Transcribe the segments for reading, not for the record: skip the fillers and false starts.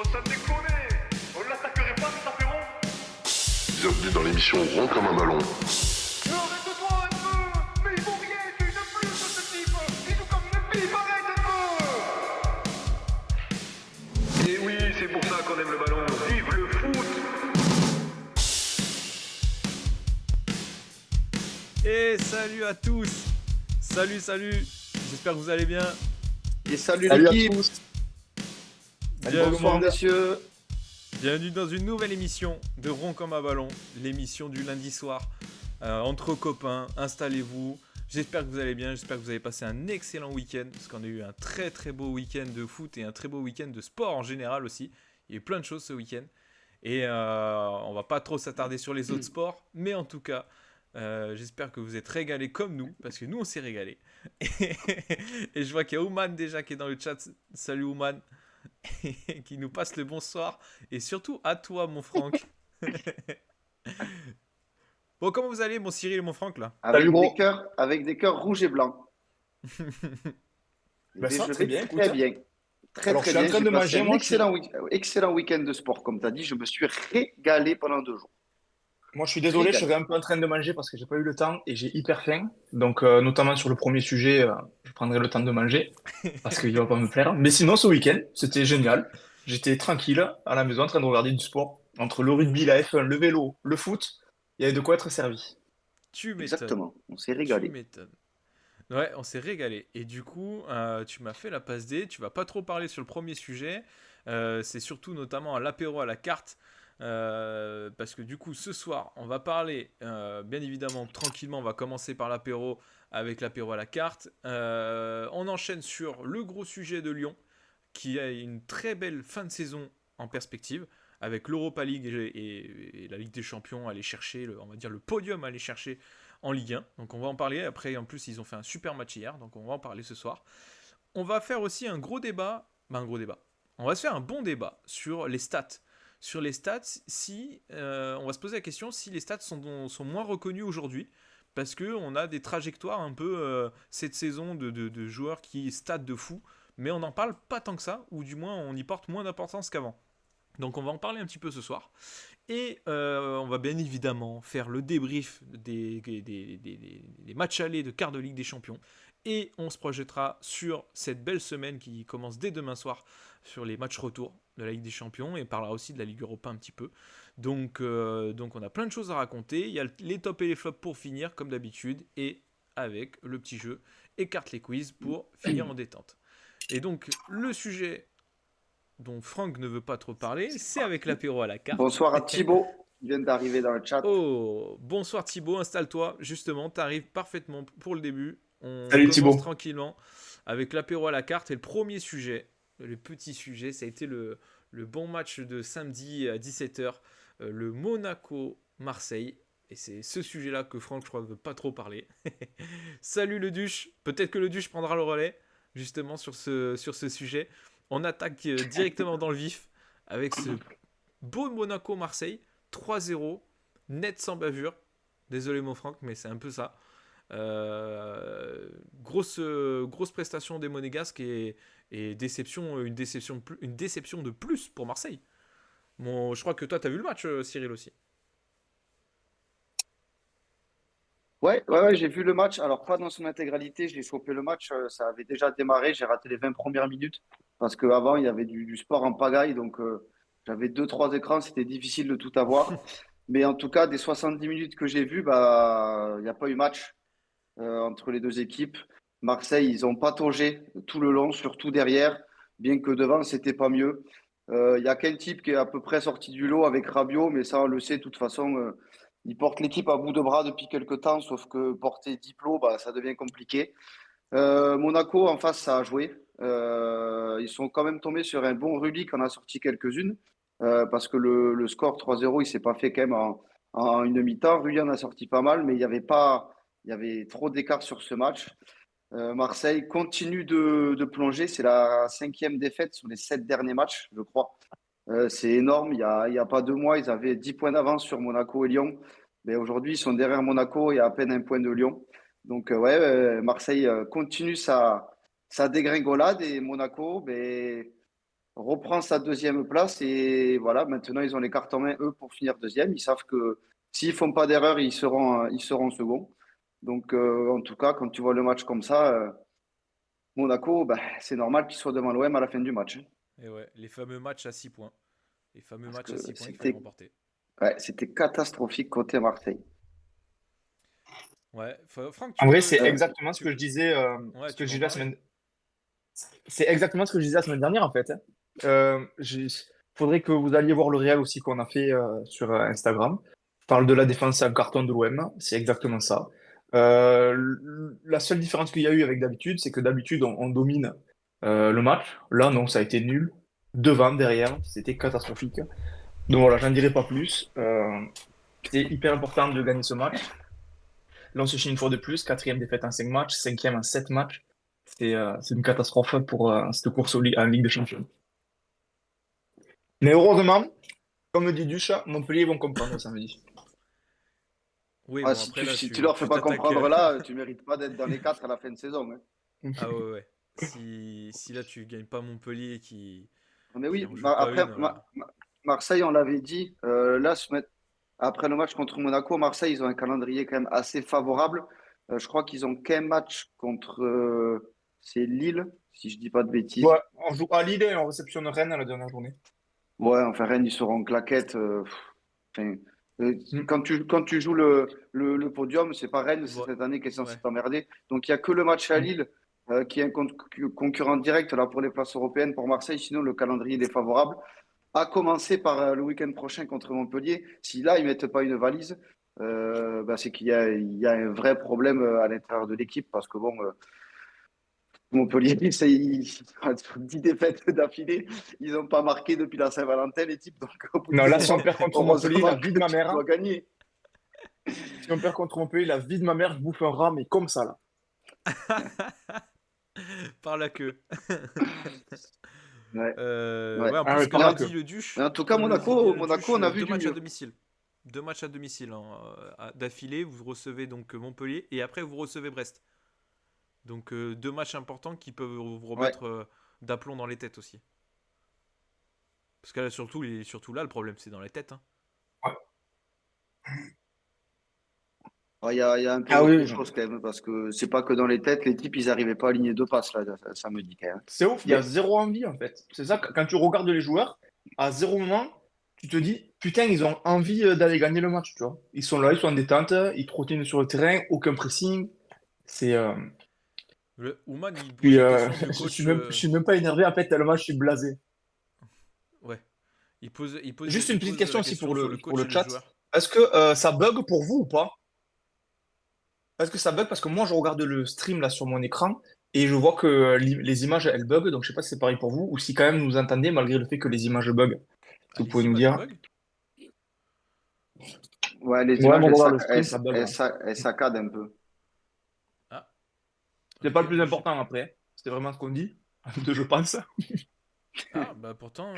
Oh, ça déconne. On l'attaquerait pas cet apéro. Bienvenue dans l'émission Rond comme un ballon. Mais arrête-toi un peu. Mais il vaut rien, c'est une plus ce type. Il joue comme une pipe, arrête un peu. Et oui, c'est pour ça qu'on aime le ballon. Vive le foot. Et salut à tous. Salut. J'espère que vous allez bien. Et salut à l'équipe. tous. Bonsoir messieurs. Bienvenue dans une nouvelle émission de Rond comme un ballon, l'émission du lundi soir. Entre copains, installez-vous. J'espère que vous allez bien, j'espère que vous avez passé un excellent week-end, parce qu'on a eu un très beau week-end de foot et un très beau week-end de sport en général aussi. Il y a eu plein de choses ce week-end. Et on va pas trop s'attarder sur les autres sports, mais en tout cas, j'espère que vous êtes régalés comme nous, parce que nous on s'est régalés. Et je vois qu'il y a Ouman déjà qui est dans le chat. Salut Ouman. Qui nous passe le bonsoir. Et surtout à toi mon Franck. Bon, comment vous allez mon Cyril et mon Franck là? Avec des cœurs rouges et blancs. Bah, ça, je très vais bien, très écoute. bien. Alors, Très je suis en bien. train J'ai de passé manger, un moi, excellent week-end de sport, comme tu as dit. Je me suis régalé pendant 2 jours. Moi, je suis désolé, je Régalé. serais un peu en train de manger parce que j'ai pas eu le temps et j'ai hyper faim. Donc, notamment sur le premier sujet, je prendrai le temps de manger parce qu'il va pas me plaire. Mais sinon, ce week-end, c'était génial. J'étais tranquille à la maison en train de regarder du sport. Entre le rugby, la F1, le vélo, le foot, il y avait de quoi être servi. Tu m'étonnes. Exactement. On s'est Tu régalé. m'étonnes. Ouais, on s'est régalé. Et du coup, tu m'as fait la passe D. Tu vas pas trop parler sur le premier sujet. C'est surtout notamment à l'apéro à la carte. Parce que du coup, ce soir, on va parler, bien évidemment, tranquillement. On va commencer par l'apéro avec l'apéro à la carte. On enchaîne sur le gros sujet de Lyon, qui a une très belle fin de saison en perspective, avec l'Europa League et la Ligue des Champions à aller chercher, on va dire le podium à aller chercher en Ligue 1. Donc on va en parler. Après, en plus, ils ont fait un super match hier, donc on va en parler ce soir. On va faire aussi un gros débat. On va se faire un bon débat sur les stats. Sur les stats, on va se poser la question si les stats sont moins reconnus aujourd'hui, parce qu'on a des trajectoires un peu cette saison de joueurs qui statent de fou, mais on n'en parle pas tant que ça, ou du moins on y porte moins d'importance qu'avant. Donc on va en parler un petit peu ce soir. Et on va bien évidemment faire le débrief des matchs allés de quart de Ligue des Champions. Et on se projettera sur cette belle semaine qui commence dès demain soir sur les matchs retour de la Ligue des Champions et parlera aussi de la Ligue Europa un petit peu. Donc on a plein de choses à raconter. Il y a les tops et les flops pour finir comme d'habitude et avec le petit jeu écarte les quiz pour finir en détente. Et donc le sujet dont Franck ne veut pas trop parler, c'est avec l'apéro à la carte. Bonsoir à Thibaut qui vient d'arriver dans le chat. Oh, bonsoir Thibaut, installe-toi. Justement, t'arrives parfaitement pour le début. On Salut, commence Thibaut. tranquillement avec l'apéro à la carte. Et le premier sujet, le petit sujet, ça a été le bon match de samedi à 17h, le Monaco-Marseille. Et c'est ce sujet-là que Franck, je crois, ne veut pas trop parler. Salut le Duche. Peut-être que le Duche prendra le relais, justement, sur ce sujet. On attaque directement dans le vif avec ce beau Monaco-Marseille. 3-0, net sans bavure. Désolé mon Franck, mais c'est un peu ça. Grosse prestation des Monégasques et une déception de plus pour Marseille. Bon, je crois que toi, tu as vu le match, Cyril, aussi. Ouais, j'ai vu le match. Alors, pas dans son intégralité, j'ai chopé le match. Ça avait déjà démarré. J'ai raté les 20 premières minutes parce qu'avant, il y avait du sport en pagaille. Donc, j'avais 2, 3 écrans. C'était difficile de tout avoir. Mais en tout cas, des 70 minutes que j'ai vues, bah, il n'y a pas eu match entre les deux équipes. Marseille, ils ont pataugé tout le long, surtout derrière, bien que devant, c'était pas mieux. Il y a qu'un type qui est à peu près sorti du lot avec Rabiot, mais ça, on le sait, de toute façon, il porte l'équipe à bout de bras depuis quelques temps, sauf que porter Diplo, bah, ça devient compliqué. Monaco, en face, ça a joué. Ils sont quand même tombés sur un bon rugby qu'on a sorti quelques-unes, parce que le score 3-0, il s'est pas fait quand même en une mi-temps. Rugby en a sorti pas mal, mais il y avait trop d'écart sur ce match. Marseille continue de plonger. C'est la 5e défaite sur les 7 derniers matchs, je crois. C'est énorme. Il y a pas 2 mois, ils avaient 10 points d'avance sur Monaco et Lyon. Mais aujourd'hui, ils sont derrière Monaco et à peine un point de Lyon. Donc, Marseille continue sa dégringolade et Monaco, ben, reprend sa deuxième place et voilà, maintenant ils ont les cartes en main, eux, pour finir deuxième. Ils savent que s'ils font pas d'erreur, ils seront second. Donc, en tout cas, quand tu vois le match comme ça, Monaco, bah, c'est normal qu'ils soient devant l'OM à la fin du match, hein. Et ouais, les fameux matchs à 6 points. Les fameux Parce matchs que à 6 points qu'il fallait c'était remporter. ouais, c'était catastrophique côté Marseille. Ouais, Franck, En vrai, c'est Euh, exactement ce tu, que je disais, ouais, ce que tu je veux en disais la parler? semaine. C'est exactement ce que je disais la semaine dernière, en fait, hein. Faudrait que vous alliez voir le réel aussi qu'on a fait sur Instagram. Je parle de la défense en carton de l'OM, c'est exactement ça. La seule différence qu'il y a eu avec d'habitude, c'est que d'habitude, on domine le match. Là, non, ça a été nul. Devant, derrière, c'était catastrophique. Donc voilà, j'en dirai pas plus. C'est hyper important de gagner ce match. Là, on se chie une fois de plus, quatrième défaite en 5 matchs, cinquième en 7 matchs. C'est une catastrophe pour cette course en Ligue des Champions. Mais heureusement, comme dit Duch, Montpellier vont comprendre samedi. Oui, ah, bon, si après tu, là, si tu leur fais tu pas t'attaques. comprendre là, tu mérites pas d'être dans les quatre à la fin de saison, hein. Ah ouais, ouais. Si là, tu gagnes pas Montpellier Mais qui oui, en joue pas après, une, voilà. Marseille, on l'avait dit, là, après le match contre Monaco, Marseille, ils ont un calendrier quand même assez favorable. Je crois qu'ils ont qu'un match contre c'est Lille, si je dis pas de bêtises. Ouais, on joue à Lille et on réceptionne Rennes à la dernière journée. Ouais, enfin, Rennes, ils seront en claquette. Enfin, Hmm. quand tu joues le podium, c'est pas Rennes, c'est Ouais, cette année qui est censé ouais. t'emmerder. Donc, il y a que le match à Hmm. Lille qui est un concurrent direct là, pour les places européennes pour Marseille. Sinon, le calendrier il est favorable. À commencer par le week-end prochain contre Montpellier. Si là, ils mettent pas une valise, bah, c'est il y a un vrai problème à l'intérieur de l'équipe parce que bon, Montpellier, ça, 10 défaites d'affilée, ils n'ont pas marqué depuis la Saint-Valentin, les types. Donc, au bout Non, d'un là, si on moment, perd contre Montpellier, la heureusement vie que de ma tu mère, dois hein. gagner. Si on perd contre Montpellier, la vie de ma mère, je bouffe un rat, mais comme ça, là. Par la queue. Ouais, ouais. Ouais, en Ah plus, ouais, par comme là le que. dit le Duche, Mais en tout cas, Monaco, on a vu deux du matchs à mieux. domicile. Deux matchs à domicile hein, d'affilée. Vous recevez donc Montpellier et après vous recevez Brest. Donc deux matchs importants qui peuvent vous Ouais. remettre d'aplomb dans les têtes aussi. Parce que là, surtout là, le problème c'est dans les têtes, hein. Ouais. Il y a un peu Ah oui, autre oui, non, chose mais quand même, parce que c'est pas que dans les têtes, les types, ils n'arrivaient pas à aligner deux passes, là, ça me dit quand même. c'est ouf, il y a Mais zéro envie, en fait. C'est ça, quand tu regardes les joueurs, à zéro moment, tu te dis, putain, ils ont envie d'aller gagner le match, tu vois. Ils sont là, ils sont en détente, ils trottinent sur le terrain, aucun pressing. C'est. Le Ouman, il Puis, posait question du je suis coach. même, je suis même pas énervé, en fait, tellement je suis blasé. Ouais. Juste une Il petite pose question la aussi question sur le pour coach le et les chat. joueurs. Est-ce que ça bug pour vous ou pas? Est-ce que ça bug? Parce que moi, je regarde le stream là sur mon écran et je vois que les images, elles bug. Donc, je sais pas si c'est pareil pour vous ou si quand même vous entendez malgré le fait que les images bug. Est-ce Ah, que vous pouvez les nous images dire? bug. ouais, les Ouais, images, moi, je regarde le stream, ça bug, hein. elles saccadent un peu. Ah, C'est pas ok. le plus important après. C'était vraiment ce qu'on dit, de je pense. Ah, bah pourtant,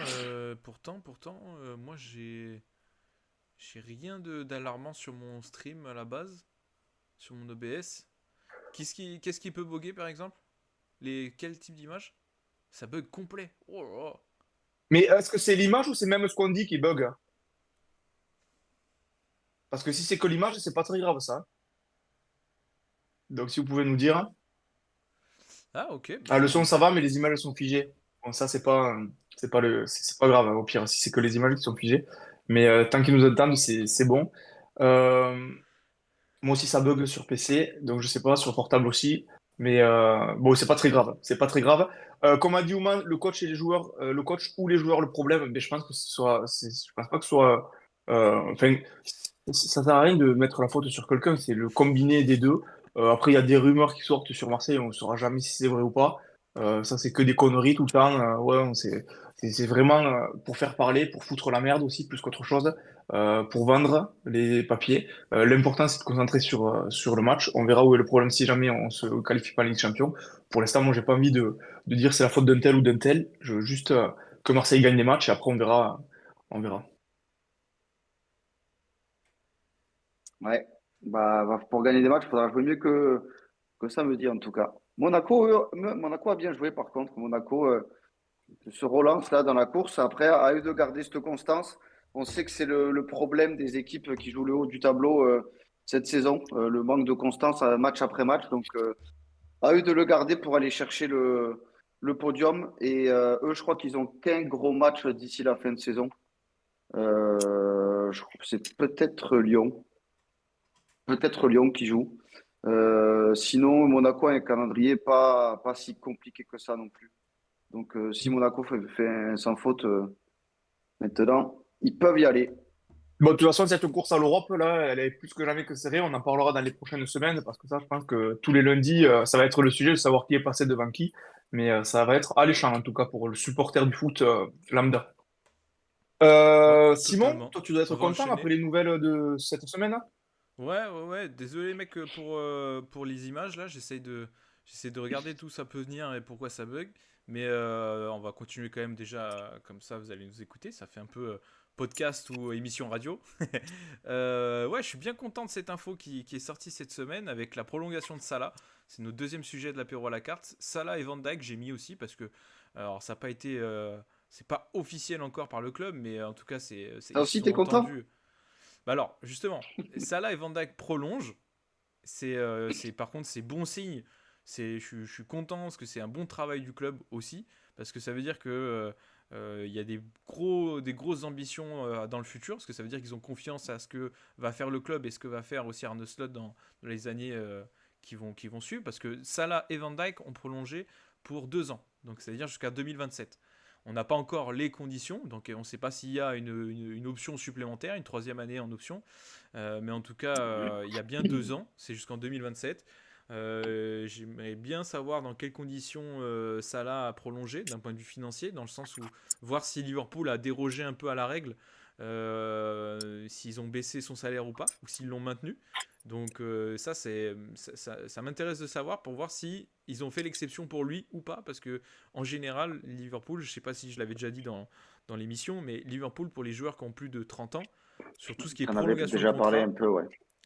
moi j'ai rien d'alarmant sur mon stream à la base, sur mon OBS. Qu'est-ce qui peut bugger par exemple? Quel type d'image? Ça bug complet. Oh là là. Mais est-ce que c'est l'image ou c'est même ce qu'on dit qui bug? Parce que si c'est que l'image, c'est pas très grave ça. Donc, si vous pouvez nous dire. Ah, ok, bah Ah, le son, écoute. ça va, mais les images elles sont figées. Bon, ça, c'est pas grave, hein, au pire, si c'est que les images qui sont figées. Mais tant qu'ils nous entendent, c'est bon. Euh, Moi aussi, ça bug sur PC, donc je sais pas, sur portable aussi. Mais bon, c'est pas très grave. C'est pas très grave. Comme a dit Ouman, le coach et les joueurs, le coach ou les joueurs, le problème, mais je pense que je pense pas que ce soit. Enfin, ça sert à rien de mettre la faute sur quelqu'un. C'est le combiné des deux. Après, il y a des rumeurs qui sortent sur Marseille. On ne saura jamais si c'est vrai ou pas. Ça, c'est que des conneries tout le temps. Ouais, c'est vraiment pour faire parler, pour foutre la merde aussi, plus qu'autre chose, pour vendre les papiers. L'important, c'est de se concentrer sur le match. On verra où est le problème si jamais on se qualifie pas en Ligue des Champions. Pour l'instant, moi, j'ai pas envie de dire c'est la faute d'un tel ou d'un tel. Je veux juste que Marseille gagne des matchs et après, on verra. On verra. Ouais. Pour gagner des matchs, il faudra jouer mieux que samedi, en tout cas. Monaco a bien joué, par contre. Monaco, se relance là dans la course. Après, à eux de garder cette constance. On sait que c'est le problème des équipes qui jouent le haut du tableau cette saison, le manque de constance match après match. Donc, à eux de le garder pour aller chercher le podium. Et eux, je crois qu'ils ont qu'un gros match d'ici la fin de saison. Je crois que c'est peut-être Lyon. Peut-être Lyon qui joue. Sinon, Monaco a un calendrier pas si compliqué que ça non plus. Donc, si Monaco fait un sans faute maintenant, ils peuvent y aller. Bon, de toute façon, cette course à l'Europe, là, elle est plus que jamais que serrée. On en parlera dans les prochaines semaines parce que ça, je pense que tous les lundis, ça va être le sujet de savoir qui est passé devant qui. Mais ça va être alléchant, en tout cas, pour le supporter du foot lambda. Ouais, Simon, totalement. toi, tu dois On être va content après enchaîner. les nouvelles de cette semaine, hein. Ouais, ouais, ouais. Désolé, mec, pour les images, là. J'essaie de regarder d'où ça peut venir et pourquoi ça bug. Mais on va continuer quand même déjà. Comme ça, vous allez nous écouter. Ça fait un peu podcast ou émission radio. Ouais, je suis bien content de cette info qui est sortie cette semaine avec la prolongation de Salah. C'est notre deuxième sujet de l'apéro à la carte. Salah et Van Dijk, j'ai mis aussi parce que. Alors, ça n'a pas été. C'est pas officiel encore par le club, mais en tout cas, Ça ils se aussi, sont t'es content? entendus. Bah alors, justement, Salah et Van Dijk prolongent. Par contre, c'est bon signe. Je suis content parce que c'est un bon travail du club aussi. Parce que ça veut dire que il y a des grosses ambitions dans le futur. Parce que ça veut dire qu'ils ont confiance à ce que va faire le club et ce que va faire aussi Arne Slot dans les années qui vont suivre. Parce que Salah et Van Dijk ont prolongé pour 2 ans. Donc, ça veut dire jusqu'à 2027. On n'a pas encore les conditions, donc on ne sait pas s'il y a une option supplémentaire, une troisième année en option. Mais en tout cas, il y a bien 2 ans, c'est jusqu'en 2027. J'aimerais bien savoir dans quelles conditions Salah a prolongé d'un point de vue financier, dans le sens où voir si Liverpool a dérogé un peu à la règle, s'ils ont baissé son salaire ou pas, ou s'ils l'ont maintenu. Donc ça m'intéresse de savoir pour voir si ils ont fait l'exception pour lui ou pas, parce que en général, Liverpool, je ne sais pas si je l'avais déjà dit dans l'émission, mais Liverpool, pour les joueurs qui ont plus de 30 ans, sur tout ce qui est T'en avais prolongation de déjà parlé un contrat, peu, ouais.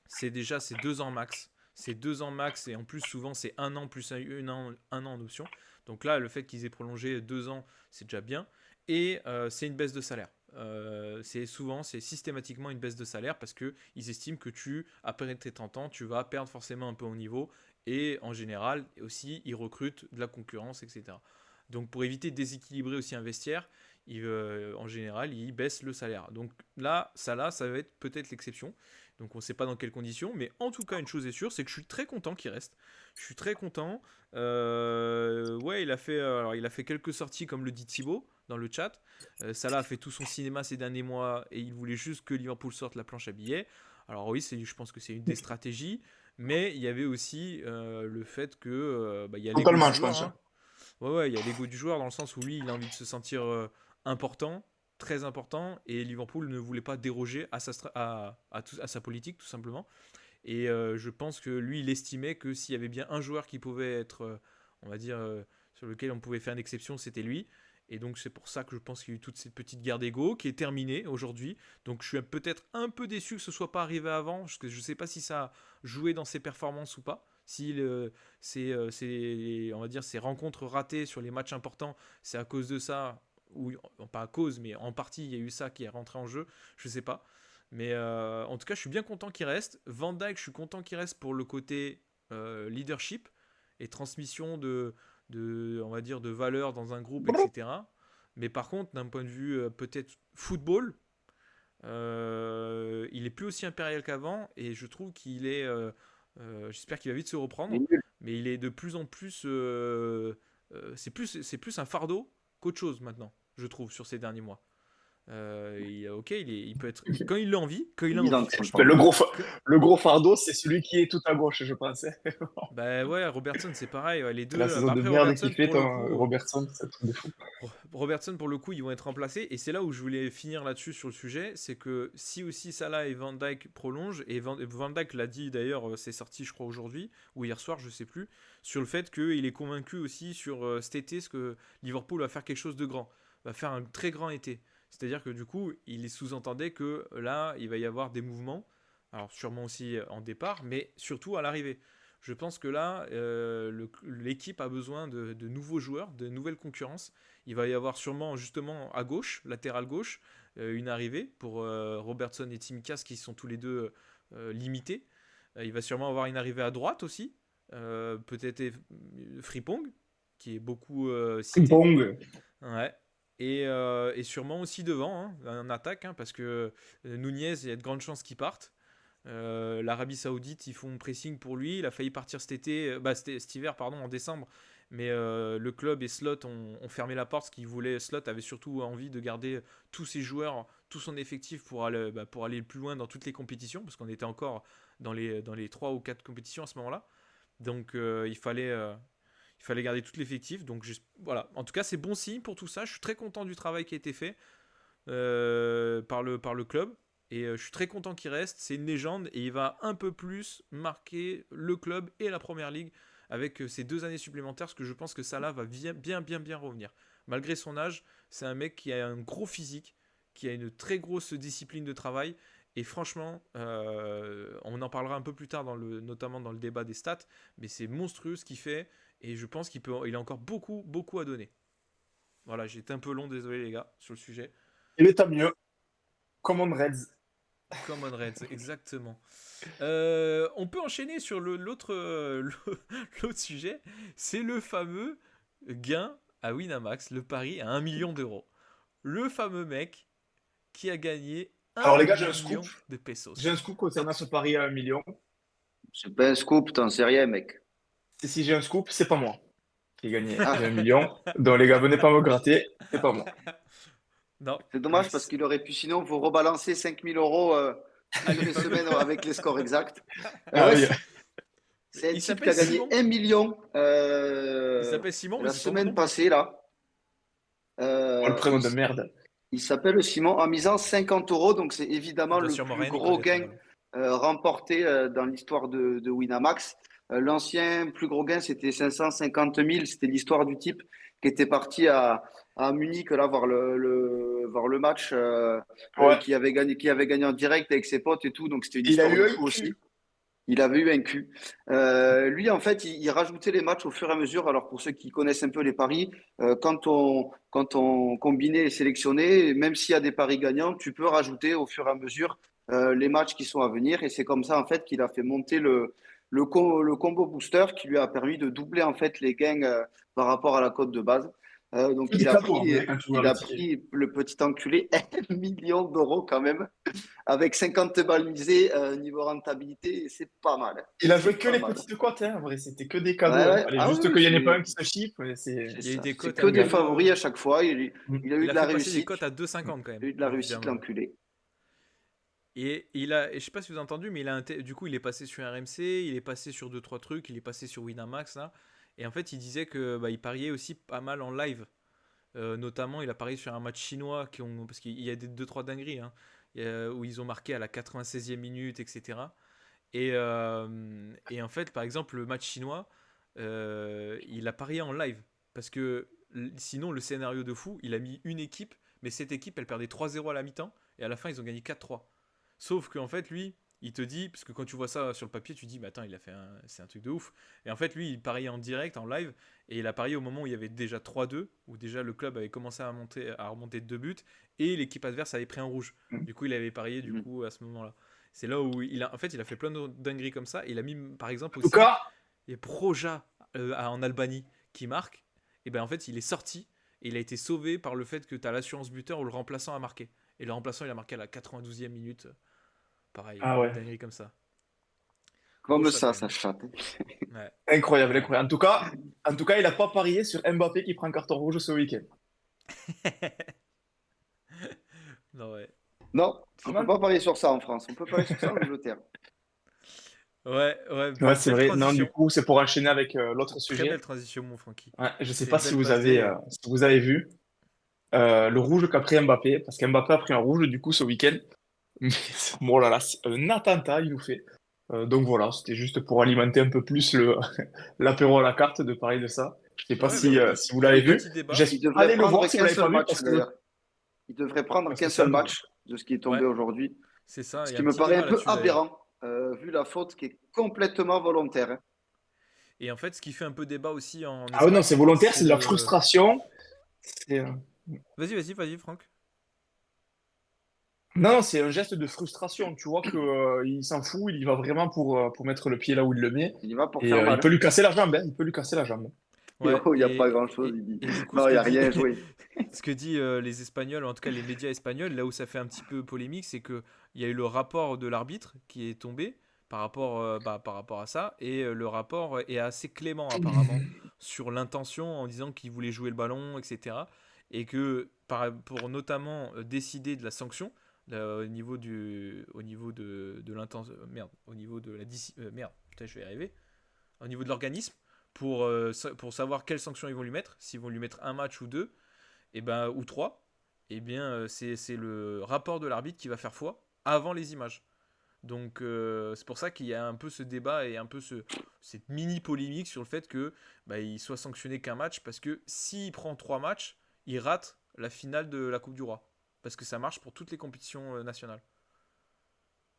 c'est 2 ans max. C'est 2 ans max et en plus souvent c'est 1 an plus un an en option. Donc là le fait qu'ils aient prolongé 2 ans c'est déjà bien. Et c'est une baisse de salaire. C'est systématiquement une baisse de salaire parce qu'ils estiment que après tes 30 ans, tu vas perdre forcément un peu au niveau. Et en général aussi ils recrutent de la concurrence, etc. Donc pour éviter de déséquilibrer aussi un vestiaire, en général ils baissent le salaire. Donc là, ça va être peut-être l'exception. Donc on ne sait pas dans quelles conditions, mais en tout cas une chose est sûre, c'est que je suis très content qu'il reste. Je suis très content. Ouais, il a fait quelques sorties comme le dit Thibaut dans le chat. Salah a fait tout son cinéma ces derniers mois et il voulait juste que Liverpool sorte la planche à billets. Alors oui, je pense que c'est une des stratégies, mais il y avait aussi le fait que il y a l'ego du Totalement, je joueur, pense. hein. Ouais, ouais, il y a l'ego du joueur dans le sens où lui, il a envie de se sentir important, très important, et Liverpool ne voulait pas déroger à sa politique, tout simplement. Et je pense que lui, il estimait que s'il y avait bien un joueur qui pouvait être, on va dire, sur lequel on pouvait faire une exception, c'était lui. Et donc c'est pour ça que je pense qu'il y a eu toute cette petite guerre d'ego qui est terminée aujourd'hui. Donc je suis peut-être un peu déçu que ce soit pas arrivé avant, parce que je ne sais pas si ça a joué dans ses performances ou pas. Si on va dire, ces rencontres ratées sur les matchs importants, c'est à cause de ça, ou pas à cause, mais en partie il y a eu ça qui est rentré en jeu, je ne sais pas. Mais en tout cas, je suis bien content qu'il reste. Van Dijk, je suis content qu'il reste pour le côté leadership et transmission on va dire, de valeurs dans un groupe, etc. Mais par contre, d'un point de vue peut-être football, il est plus aussi impérial qu'avant et je trouve qu'il est. J'espère qu'il va vite se reprendre, mais il est de plus en plus. C'est plus un fardeau qu'autre chose maintenant, je trouve, sur ces derniers mois. Ok, il peut être quand il a envie, Évident que c'est franchement. Que- Le gros fardeau, c'est celui qui est tout à gauche, je pense. Bah ouais, Robertson c'est pareil, ouais, les C'est la deux. saison Bah de après merde qu'il Robertson fait, pour le toi, coup, Robertson, c'est un truc de fou. Robertson, pour le coup, ils vont être remplacés. Et c'est là où je voulais finir là-dessus sur le sujet. C'est que si aussi Salah et Van Dijk prolongent, et Van Dijk l'a dit d'ailleurs, c'est sorti je crois aujourd'hui, ou hier soir, je sais plus, sur le fait qu'il est convaincu aussi sur cet été, ce que Liverpool va faire quelque chose de grand. Va faire un très grand été. C'est-à-dire que du coup, il sous-entendait que là, il va y avoir des mouvements. Alors sûrement aussi en départ, mais surtout à l'arrivée. Je pense que là, l'équipe a besoin de nouveaux joueurs, de nouvelles concurrences. Il va y avoir sûrement justement à gauche, latéral gauche, une arrivée pour Robertson et Tsimikas qui sont tous les deux limités. Il va sûrement avoir une arrivée à droite aussi, peut-être Frimpong, qui est beaucoup cité. Ping-pong. Ouais. Et sûrement aussi devant, hein, en attaque, hein, parce que Nunez, il y a de grandes chances qu'il parte. L'Arabie Saoudite, ils font pressing pour lui. Il a failli partir cet hiver, pardon, en décembre. Mais le club et Slot ont fermé la porte. Ce qu'ils voulaient, Slot avait surtout envie de garder tous ses joueurs, tout son effectif pour aller plus loin dans toutes les compétitions, parce qu'on était encore dans les 3 ou 4 compétitions à ce moment-là. Donc il fallait garder tout l'effectif. Donc voilà. En tout cas, c'est bon signe pour tout ça. Je suis très content du travail qui a été fait par le club. Et je suis très content qu'il reste. C'est une légende et il va un peu plus marquer le club et la première ligue avec ces 2 années supplémentaires. Parce que je pense que Salah va bien revenir. Malgré son âge, c'est un mec qui a un gros physique, qui a une très grosse discipline de travail. Et franchement, on en parlera un peu plus tard, notamment dans le débat des stats. Mais c'est monstrueux ce qu'il fait. Et je pense qu'il a encore beaucoup à donner. Voilà, j'ai été un peu long, désolé les gars, sur le sujet. Il est à mieux. Common Reds. Common Reds, exactement. On peut enchaîner sur l'autre sujet. C'est le fameux gain à Winamax, le pari à 1 million d'euros. Le fameux mec qui a gagné 1 Alors les gars, j'ai un million scoop. de pesos. J'ai un scoop concernant ce pari à 1 million. C'est pas un scoop, t'en sais rien, mec. Et si j'ai un scoop, c'est pas moi qui ai gagné. J'ai 1 million. Donc les gars, venez pas me gratter. C'est pas moi. Non, C'est dommage parce qu'il aurait pu sinon vous rebalancer 5000 euros toutes les semaines avec les scores exacts. Ah oui. C'est un Il type qui a s'appelle gagné Simon. 1 million Il s'appelle Simon, mais la c'est son semaine nom. passée, là. Oh, le prénom de merde. Il s'appelle Simon en misant 50 euros. Donc, c'est évidemment Il doit le sûrement plus rien y gros connaître, gain remporté dans l'histoire de Winamax. L'ancien plus gros gain, c'était 550 000. C'était l'histoire du type qui était parti à Munich là, voir le match, Ouais. qui avait gagné en direct avec ses potes et tout. Donc, c'était une Il a histoire eu de un fou aussi. cul. Il avait eu un cul. Lui, en fait, il rajoutait les matchs au fur et à mesure. Alors, pour ceux qui connaissent un peu les paris, quand on combinait et sélectionnait, même s'il y a des paris gagnants, tu peux rajouter au fur et à mesure les matchs qui sont à venir. Et c'est comme ça, en fait, qu'il a fait monter le combo booster qui lui a permis de doubler, en fait, les gains par rapport à la cote de base. Donc, C'est des cadeaux, hein, quand tu vois il le a ticket. pris le petit enculé 1 million d'euros quand même, avec 50 balles misées, niveau rentabilité, et c'est pas mal. Il a joué C'est que pas les mal. petites cotes, hein. En vrai, c'était que des Ouais, cadeaux, hein. ouais. Fallait Ah juste oui, qu'il n'y en ait pas c'est un qui se chiffre. c'est Il y a eu ça. des C'est cotes que à des 2. favoris à chaque fois. Il a eu Il de a la fait passer des réussite. cotes à 2,50 quand même. Il a eu de la réussite, Évidemment. l'enculé. Et je sais pas si vous avez entendu, mais du coup, il est passé sur RMC, il est passé sur 2-3 trucs, il est passé sur Winamax là. Et en fait, il disait que il pariait aussi pas mal en live. Notamment, il a parié sur un match chinois parce qu'il y a des 2-3 dingueries, hein, où ils ont marqué à la 96e minute, etc. Et en fait, par exemple, le match chinois, il a parié en live. Parce que sinon, le scénario de fou, il a mis une équipe, mais cette équipe, elle perdait 3-0 à la mi-temps, et à la fin, ils ont gagné 4-3. Sauf qu'en fait, lui, il te dit, parce que quand tu vois ça sur le papier, tu te dis, mais attends, c'est un truc de ouf. Et en fait, lui, il pariait en direct, en live, et il a parié au moment où il y avait déjà 3-2, où déjà le club avait commencé à remonter de 2 buts, et l'équipe adverse avait pris un rouge. Du coup, il avait parié à ce moment-là. C'est là où il a fait plein de dingueries comme ça. Il a mis, par exemple, En tout aussi, cas, il y a Proja en Albanie qui marque. Et ben en fait, il est sorti, et il a été sauvé par le fait que tu as l'assurance buteur où le remplaçant a marqué. Et le remplaçant, il a marqué à la 92e minute. Pareil, ah une ouais, dinguerie comme ça. Comme Gros ça, shot, ça chatte. Ouais. incroyable, incroyable. En tout cas, il n'a pas parié sur Mbappé qui prend un carton rouge ce week-end. Non, ouais. Non, Pas on ne peut mal. pas parier sur ça en France. On peut parier sur ça en Angleterre. Ouais, Ouais, c'est belle vrai. Non, du transition. coup, c'est pour enchaîner avec l'autre Très sujet. belle transition, mon Francky. Ouais, je sais C'est pas une belle passe D. si vous avez vu le rouge qu'a pris Mbappé, parce qu'Mbappé a pris un rouge du coup ce week-end. Mais bon là là, c'est un attentat, il nous fait. Donc voilà, c'était juste pour alimenter un peu plus l'apéro à la carte de parler de ça. Je sais pas Ouais, si, bah, si vous l'avez vu. petit débat. Il Allez devrait le voir prendre si vous qu'un l'avez pas seul vu, match, parce que, d'ailleurs. Il devrait prendre parce que qu'un c'est seul un match de ce qui est tombé Ouais, aujourd'hui. c'est ça. Ce Il y a qui un me petit paraît un débat peu là-dessus d'ailleurs. aberrant, vu la faute qui est complètement volontaire. Hein. Et en fait, ce qui fait un peu débat aussi en Ah ouais, non, Espagne, c'est volontaire, c'est c'est de la le... frustration. C'est, Vas-y, Franck. Non, c'est un geste de frustration. Tu vois que, il s'en fout, il y va vraiment pour mettre le pied là où il le met. Il y va pour Et faire il mal. peut lui casser la jambe, hein, il peut lui casser la jambe. Ouais, Il n'y a pas grand-chose, il dit. et du coup, Non, il n'y a rien joué. ce que dit les Espagnols, en tout cas les médias espagnols, là où ça fait un petit peu polémique, c'est que il y a eu le rapport de l'arbitre qui est tombé par rapport à ça, et le rapport est assez clément apparemment sur l'intention en disant qu'il voulait jouer le ballon, etc. Et que pour notamment décider de la sanction au niveau de l'intention, merde, au niveau de la merde, putain, je vais y arriver, au niveau de l'organisme pour savoir quelles sanctions ils vont lui mettre, s'ils vont lui mettre un match ou deux, et ben, ou trois, et bien c'est le rapport de l'arbitre qui va faire foi avant les images. Donc c'est pour ça qu'il y a un peu ce débat et un peu cette mini polémique sur le fait que il soit sanctionné qu'un match parce que s'il prend trois matchs, il rate la finale de la Coupe du Roi parce que ça marche pour toutes les compétitions nationales.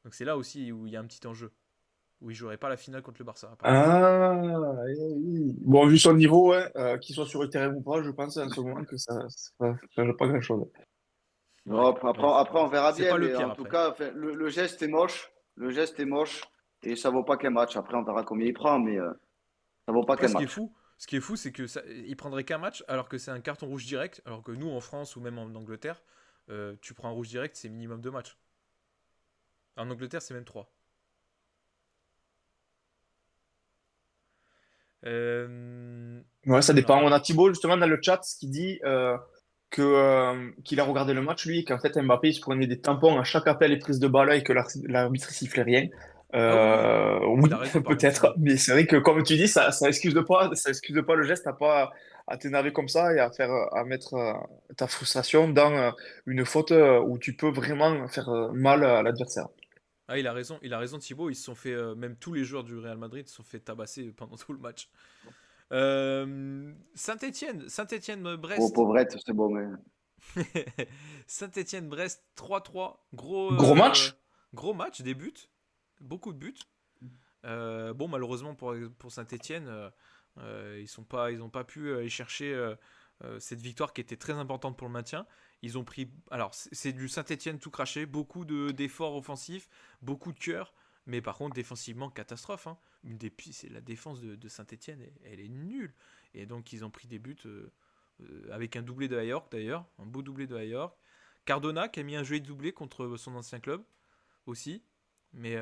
Donc c'est là aussi où il y a un petit enjeu où il jouerait pas la finale contre le Barça apparemment. Ah, oui, oui. Bon, vu son niveau, ouais, qu'il soit sur le terrain ou pas, je pense en ce moment que ça ne change pas grand-chose. Non, Ouais, après, on verra c'est bien, pas le mais pire en tout après. cas, enfin, le geste est moche. Le geste est moche et ça vaut pas qu'un match. Après, on verra combien il prend, mais ça vaut pas Après, qu'un match. ce qui est fou, c'est que il prendrait qu'un match, alors que c'est un carton rouge direct, alors que nous en France ou même en Angleterre, tu prends un rouge direct, c'est minimum deux matchs. En Angleterre, c'est même trois. Euh, Ouais, ça dépend. alors, On a Thibaut justement dans le chat qui dit qu'il a regardé le match, lui, et qu'en fait Mbappé il se prenait des tampons à chaque appel et prise de balle et que l'arbitre sifflait rien. ah oui, oui, il a Oui, raison par contre peut-être, Thibaut. mais c'est vrai que comme tu dis, ça excuse pas le geste à t'énerver comme ça et à mettre ta frustration dans une faute où tu peux vraiment faire mal à l'adversaire. Ah, il a raison Thibaut, ils se sont fait, même tous les joueurs du Real Madrid se sont fait tabasser pendant tout le match. Saint-Étienne-Brest. Pauvrette, c'est bon, mais. Saint-Étienne-Brest 3-3. Gros match? Gros match, des buts. Beaucoup de buts. Bon, malheureusement pour Saint-Étienne, ils n'ont pas pu aller chercher cette victoire qui était très importante pour le maintien. Ils ont pris. Alors, c'est du Saint-Étienne tout craché. Beaucoup d'efforts offensifs, beaucoup de cœur. Mais par contre, défensivement, catastrophe. Hein. C'est la défense de Saint-Étienne, elle est nulle. Et donc, ils ont pris des buts avec un doublé de Ayork d'ailleurs. Un beau doublé de Ayork. Cardona qui a mis un joli doublé contre son ancien club aussi. Mais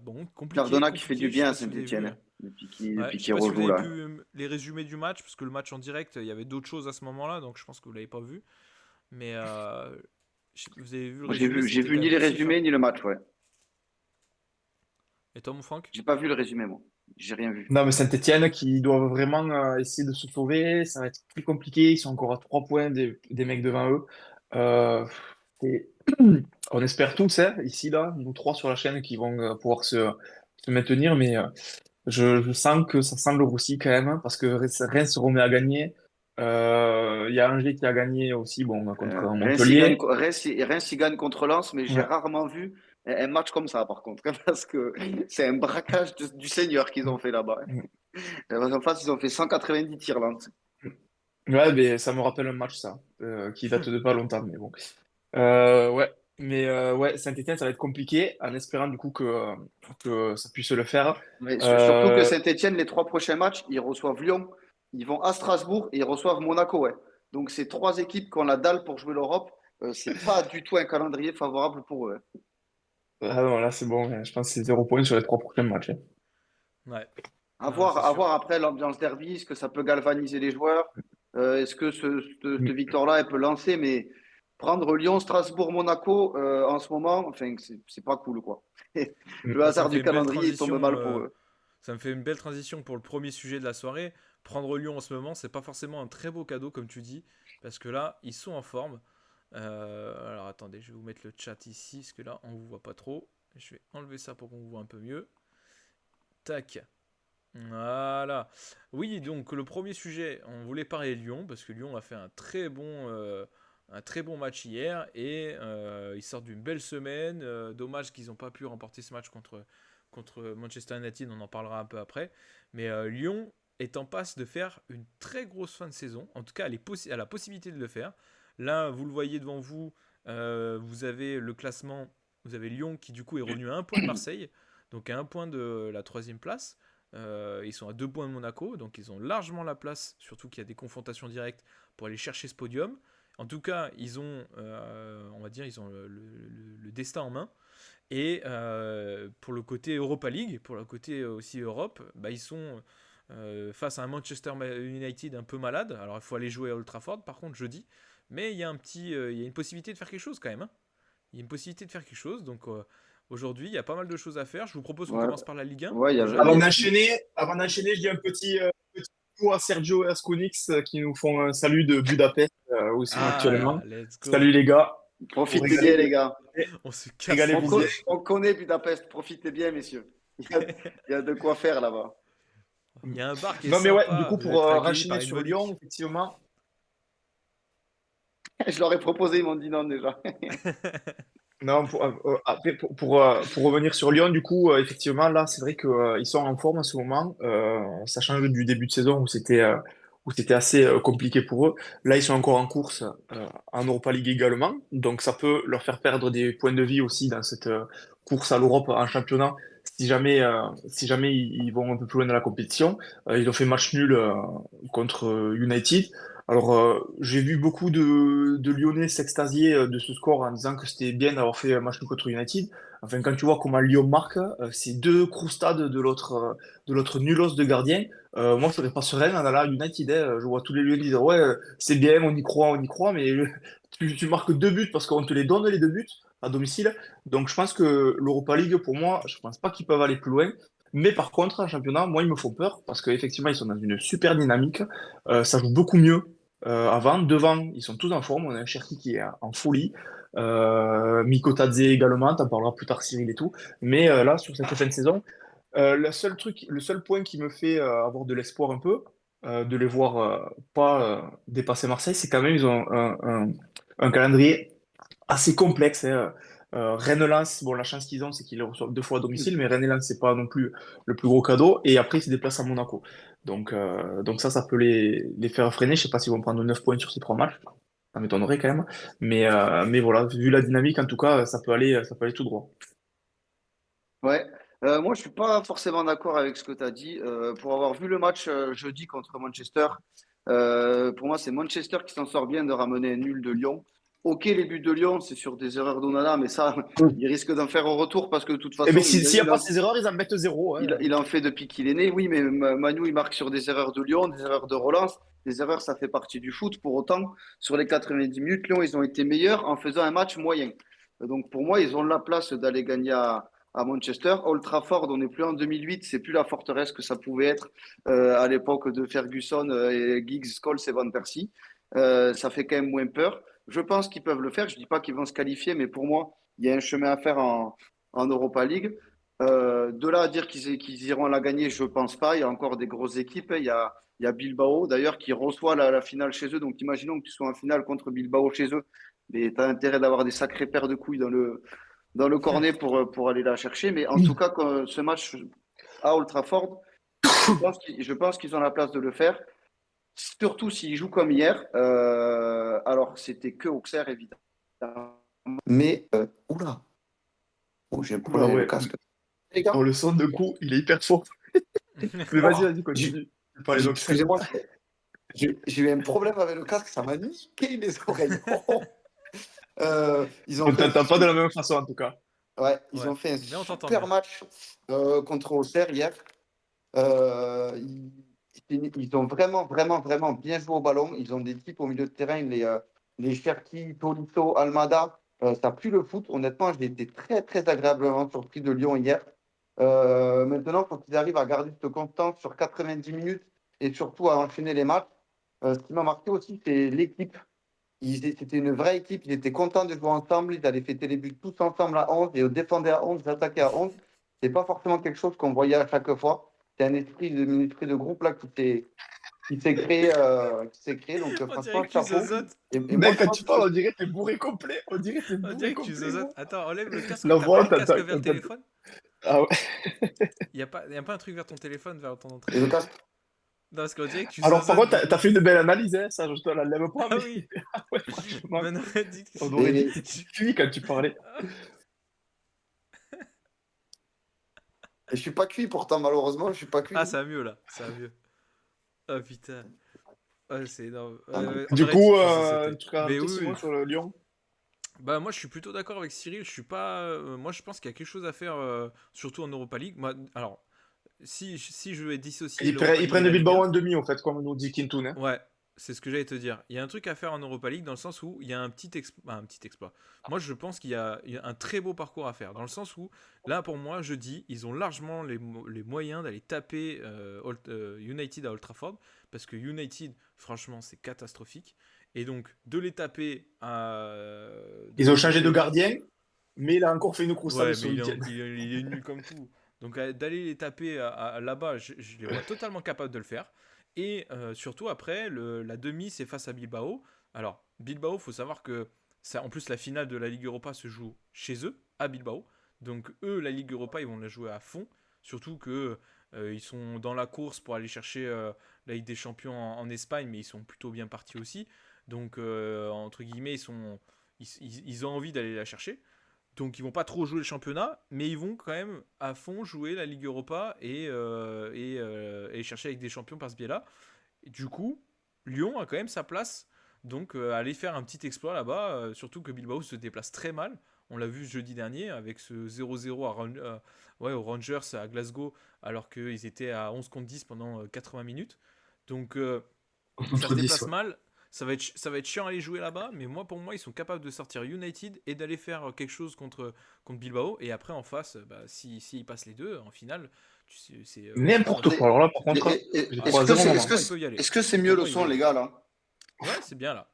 bon, compliqué, Cardona qui fait du compliqué. Je sais bien à pas si vous avez vu. Saint-Etienne, Ouais, depuis je sais qu'il pas si vous rejoue avez là. pu les résumés du match, parce que le match en direct, il y avait d'autres choses à ce moment-là, donc je pense que vous l'avez pas vu. Mais vous avez vu le Moi, résumé, j'ai c'était vu quand ni même les poussif. Hein. résumés ni le match, ouais. Et toi, mon Franck? J'ai pas vu le résumé, moi. J'ai rien vu. Non, mais Saint-Etienne qui doivent vraiment essayer de se sauver, ça va être plus compliqué. Ils sont encore à 3 points des mecs devant eux. Euh, et on espère tous, hein, ici, là, nous trois sur la chaîne, qui vont pouvoir se maintenir, mais je sens que ça semble roussi quand même, hein, parce que Reims se remet à gagner. Il y a Angers qui a gagné aussi, bon, contre Montpellier. Reims, il gagne contre Lens, mais j'ai Ouais. rarement vu un match comme ça, par contre, parce que c'est un braquage du Seigneur qu'ils ont fait là-bas. En face, ils ont fait 190 tirs Lens. Ouais, mais ça me rappelle un match, ça, qui date de pas longtemps, mais bon. Ouais, mais ouais, Saint-Étienne, ça va être compliqué, en espérant du coup que ça puisse le faire. Mais surtout que Euh, Saint-Etienne, les trois prochains matchs, ils reçoivent Lyon, ils vont à Strasbourg et ils reçoivent Monaco. Ouais. Donc, c'est trois équipes qui ont la dalle pour jouer l'Europe. C'est pas du tout un calendrier favorable pour eux. ah non, là c'est bon, je pense que c'est 0 points sur les 3 prochains matchs. Hein. Ouais, À non, voir, c'est à sûr. voir après l'ambiance derby, est-ce que ça peut galvaniser les joueurs? Est-ce que cette Mm, victoire-là, elle peut lancer? Mais prendre Lyon, Strasbourg, Monaco en ce moment, enfin, c'est pas cool, quoi. mm. Le Bah, ça me hasard fait du une belle calendrier, il tombe transition. mal pour eux. Ça me fait une belle transition pour le premier sujet de la soirée. Prendre Lyon en ce moment, c'est pas forcément un très beau cadeau, comme tu dis, parce que là, ils sont en forme. Alors attendez, je vais vous mettre le chat ici, parce que là, on vous voit pas trop. Je vais enlever ça pour qu'on vous voit un peu mieux. Tac. Voilà. Oui, donc le premier sujet, on voulait parler de Lyon, parce que Lyon a fait un très bon match hier, et ils sortent d'une belle semaine. Dommage qu'ils n'ont pas pu remporter ce match contre Manchester United, on en parlera un peu après. Mais Lyon est en passe de faire une très grosse fin de saison. En tout cas, elle a la possibilité de le faire. Là, vous le voyez devant vous, vous avez le classement. Vous avez Lyon qui du coup est revenu à 1 point de Marseille, donc à 1 point de la 3e place. Ils sont à 2 points de Monaco, donc ils ont largement la place, surtout qu'il y a des confrontations directes pour aller chercher ce podium. En tout cas, ils ont, on va dire, ils ont le destin en main. Et pour le côté Europa League, pour le côté aussi Europe, bah, ils sont face à un Manchester United un peu malade. Alors il faut aller jouer à Old Trafford, par contre, jeudi. Mais il y a il y a une possibilité de faire quelque chose quand même, hein. Il y a une possibilité de faire quelque chose. Donc aujourd'hui, il y a pas mal de choses à faire. Je vous propose qu'on Ouais, commence par la Ligue 1. ouais, il y Déjà. avait. Avant d'enchaîner, je dis un petit coup à Sergio et à Skonix qui nous font un salut de Budapest où ils sont actuellement. Let's go. Salut les gars. Profitez Régalez. bien, les gars. On se casse. Régalez-vous. On connaît Budapest. Profitez bien, messieurs. Il y a de quoi faire là-bas. Il y a un bar qui est Non mais ouais, sympa, du coup vous pour êtes accueillis par enchaîner une sur Monique. Lyon, effectivement. Je leur ai proposé, ils m'ont dit non déjà. Non, après, pour revenir sur Lyon, du coup, effectivement, là, c'est vrai qu'ils sont en forme en ce moment. Ça change du début de saison où c'était assez compliqué pour eux. Là, ils sont encore en course en Europa League également. Donc, ça peut leur faire perdre des points de vie aussi dans cette course à l'Europe en championnat si jamais ils vont un peu plus loin dans la compétition. Ils ont fait match nul contre United. Alors, j'ai vu beaucoup de Lyonnais s'extasier de ce score en disant que c'était bien d'avoir fait un match nul contre United. Enfin, quand tu vois comment Lyon marque, c'est 2 croustades de l'autre nulos de gardien. Moi, je serais pas serein en allant à United, hein. Je vois tous les Lyonnais dire, ouais, c'est bien, on y croit, mais tu marques 2 buts parce qu'on te les donne les 2 buts à domicile. Donc, je pense que l'Europa League, pour moi, je pense pas qu'ils peuvent aller plus loin. Mais par contre, en championnat, moi, ils me font peur parce qu'effectivement, ils sont dans une super dynamique. Ça joue beaucoup mieux avant. Devant, ils sont tous en forme. On a un Cherki qui est en folie. Mikotadze également, t'en parleras plus tard, Cyril et tout. Mais là, sur cette fin de saison, le seul point qui me fait avoir de l'espoir un peu, de les voir pas dépasser Marseille, c'est quand même ils ont un calendrier assez complexe, hein. Rennes-Lens, bon, la chance qu'ils ont, c'est qu'ils le reçoivent 2 fois à domicile, mais Rennes et Lens, c'est pas non plus le plus gros cadeau. Et après, ils se déplacent à Monaco. Donc ça peut les faire freiner. Je sais pas s'ils vont prendre 9 points sur ces 3 matchs. Ça m'étonnerait quand même. Mais voilà, vu la dynamique, en tout cas, ça peut aller tout droit. Ouais. Moi, je suis pas forcément d'accord avec ce que tu as dit. Pour avoir vu le match jeudi contre Manchester, pour moi, c'est Manchester qui s'en sort bien de ramener un nul de Lyon. Ok, les buts de Lyon, c'est sur des erreurs d'Onana, mais ça, il risque d'en faire au retour parce que de toute Et façon, mais s'il n'y a pas ces erreurs, ils en mettent 0. Hein. il en fait depuis qu'il est né. Oui, mais Manu, il marque sur des erreurs de Lyon, des erreurs de relance. Des erreurs, ça fait partie du foot. Pour autant, sur les 90 minutes, Lyon, ils ont été meilleurs en faisant un match moyen. Donc, pour moi, ils ont la place d'aller gagner à Manchester. Old Trafford, on n'est plus en 2008, c'est plus la forteresse que ça pouvait être à l'époque de Ferguson et Giggs, Scholes et Van Persie. Ça fait quand même moins peur. Je pense qu'ils peuvent le faire. Je ne dis pas qu'ils vont se qualifier, mais pour moi, il y a un chemin à faire en Europa League. De là à dire qu'ils iront la gagner, je ne pense pas. Il y a encore des grosses équipes. Il y a Bilbao, d'ailleurs, qui reçoit la finale chez eux. Donc, imaginons que tu sois en finale contre Bilbao chez eux. Mais tu as intérêt d'avoir des sacrés paires de couilles dans le cornet pour aller la chercher. Mais en tout cas, ce match à Old Trafford, je pense qu'ils ont la place de le faire. Surtout s'ils jouent comme hier. Alors, c'était que Auxerre, évidemment. Mais, oula. Oh, j'ai un problème Oula, avec ouais. le casque. Les gars, Oh, le son de coup, il est hyper fort. Mais vas-y, continue. Parlez d'Auxerre. excusez-moi, j'ai eu un problème avec le casque, ça m'a niqué les oreilles. Ils On ont fait, t'entend pas de la même façon, en tout cas. ouais, ils Ouais. ont fait un Mais on t'entend super bien. match contre Auxerre hier. Ils ont vraiment, vraiment, vraiment bien joué au ballon. Ils ont des types au milieu de terrain, les Cherki, Tolisso, Almada. Ça pue le foot. Honnêtement, j'ai été très, très agréablement surpris de Lyon hier. Maintenant, il faut qu'ils arrivent à garder cette constance sur 90 minutes et surtout à enchaîner les matchs. Ce qui m'a marqué aussi, c'est l'équipe. C'était une vraie équipe. Ils étaient contents de jouer ensemble. Ils allaient fêter les buts tous ensemble à 11 et défendaient à 11, ils attaquaient à 11. C'est pas forcément quelque chose qu'on voyait à chaque fois. C'est un esprit de groupe là qui s'est créé. Donc, On franchement, dirait que tu chapeau. zozotes. Et moi, Mec, je quand pense tu que parles, on dirait que t'es bourré complet. On dirait que t'es On bourré dirait que tu complet. zozotes. Attends, enlève le casque. La T'as voix, pas le casque t'as- vers le téléphone? Ah ouais. Y a pas un truc vers ton téléphone, vers ton Et le entraîneur? casque? Non, parce qu'on dirait que tu Alors, par zozonnes contre, beaucoup. t'as fait une belle analyse, hein, ça, je te la lève pas, Ah mais oui, ah ouais, franchement, maintenant, dites que on c'est. aurait dit Mais, que tu cuis quand tu parlais. je suis pas cuit pourtant, malheureusement, je suis pas Ah, cuit. ça va mieux là, ça va mieux. Oh putain. Ah, c'est énorme. Ah non. On Du aurait dit coup, que tu un zozotais. truc à Mais rajouter, oui, Simon, oui. sur le Lyon? Bah moi je suis plutôt d'accord avec Cyril, je suis pas moi je pense qu'il y a quelque chose à faire surtout en Europa League. Moi alors si je vais dissocier l'Europa Ils League et prennent le la Ligue Bilbao 1, en demi, en fait, comme nous dit Kintoun, hein. ouais, c'est ce que j'allais te dire. Il y a un truc à faire en Europa League dans le sens où il y a un petit exploit. Moi je pense qu'il y a un très beau parcours à faire dans le sens où là pour moi je dis ils ont largement les moyens d'aller taper United à Old Trafford parce que United franchement c'est catastrophique et donc de les taper Ils ont en changé de théorie. gardien, mais il a encore fait une croustade Ouais, ce mais week-end. il est nul comme tout. Donc d'aller les taper là-bas, je les vois totalement capables de le faire. Et surtout après, la demi, c'est face à Bilbao. Alors, Bilbao, faut savoir que ça, en plus la finale de la Ligue Europa se joue chez eux, à Bilbao. Donc eux, la Ligue Europa, ils vont la jouer à fond. Surtout que ils sont dans la course pour aller chercher la Ligue des Champions en Espagne, mais ils sont plutôt bien partis aussi. Donc entre guillemets, ils ont envie d'aller la chercher. Donc ils vont pas trop jouer le championnat, mais ils vont quand même à fond jouer la Ligue Europa et chercher avec des champions par ce biais-là. Et du coup, Lyon a quand même sa place. Donc aller faire un petit exploit là-bas, surtout que Bilbao se déplace très mal. On l'a vu jeudi dernier avec ce 0-0 ouais, aux Rangers à Glasgow, alors qu'ils étaient à 11 contre 10 pendant 80 minutes. Donc ça se Contre 10, déplace ouais. mal. Ça va être chiant à aller jouer là-bas, mais pour moi, ils sont capables de sortir United et d'aller faire quelque chose contre Bilbao. Et après, en face, bah, si ils passent les deux, en finale, tu sais, soit N'importe deux. quoi. Alors là, par Mais, contre, j'y Ah, est-ce crois que zéro c'est, pour, est-ce moment. pour que moi, ils c'est, peuvent y aller. est-ce que c'est mieux Pour le moi, ils son, vont y les aller. gars, là? Ouais, c'est bien là.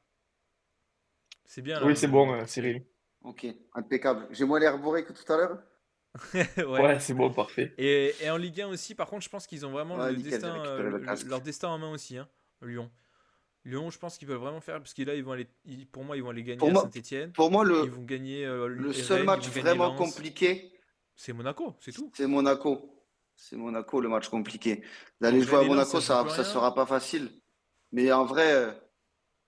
C'est bien là Oui, au c'est niveau bon, partie. Cyril. Ok, impeccable. J'ai moins l'air bourré que tout à l'heure? Ouais. Ouais, c'est bon, parfait. Et en Ligue 1 aussi, par contre, je pense qu'ils ont vraiment Ouais, nickel, j'ai récupéré le leur casque. destin en main aussi, hein, Lyon. Lyon, je pense qu'ils veulent vraiment faire, parce que là, pour moi, ils vont aller gagner Pour à moi, Saint-Etienne, pour moi ils vont gagner le seul Rennes, ils match vont gagner vraiment Lens. compliqué, C'est Monaco, c'est tout. c'est Monaco. C'est Monaco le match compliqué. D'aller Donc jouer Rennes à et Lens, Monaco, ça se joue plus ça rien. sera pas facile. Mais en vrai,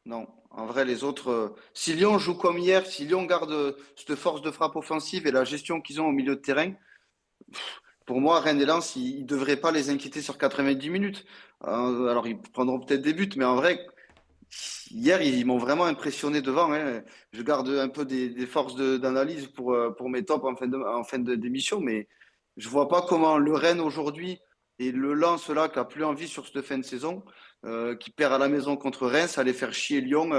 non. En vrai, les autres, si Lyon joue comme hier, si Lyon garde cette force de frappe offensive et la gestion qu'ils ont au milieu de terrain, pour moi, Rennes et Lens, ils ne devraient pas les inquiéter sur 90 minutes. Alors, ils prendront peut-être des buts, mais en vrai, hier, ils m'ont vraiment impressionné devant, hein. Je garde un peu des forces d'analyse pour mes tops en fin d'émission, mais je vois pas comment le Rennes aujourd'hui et le Lens là qui a plus envie sur cette fin de saison, qui perd à la maison contre Reims, allait faire chier Lyon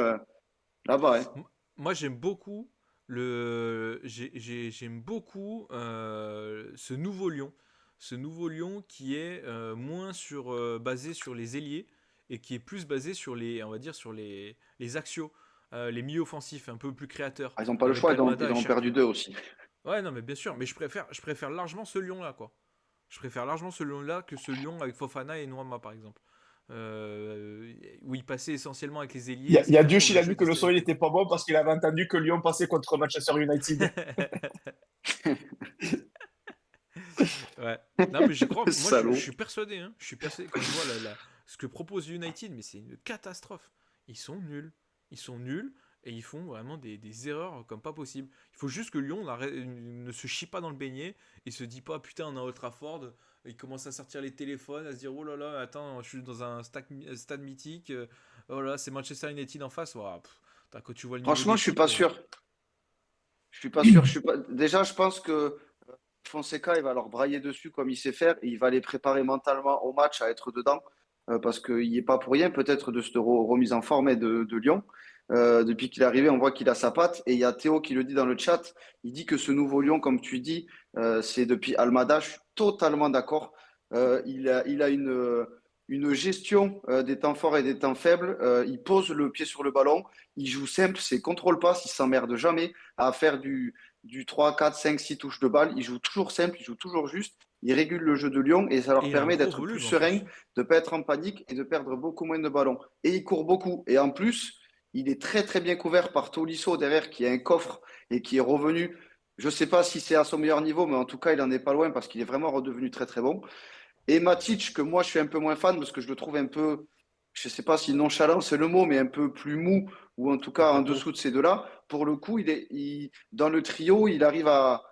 là-bas, hein. M- Moi, j'aime beaucoup j'aime beaucoup ce nouveau Lyon. Ce nouveau Lyon qui est moins basé sur les ailiers et qui est plus basé sur on va dire, sur les axiaux, les milieux offensifs, un peu plus créateurs, Ah, ils n'ont pas le avec choix, Almada ils et en ont perdu Cherki. deux aussi. Ouais, non, mais bien sûr, mais je préfère largement ce Lyon-là, quoi. Je préfère largement ce Lyon-là que ce Lyon avec Fofana et Noama, par exemple. Où il passait essentiellement avec les ailiers, Il y a c'était vraiment Dieuch, le il a jeu dit des que le son il stabilités. était pas bon parce qu'il avait entendu que Lyon passait contre Manchester United. Ouais. Non, mais j'y crois. Moi, je Salaud. suis persuadé. Hein. Je suis persuadé. Quand je vois ce que propose United, mais c'est une catastrophe. Ils sont nuls. Ils sont nuls et ils font vraiment des erreurs comme pas possible. Il faut juste que Lyon ne se chie pas dans le beignet et se dit pas putain, on a Old Trafford. Ils commencent à sortir les téléphones, à se dire oh là là, attends, je suis dans un stade mythique. Oh là, c'est Manchester United en face. Ouah, putain, quand tu vois le niveau Franchement, je suis pas d'équipe. sûr. Je suis pas sûr. Je suis pas... Déjà, je pense que Fonseca, il va leur brailler dessus comme il sait faire et il va les préparer mentalement au match à être dedans parce qu'il n'y est pas pour rien peut-être de cette remise en forme de Lyon. Depuis qu'il est arrivé, on voit qu'il a sa patte et il y a Théo qui le dit dans le chat. Il dit que ce nouveau Lyon, comme tu dis, c'est depuis Almada. Je suis totalement d'accord. Il a une gestion des temps forts et des temps faibles. Il pose le pied sur le ballon. Il joue simple, c'est contrôle-passe. Il s'emmerde jamais à faire du 3, 4, 5, 6 touches de balle. Ils jouent toujours simple, ils jouent toujours juste. Ils régulent le jeu de Lyon et ça leur Et il a un permet gros d'être plus volume en serein, plus. de ne pas être en panique et de perdre beaucoup moins de ballons. Et il court beaucoup. Et en plus, il est très très bien couvert par Tolisso derrière qui a un coffre et qui est revenu. Je ne sais pas si c'est à son meilleur niveau, mais en tout cas, il n'en est pas loin parce qu'il est vraiment redevenu très très bon. Et Matic, que moi je suis un peu moins fan parce que je le trouve un peu, je ne sais pas si nonchalant c'est le mot, mais un peu plus mou, ou en tout Un cas peu en tôt. dessous de ces deux-là. Pour le coup, dans le trio, il arrive à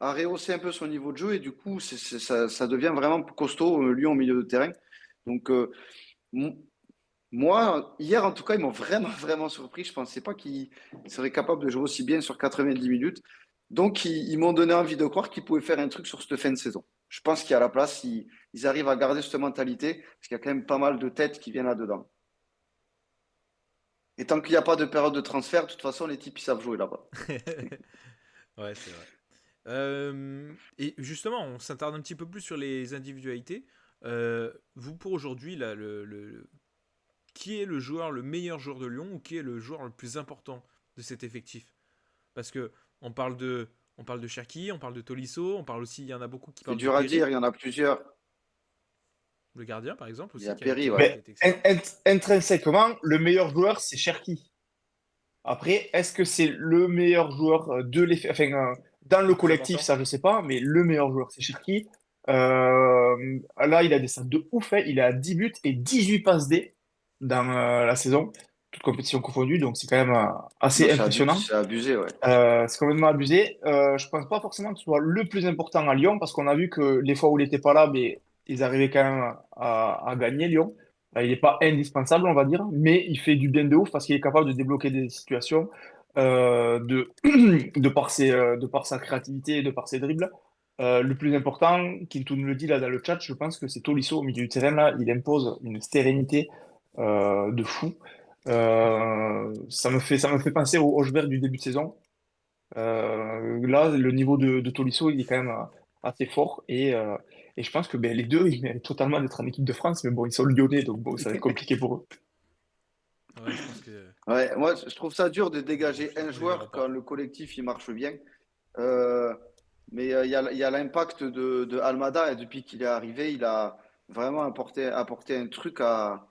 rehausser un peu son niveau de jeu et du coup, ça devient vraiment costaud, Lyon au milieu de terrain. Donc, m- moi, hier en tout cas, ils m'ont vraiment, vraiment surpris. Je ne pensais pas qu'ils seraient capables de jouer aussi bien sur 90 minutes. Donc, ils m'ont donné envie de croire qu'ils pouvaient faire un truc sur cette fin de saison. Je pense qu'il y a la place, ils arrivent à garder cette mentalité, parce qu'il y a quand même pas mal de têtes qui viennent là-dedans. Et tant qu'il n'y a pas de période de transfert, de toute façon, les types, ils savent jouer là-bas. Ouais, c'est vrai. Et justement, on s'attarde un petit peu plus sur les individualités. Vous, pour aujourd'hui, là, qui est le joueur, le meilleur joueur de Lyon ou qui est le joueur le plus important de cet effectif? Parce que on parle de Cherki, on parle de Tolisso, on parle aussi, il y en a beaucoup qui C'est parlent de dur à Perry, dire, il y en a plusieurs. le gardien par exemple Il y aussi, a Perry, ouais. qui a Mais été excellent. intrinsèquement, le meilleur joueur, c'est Cherki. Après, est-ce que c'est le meilleur joueur de l'effet, enfin, dans le Le plus collectif, important? ça je sais pas, mais le meilleur joueur, c'est Cherki. Là, il a des stats de ouf, hein. Il a 10 buts et 18 passes D dans la saison, toute compétition confondue, donc c'est quand même Non, assez impressionnant. c'est abusé, ouais. C'est complètement abusé. Je pense pas forcément que ce soit le plus important à Lyon, parce qu'on a vu que les fois où il n'était pas là, mais ils arrivaient quand même à gagner Lyon. Il n'est pas indispensable, on va dire, mais il fait du bien de ouf parce qu'il est capable de débloquer des situations de par sa créativité et de par ses dribbles. Le plus important, Kintou nous le dit là dans le chat, je pense que c'est Tolisso au milieu du terrain là, il impose une sérénité de fou. Ça me fait penser au Hochberg du début de saison. Là, le niveau de Tolisso, il est quand même assez fort et je pense que ben, les deux, ils méritent totalement d'être en équipe de France, mais bon, ils sont lyonnais, donc bon, ça va être compliqué pour eux. Ouais, je pense que Ouais, moi, je trouve ça dur de dégager je un pense qu'on les verra joueur quand pas. le collectif, il marche bien. Euh, mais il y a l'impact de Almada et depuis qu'il est arrivé, il a vraiment apporté un truc à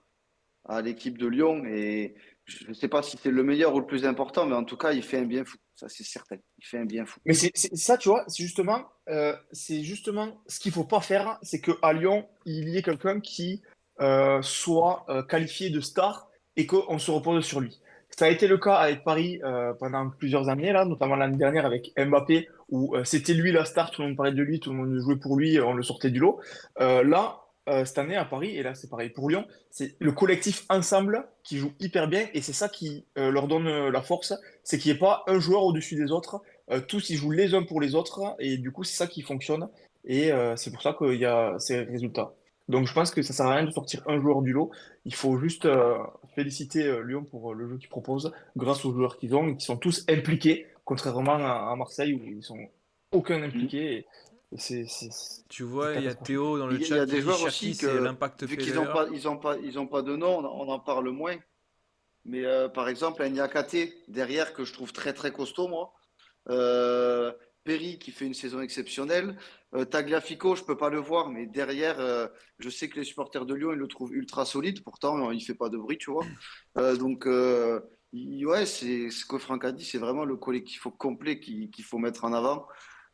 l'équipe de Lyon. Et je ne sais pas si c'est le meilleur ou le plus important, mais en tout cas, il fait un bien fou. Ça, c'est certain. Il fait un bien fou. Mais ça, tu vois, c'est justement ce qu'il faut pas faire, c'est qu'à Lyon, il y ait quelqu'un qui soit qualifié de star et qu'on se repose sur lui. Ça a été le cas avec Paris pendant plusieurs années, là, notamment l'année dernière avec Mbappé, où c'était lui la star, tout le monde parlait de lui, tout le monde jouait pour lui, on le sortait du lot. Cette année à Paris, et là c'est pareil pour Lyon, c'est le collectif ensemble qui joue hyper bien et c'est ça qui leur donne la force, c'est qu'il n'y ait pas un joueur au-dessus des autres. Tous ils jouent les uns pour les autres et du coup c'est ça qui fonctionne et c'est pour ça qu'il y a ces résultats. Donc je pense que ça sert à rien de sortir un joueur du lot. Il faut juste féliciter Lyon pour le jeu qu'ils proposent grâce aux joueurs qu'ils ont et qui sont tous impliqués, contrairement à Marseille où ils sont aucun Mm. impliqué et Tu c'est vois, il y a catastrophique. Théo dans le Il y chat a qui des dit joueurs Cherki, aussi c'est que, l'impact vu qu'ils player. ils ont pas de nom, on en parle moins. Mais par exemple, un Niakate derrière que je trouve très très costaud, moi. Euh, Perry qui fait une saison exceptionnelle. Tagliafico, je peux pas le voir, mais derrière, je sais que les supporters de Lyon, ils le trouvent ultra solide. Pourtant, il fait pas de bruit, tu vois. Donc, ouais, c'est ce que Franck a dit, c'est vraiment le collectif au complet qu'il faut mettre en avant.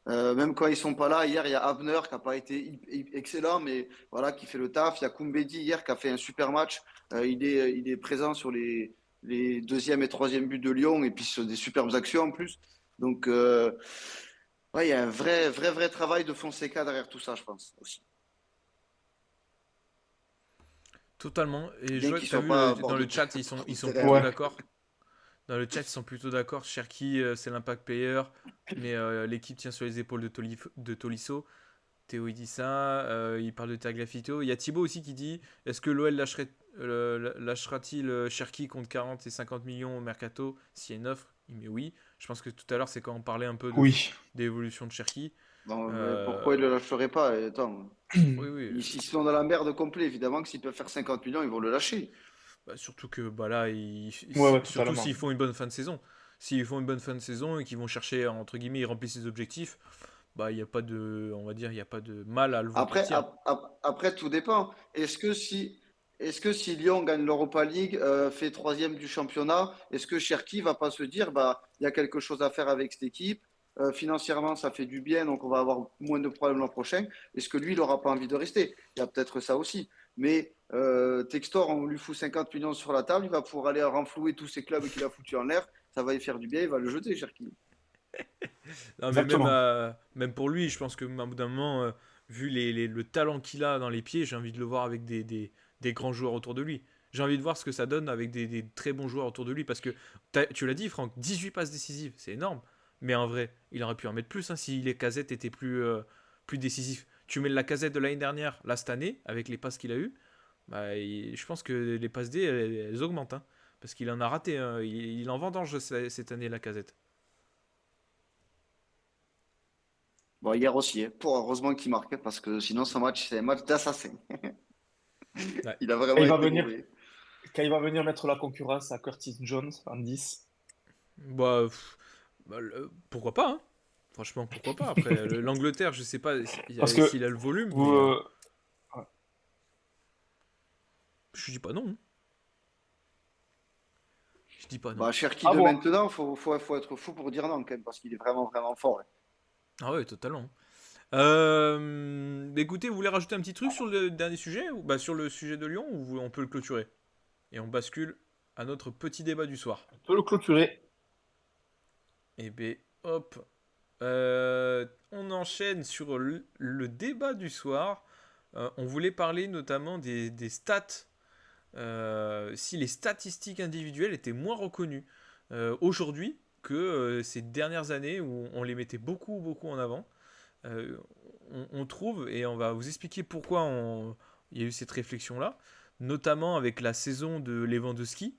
Même quand ils sont pas là, hier il y a Abner qui a pas été excellent, mais voilà, qui fait le taf. Il y a Koumbedi hier qui a fait un super match. Il est présent sur les deuxième et troisième buts de Lyon et puis sur des superbes actions en plus. Donc, ouais, il y a un vrai travail de Fonseca derrière tout ça, je pense aussi. Totalement. Et je Bien vois que qu'il tu as soit vu pas dans le chat, bord ils de sont terrain. plutôt Ouais. d'accord. Dans le chat, ils sont plutôt d'accord. Cherki, c'est l'impact player, mais l'équipe tient sur les épaules de Tolisso. Théo, il dit ça. Il parle de Tagliafico. Il y a Thibaut aussi qui dit est-ce que l'OL lâchera-t-il Cherki contre 40 et 50 millions au mercato s'il y a une offre? Il met oui. Je pense que tout à l'heure, c'est quand on parlait un peu Oui. d'évolution de Cherki. Bon, mais Euh, pourquoi il ne le lâcherait pas? Attends, oui, oui. ils sont dans la merde complet. Évidemment que s'ils peuvent faire 50 millions, ils vont le lâcher. Bah, surtout que bah là, Ouais, ouais, surtout totalement. s'ils font une bonne fin de saison. S'ils font une bonne fin de saison et qu'ils vont chercher, entre guillemets, ils remplissent les objectifs, bah il n'y a pas de, on va dire, il n'y a pas de mal à le voir Après, partir. après, tout dépend. Est-ce que si Lyon gagne l'Europa League, fait troisième du championnat, est-ce que Cherki va pas se dire, bah, il y a quelque chose à faire avec cette équipe? financièrement, ça fait du bien, donc on va avoir moins de problèmes l'an prochain. Est-ce que lui, il n'aura pas envie de rester? Il y a peut-être ça aussi. Mais Textor, on lui fout 50 millions sur la table, il va pouvoir aller renflouer tous ces clubs qu'il a foutus en l'air. Ça va lui faire du bien, il va le jeter, Cherki. Non, mais même, Exactement. même pour lui, je pense que à bout d'un moment, vu le talent qu'il a dans les pieds, j'ai envie de le voir avec des grands joueurs autour de lui. J'ai envie de voir ce que ça donne avec des très bons joueurs autour de lui. Parce que tu l'as dit, Franck, 18 passes décisives, c'est énorme. Mais en vrai, il aurait pu en mettre plus, hein, si les casettes étaient plus décisifs. Tu mets la casette de l'année dernière, là cette année, avec les passes qu'il a eues, bah, je pense que les passes D, elles augmentent, hein. Parce qu'il en a raté, hein. Il en vendange cette année, la casette. Bon, hier aussi, hein. Heureusement qu'il marque, hein, parce que sinon, son match, c'est un match d'assassin. Ouais. Il a Et vraiment il va été venir, mauvais. quand il va venir mettre la concurrence à Curtis Jones en 10. Bah, pourquoi pas, hein. Franchement, pourquoi pas. Après, l'Angleterre, je sais pas Parce que s'il a le volume, vous, mais ouais. je dis pas non, hein. Je dis pas non. Bah, Cherki Ah de bon, maintenant, faut être fou pour dire non, quand même, parce qu'il est vraiment, vraiment fort, hein. Ah ouais, totalement. Écoutez, vous voulez rajouter un petit truc sur le dernier sujet, ou bah, sur le sujet de Lyon, ou on peut le clôturer? Et on bascule à notre petit débat du soir. on peut le clôturer. Et ben, hop. On enchaîne sur le débat du soir. On voulait parler notamment des stats. Si les statistiques individuelles étaient moins reconnues aujourd'hui que ces dernières années où on les mettait beaucoup, beaucoup en avant. Euh, on trouve, et on va vous expliquer pourquoi il y a eu cette réflexion-là, notamment avec la saison de Lewandowski,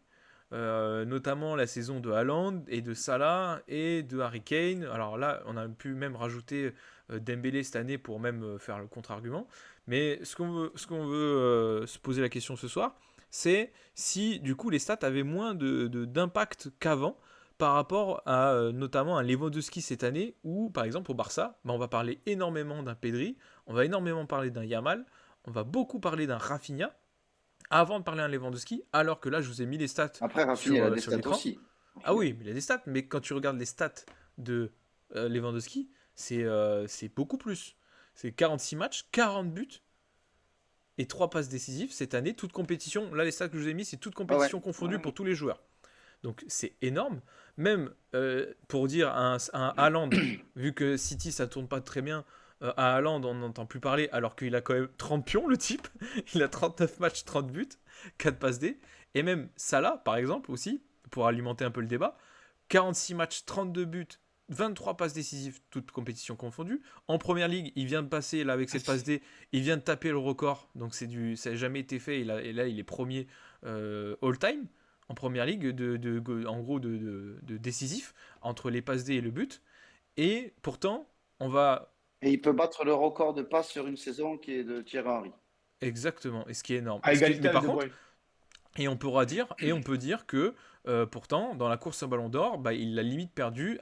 notamment la saison de Haaland et de Salah et de Harry Kane. Alors là, on a pu même rajouter Dembélé cette année pour même faire le contre-argument. Mais ce qu'on veut se poser la question ce soir, c'est si du coup les stats avaient moins d'impact qu'avant par rapport à notamment un Lewandowski cette année ou par exemple au Barça, bah, on va parler énormément d'un Pedri, on va énormément parler d'un Yamal, on va beaucoup parler d'un Rafinha avant de parler d'un Lewandowski, alors que là je vous ai mis les stats Après, Rafinha, il a des sur stats l'écran. aussi. Ah Rafinha. oui, mais il a des stats, mais quand tu regardes les stats de Lewandowski, c'est beaucoup plus. C'est 46 matchs, 40 buts et 3 passes décisives cette année, toute compétition. Là, les stats que je vous ai mis, c'est toute Ouais, ouais. compétition confondue Ouais. pour tous les joueurs. Donc c'est énorme. Même pour dire un Haaland, vu que City ça tourne pas très bien, à Haaland on n'entend plus parler alors qu'il a quand même 30 pions le type. Il a 39 matchs, 30 buts, 4 passes D. Et même Salah par exemple aussi, pour alimenter un peu le débat, 46 matchs, 32 buts, 23 passes décisives, toutes compétitions confondues. En première ligue, il vient de passer là avec cette passe D, il vient de taper le record, donc ça n'a jamais été fait. Et là, il est premier all-time en première ligue en gros de décisif entre les passes D et le but. Et pourtant, on va Et il peut battre le record de passes sur une saison qui est de Thierry Henry. exactement, et ce qui est énorme. À égalité Mais avec par De contre, Bruyne. on peut dire que pourtant, dans la course au Ballon d'Or, bah, il l'a limite perdu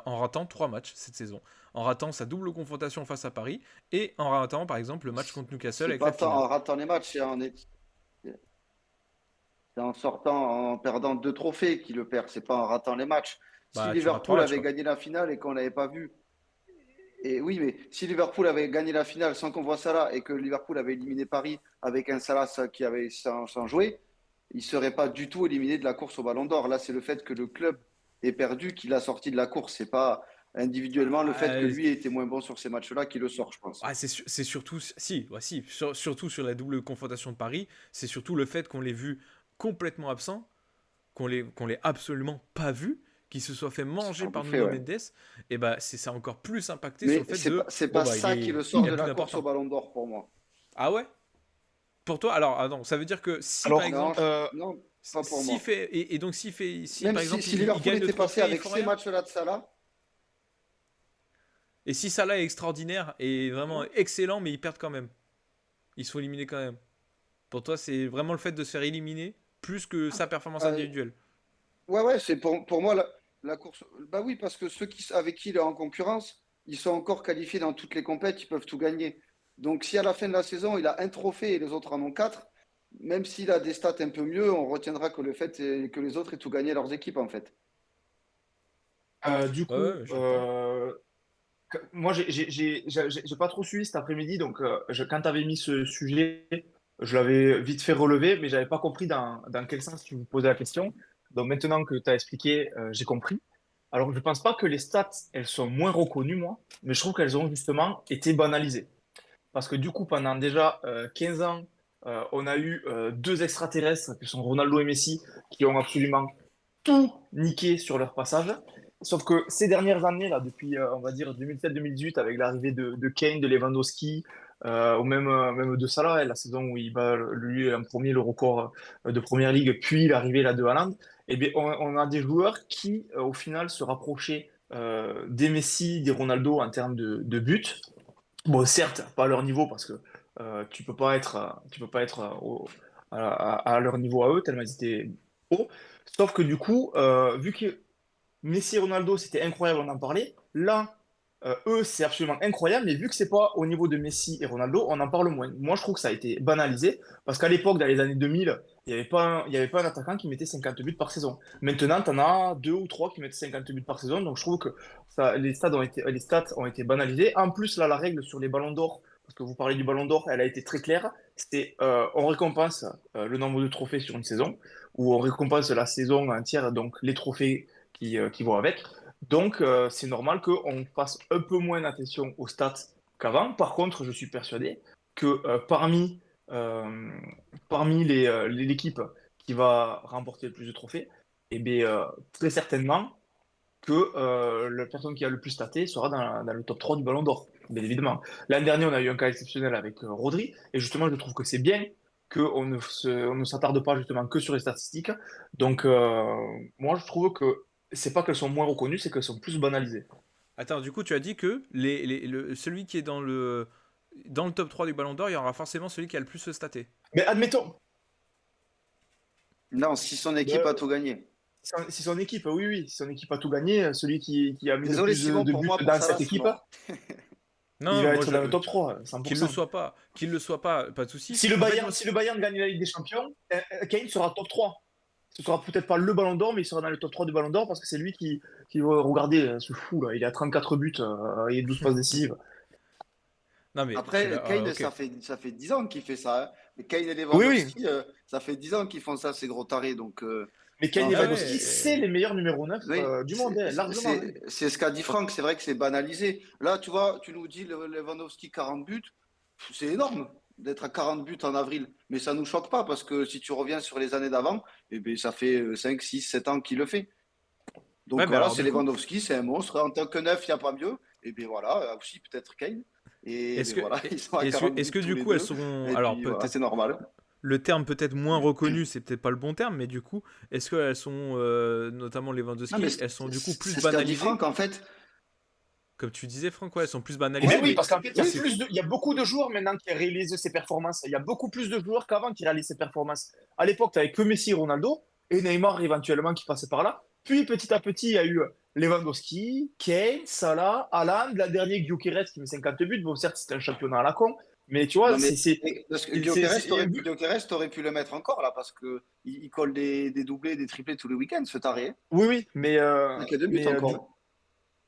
en ratant 3 matchs cette saison. En ratant sa double confrontation face à Paris et en ratant par exemple le match contre Newcastle C'est avec pas la tant finale. en ratant les matchs, c'est en sortant, en perdant deux trophées qu'il le perd. C'est pas en ratant les matchs. Si Bah, tu rates 3 Liverpool matchs avait quoi. gagné la finale et qu'on l'avait pas vu, et oui, mais si Liverpool avait gagné la finale sans qu'on voit Salah et que Liverpool avait éliminé Paris avec un Salah qui avait sans jouer, il serait pas du tout éliminé de la course au Ballon d'Or. Là, c'est le fait que le club ait perdu qui l'a sorti de la course. C'est pas individuellement le fait que Ah, lui ait été moins bon sur ces matchs-là qui le sort, je pense. c'est surtout, si, ouais, si surtout sur la double confrontation de Paris, c'est surtout le fait qu'on l'ait vu complètement absent, qu'on l'ait absolument pas vu, qu'il se soit fait C'est manger pas par bouffé, Nuno ouais. Mendes, et bah ça a encore plus impacté sur Mais le fait de c'est bon pas bah ça qui le il sort a de plus la course au d'importance. Ballon d'Or pour moi. Ah ouais? Pour toi, alors attends, ça veut dire que si par Alors, Non, exemple, non, pas pour moi. et donc si Même par exemple si il Liverpool gagne le était passé trophée, il avec faut ces rien. matchs-là de Salah, Et si Salah est extraordinaire et vraiment comment? excellent, mais ils perdent quand même, ils sont éliminés quand même. Pour toi, c'est vraiment le fait de se faire éliminer plus que sa performance Euh, individuelle. ouais, ouais, c'est pour moi la course. Bah oui, parce que avec qui il est en concurrence, ils sont encore qualifiés dans toutes les compètes, ils peuvent tout gagner. Donc si à la fin de la saison, il a un trophée et les autres en ont quatre, même s'il a des stats un peu mieux, on retiendra que le fait est que les autres aient tout gagné leurs équipes, en fait. Du Ouais, coup, ouais, j'entends. moi, j'ai pas trop suivi cet après-midi, donc quand tu avais mis ce sujet, je l'avais vite fait relever, mais j'avais pas compris dans quel sens tu me posais la question. Donc maintenant que tu as expliqué, j'ai compris. Alors, je pense pas que les stats, elles sont moins reconnues, moi, mais je trouve qu'elles ont justement été banalisées. Parce que du coup, pendant déjà 15 ans, on a eu deux extraterrestres, qui sont Ronaldo et Messi, qui ont absolument tout niqué sur leur passage. Sauf que ces dernières années, là, depuis, on va dire, 2007-2018, avec l'arrivée de Kane, de Lewandowski, ou même de Salah, la saison où il bat, lui, en premier, le record de Première Ligue, puis l'arrivée là, de Haaland, eh bien, on a des joueurs qui, au final, se rapprochaient des Messi, des Ronaldo en termes de buts. Bon, certes, pas à leur niveau parce que tu peux pas être à leur niveau à eux tellement ils étaient hauts. Sauf que du coup, vu que Messi et Ronaldo c'était incroyable, on en parlait. Là, eux c'est absolument incroyable, mais vu que c'est pas au niveau de Messi et Ronaldo, on en parle moins. Moi, je trouve que ça a été banalisé parce qu'à l'époque, dans les années 2000, il y avait pas un attaquant qui mettait 50 buts par saison. Maintenant, tu en as deux ou trois qui mettent 50 buts par saison, donc je trouve que les stats ont été banalisés. En plus, là, la règle sur les ballons d'or, parce que vous parlez du ballon d'or, elle a été très claire. C'était on récompense le nombre de trophées sur une saison, ou on récompense la saison entière, donc les trophées qui vont avec. Donc, c'est normal qu'on fasse un peu moins attention aux stats qu'avant. Par contre, je suis persuadé que euh, parmi l'équipe qui va remporter le plus de trophées, eh bien, très certainement, que la personne qui a le plus staté sera dans le top 3 du Ballon d'Or, bien évidemment. L'année dernière, on a eu un cas exceptionnel avec Rodri, et justement, je trouve que c'est bien on ne s'attarde pas justement que sur les statistiques. Donc, moi, je trouve que c'est pas qu'elles sont moins reconnues, c'est qu'elles sont plus banalisées. Attends, du coup, tu as dit que celui qui est dans le top 3 du Ballon d'Or, il y aura forcément celui qui a le plus staté. Mais admettons, Non, si son équipe a euh, tout gagné. si son équipe, oui, oui, si son équipe a tout gagné, celui qui a mis le Désolé, plus Simon, de pour buts moi, pour dans ça, là, cette c'est équipe, mort. Non, il non, va moi, être dans le top 3, qu'il le 100%. soit pas, pas de souci. Si le En fait, moi, Bayern, si le Bayern gagne la Ligue des Champions, Kane sera top 3. Ce sera peut-être pas le Ballon d'Or, mais il sera dans le top 3 du Ballon d'Or parce que c'est lui qui va regarder ce fou là. Il a 34 buts et 12 passes décisives. non mais je suis Après, là, Kane, ok. ça fait 10 ans qu'il fait ça, hein. Mais Kane et Oui, oui. Lewandowski, ça fait 10 ans qu'ils font ça, ces gros tarés. Donc, Mais Kane en et Ah fait, Lewandowski, c'est ouais. les meilleurs numéro 9 oui, du monde, hein, largement, hein. c'est ce qu'a dit Franck. C'est vrai que c'est banalisé. Là, tu vois, tu nous dis Lewandowski 40 buts. C'est énorme d'être à 40 buts en avril. Mais ça ne nous choque pas parce que si tu reviens sur les années d'avant, eh bien, ça fait 5, 6, 7 ans qu'il le fait. Ouais, Donc mais voilà, alors c'est du coup, Lewandowski, c'est un monstre. En tant que neuf, il n'y a pas mieux. Et bien voilà, aussi peut-être Kane. Et est-ce bien que, voilà, ils sont à 40 est-ce buts que tous du les coup elles deux. seront, Et alors puis voilà, peut-être c'est normal. le terme peut-être moins reconnu, c'est peut-être pas le bon terme, mais du coup, est-ce qu'elles sont, notamment Non, mais Lewandowski, elles sont du coup plus c'est ce qu'a dit banalisées, Franck, en fait. comme tu disais Franck, ouais, elles sont plus Eh banalisées, bien oui, mais parce qu'en fait, Oui, il y a beaucoup de joueurs maintenant qui réalisent ces performances. Il y a beaucoup plus de joueurs qu'avant qui réalisent ces performances. À l'époque, tu n'avais que Messi et Ronaldo, et Neymar éventuellement qui passait par là. Puis petit à petit, il y a eu Lewandowski, Kane, Salah, Haaland, la dernière Gyökeres qui met 50 buts. Bon, certes, c'était un championnat à la con, mais tu vois, non, parce que Gyökeres, t'aurais pu le mettre encore là, parce que il colle des doublés, des triplés tous les week-ends, ce taré. oui, oui, Il n'y a que deux buts mais, encore.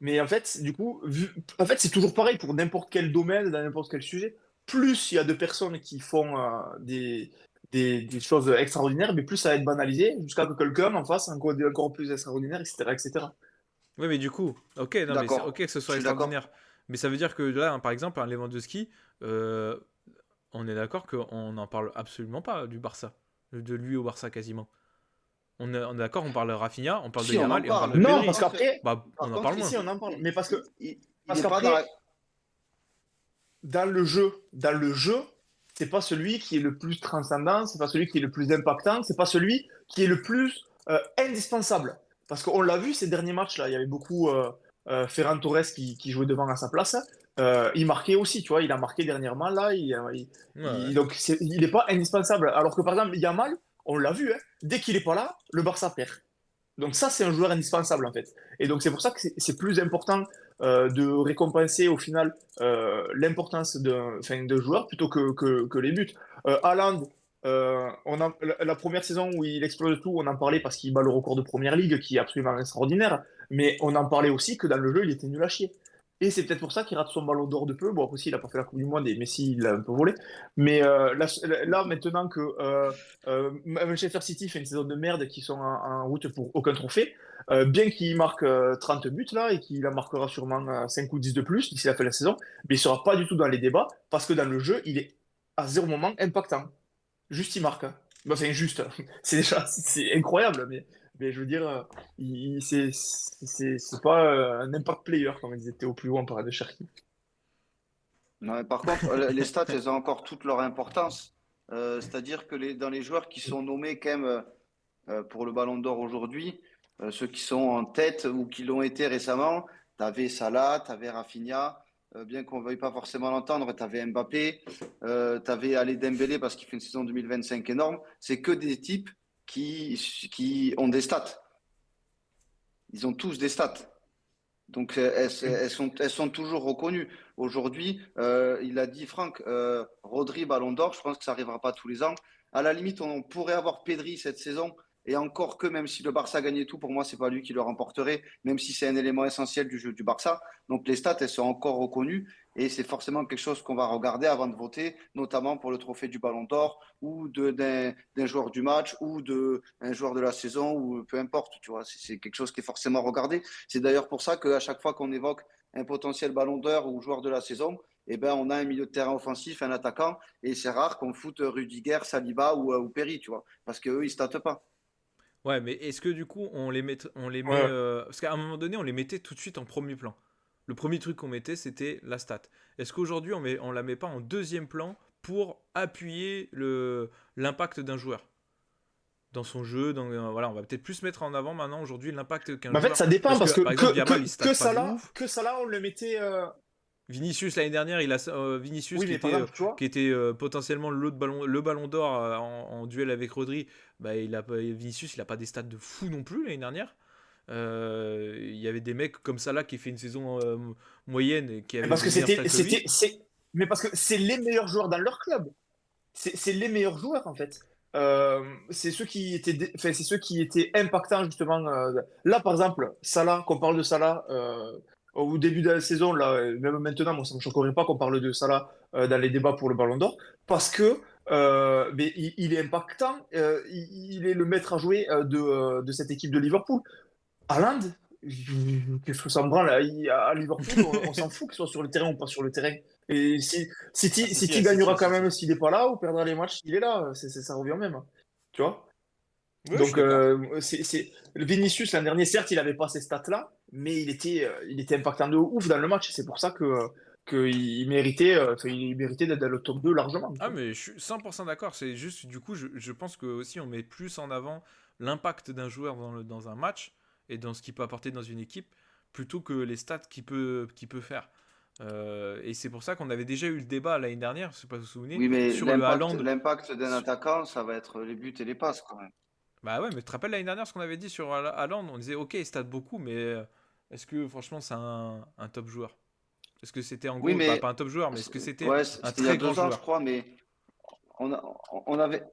mais en fait, du coup, en fait, c'est toujours pareil pour n'importe quel domaine, dans n'importe quel sujet. Plus il y a de personnes qui font des choses extraordinaires, mais plus ça va être banalisé, jusqu'à que quelqu'un en fasse encore plus extraordinaire, etc., etc. oui, mais du coup, ok, Je suis non, mais c'est ok d'accord. que ce Je soit suis d'accord. extraordinaire, mais ça veut dire que là, hein, par exemple, un Lewandowski, euh, on est d'accord qu'on n'en parle absolument pas du Barça, de lui au Barça quasiment. On est d'accord, on parle de Rafinha, on parle de Si, on en Yamal et on parle parle. de Non, Pedri. parce qu'après, Bah, on Par en contre, parle si, moins. si, on en parle, mais il parce est pas dans la. qu'après, dans le jeu, c'est pas celui qui est le plus transcendant, c'est pas celui qui est le plus impactant, c'est pas celui qui est le plus indispensable. Parce qu'on l'a vu ces derniers matchs là, il y avait beaucoup Ferran Torres qui jouait devant à sa place. Il marquait aussi, tu vois, il a marqué dernièrement là, Ouais, ouais. donc il n'est pas indispensable. Alors que par exemple Yamal, on l'a vu, hein, dès qu'il est pas là, le Barça perd. Donc ça, c'est un joueur indispensable en fait. Et donc c'est pour ça que c'est plus important de récompenser au final l'importance d'un joueur plutôt que les buts. Haaland, La première saison où il explose tout, on en parlait parce qu'il bat le record de Première Ligue, qui est absolument extraordinaire. Mais on en parlait aussi que dans le jeu, il était nul à chier. Et c'est peut-être pour ça qu'il rate son ballon d'or de peu. Bon, après, aussi, il n'a pas fait la Coupe du Monde et Messi, il l'a un peu volé. Mais là, maintenant que Manchester City fait une saison de merde, qui sont en route pour aucun trophée, bien qu'il marque 30 buts là, et qu'il en marquera sûrement 5 ou 10 de plus d'ici la fin de la saison, mais il ne sera pas du tout dans les débats parce que dans le jeu, il est à zéro moment impactant. Juste, il marque, hein. Bah, c'est injuste. C'est incroyable, mais je veux dire, c'est pas un impact player, comme ils étaient au plus haut en parade de Cherki. Non, mais par contre, les stats, elles ont encore toute leur importance. C'est-à-dire que dans les joueurs qui sont nommés quand même pour le Ballon d'Or aujourd'hui, ceux qui sont en tête ou qui l'ont été récemment, tu avais Salah, tu avais Rafinha, bien qu'on ne veuille pas forcément l'entendre, tu avais Mbappé, tu avais Ali Dembélé parce qu'il fait une saison 2025 énorme. C'est que des types qui ont des stats. Ils ont tous des stats. Donc elles sont toujours reconnues. Aujourd'hui, il a dit Franck, Rodri Ballon d'Or, je pense que ça n'arrivera pas tous les ans. À la limite, on pourrait avoir Pedri cette saison. Et encore que même si le Barça gagnait tout, pour moi, c'est pas lui qui le remporterait, même si c'est un élément essentiel du jeu du Barça. Donc les stats, elles sont encore reconnues et c'est forcément quelque chose qu'on va regarder avant de voter, notamment pour le trophée du Ballon d'Or ou d'un joueur du match ou d'un joueur de la saison ou peu importe. Tu vois, c'est quelque chose qui est forcément regardé. C'est d'ailleurs pour ça qu'à chaque fois qu'on évoque un potentiel ballon d'or ou joueur de la saison, eh ben, on a un milieu de terrain offensif, un attaquant, et c'est rare qu'on foute Rudiger, Saliba ou Perry, tu vois, parce qu'eux, ils statent pas. Ouais, mais est-ce que du coup, on les met. Ouais. Parce qu'à un moment donné, on les mettait tout de suite en premier plan. Le premier truc qu'on mettait, c'était la stat. Est-ce qu'aujourd'hui, on la met pas en deuxième plan pour appuyer l'impact d'un joueur dans son jeu voilà, on va peut-être plus mettre en avant maintenant aujourd'hui l'impact qu'un Mais en fait, joueur. ça dépend Parce que parce que par exemple, Yamal, il stat que pas de Salah, ouf. que Salah, on le mettait. Vinicius l'année dernière, Vinicius Oui, mais par exemple, tu vois. qui était potentiellement le ballon d'or en duel avec Rodri. Bah, Vinicius, il a pas des stats de fou non plus l'année dernière. Il y avait des mecs comme ça là qui fait une saison moyenne et qui Mais avaient parce des que meilleurs stats que lui. mais parce que c'est les meilleurs joueurs dans leur club. C'est les meilleurs joueurs en fait. C'est ceux qui étaient, enfin, c'est ceux qui étaient impactants justement. Là, par exemple, Salah, qu'on parle de Salah au début de la saison, là, même maintenant, moi, ça me choquerait pas qu'on parle de Salah dans les débats pour le Ballon d'Or, parce que mais il est impactant. Il est le maître à jouer de cette équipe de Liverpool. Haaland, qu'est-ce que ça me branle à Liverpool, on s'en fout qu'il soit sur le terrain ou pas sur le terrain. Et si Ah City, si si, City ah, si gagnera si, quand si même si. s'il n'est pas là, ou perdra les matchs s'il est là, ça revient au même. Tu vois? Ouais, je suis Donc, d'accord. le Vinicius, l'an dernier, certes, il n'avait pas ces stats-là, mais il était impactant de ouf dans le match. C'est pour ça qu'il méritait, enfin, il méritait d'être dans le top 2 largement, tu Ah vois. mais je suis 100% d'accord. C'est juste du coup, je pense que aussi on met plus en avant l'impact d'un joueur dans un match et dans ce qu'il peut apporter dans une équipe plutôt que les stats qu'il peut faire. Et c'est pour ça qu'on avait déjà eu le débat l'année dernière, je sais pas si vous vous souvenez, Oui, mais sur le Haaland. l'impact d'un attaquant, ça va être les buts et les passes quand même. Bah ouais, mais tu te rappelles l'année dernière ce qu'on avait dit sur Haaland? On disait ok, il stat beaucoup, mais est-ce que franchement c'est un top joueur? Est-ce que c'était en Oui, gros, bah, mais pas un top joueur, mais est-ce que c'était ouais, un c'était il y a très grand 2 ans, je joueur? crois, mais on, a- on avait,